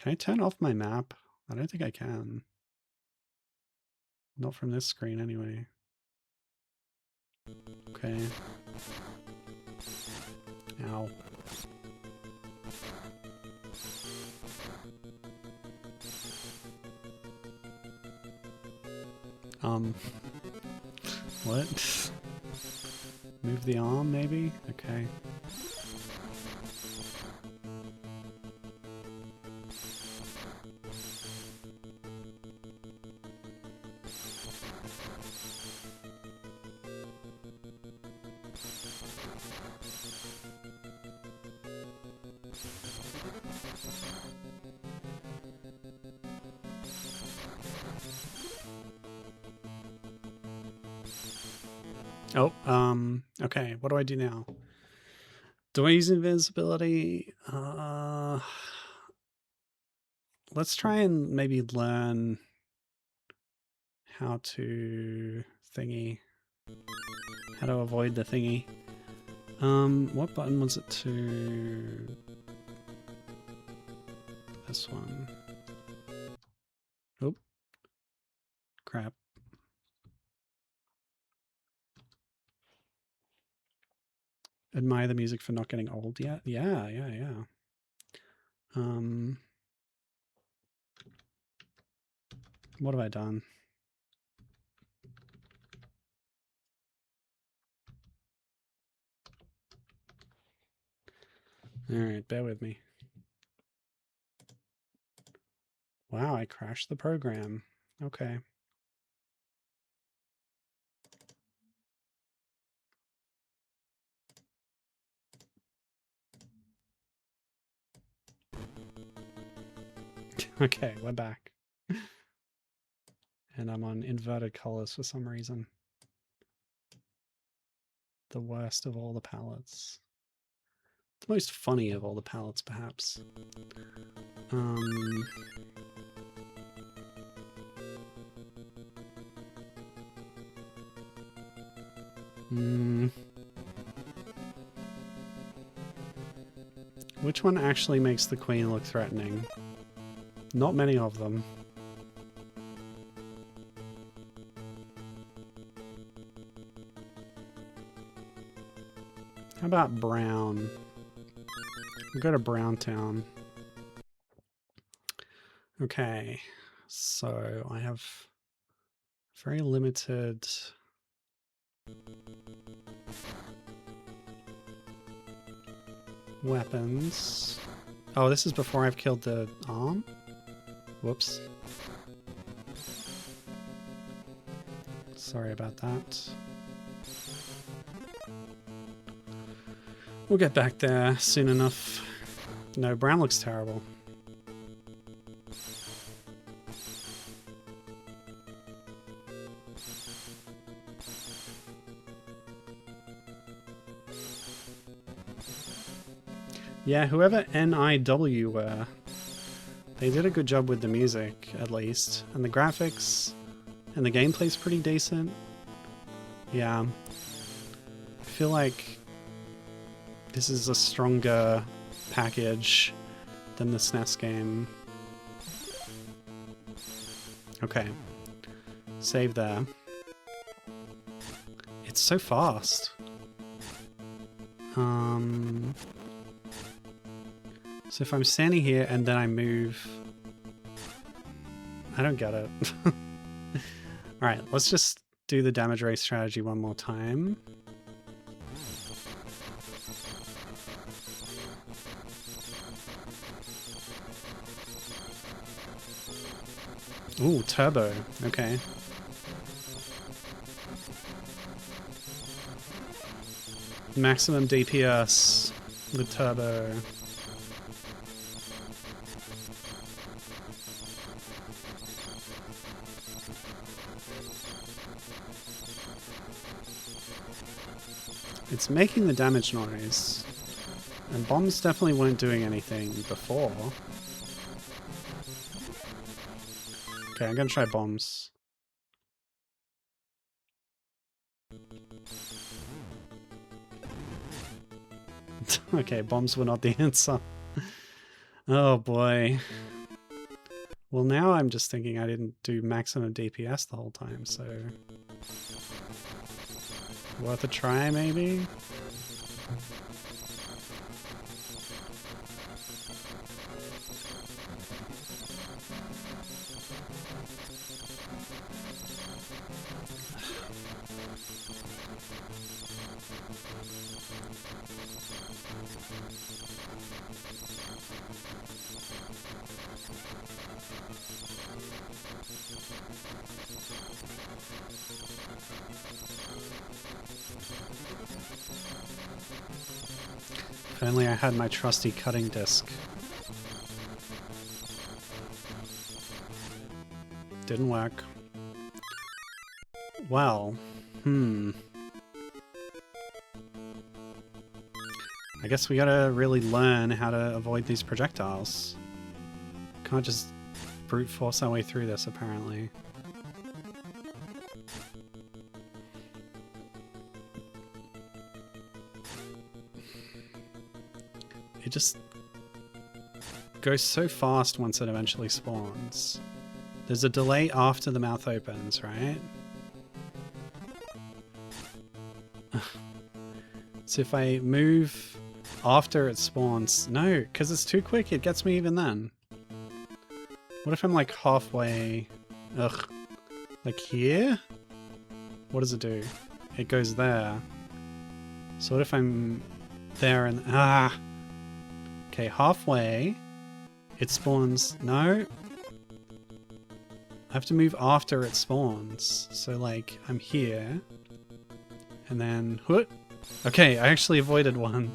I turn off my map? I don't think I can. Not from this screen anyway. Okay. Ow. What? Move the arm, maybe? Okay. Oh, okay, what do I do now? Do I use invisibility? Let's try and maybe learn how to how to avoid the thingy. What button was it to? This one. Oh, crap. Admire the music for not getting old yet? Yeah. What have I done? Alright, bear with me. Wow, I crashed the program. Okay. Okay, we're back. And I'm on inverted colors for some reason. The worst of all the palettes. The most funny of all the palettes, perhaps. Which one actually makes the queen look threatening? Not many of them. How about brown? We'll go to Brown Town. Okay, so I have very limited weapons. Oh, this is before I've killed the arm? Whoops. Sorry about that. We'll get back there soon enough. No, brown looks terrible. Yeah, whoever NIW were, they did a good job with the music, at least. And the graphics and the gameplay's pretty decent. Yeah. I feel like this is a stronger package than the SNES game. Okay. Save there. It's so fast. So if I'm standing here and then I move... I don't get it. Alright, let's just do the damage race strategy one more time. Ooh, turbo. Okay. Maximum DPS with turbo. It's making the damage noise. And bombs definitely weren't doing anything before. Okay, I'm gonna try bombs. Okay, bombs were not the answer. Oh boy. Well, now I'm just thinking I didn't do maximum DPS the whole time, so... worth a try, maybe? If only I had my trusty cutting disc. Didn't work. Well, I guess we gotta really learn how to avoid these projectiles. Can't just brute force our way through this, apparently. It just goes so fast once it eventually spawns. There's a delay after the mouth opens, right? So if I move after it spawns... No, because it's too quick. It gets me even then. What if I'm like halfway... Ugh. Like here? What does it do? It goes there. So what if I'm there and... Ah! Okay, halfway. It spawns... No. I have to move after it spawns. So like, I'm here. And then... Whoop! Okay, I actually avoided one.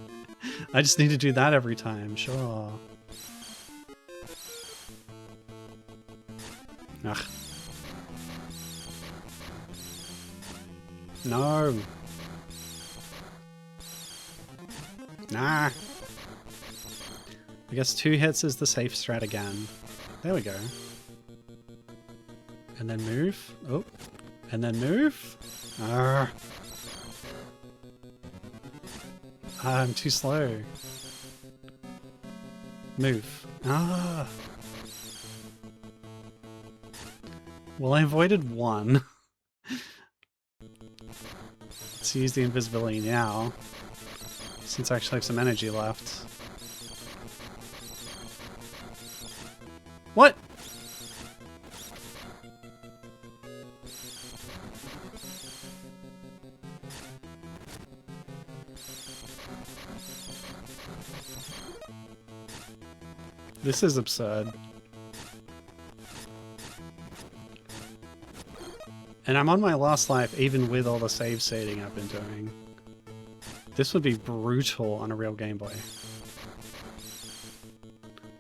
I just need to do that every time, sure. Ugh. No. Nah. I guess 2 hits is the safe strat again. There we go. And then move. Oh. And then move. Arrgh. I'm too slow. Move. Ah. Well, I avoided one. Let's use the invisibility now, since I actually have some energy left. What? This is absurd. And I'm on my last life even with all the save stating I've been doing. This would be brutal on a real Game Boy.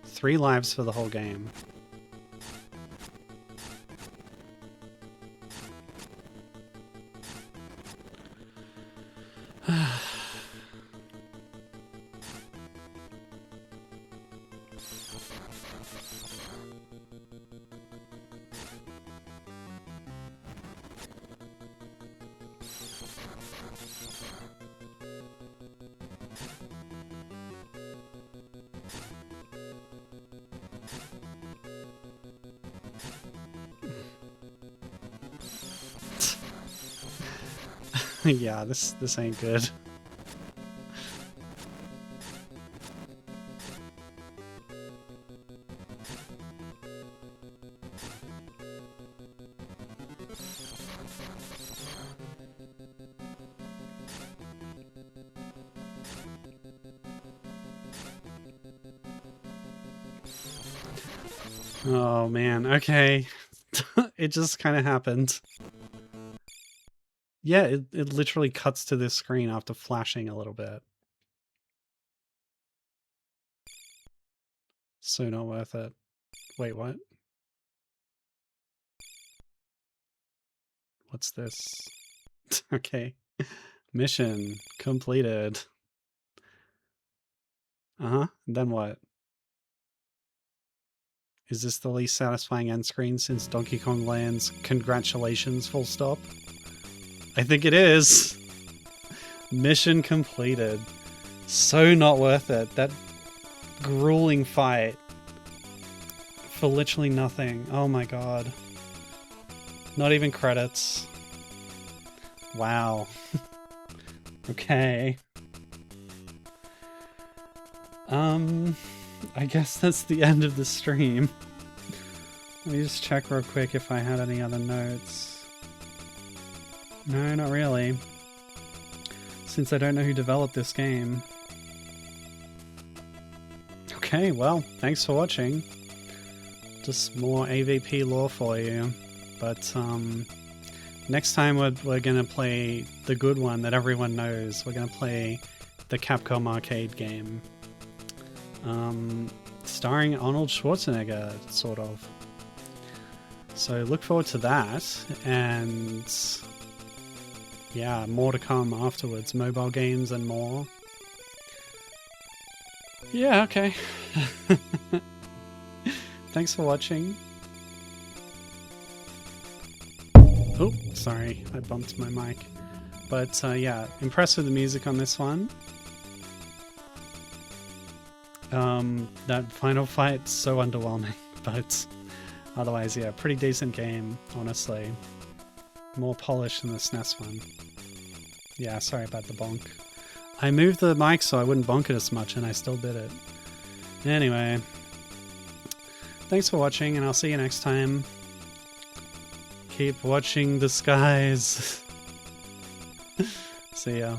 3 lives for the whole game. Yeah, this ain't good. Oh man, okay. It just kind of happened. Yeah, it literally cuts to this screen after flashing a little bit. So not worth it. Wait, what? What's this? Okay. Mission completed. Uh-huh. Then what? Is this the least satisfying end screen since Donkey Kong Land's congratulations full stop? I think it is. Mission completed. So not worth it. That grueling fight for literally nothing. Oh my god. Not even credits. Wow. Okay. I guess that's the end of the stream. Let me just check real quick if I had any other notes. No, not really. Since I don't know who developed this game. Okay, well, thanks for watching. Just more AVP lore for you. But, next time we're gonna play the good one that everyone knows. We're gonna play the Capcom arcade game. Starring Arnold Schwarzenegger, sort of. So look forward to that, and yeah, more to come afterwards. Mobile games and more. Yeah, okay. Thanks for watching. Oh, sorry, I bumped my mic. But yeah, impressed with the music on this one. That final fight's so underwhelming, but otherwise, yeah, pretty decent game, honestly. More polished than the SNES one. Yeah, sorry about the bonk. I moved the mic so I wouldn't bonk it as much, and I still did it. Anyway, thanks for watching, and I'll see you next time. Keep watching the skies. See ya.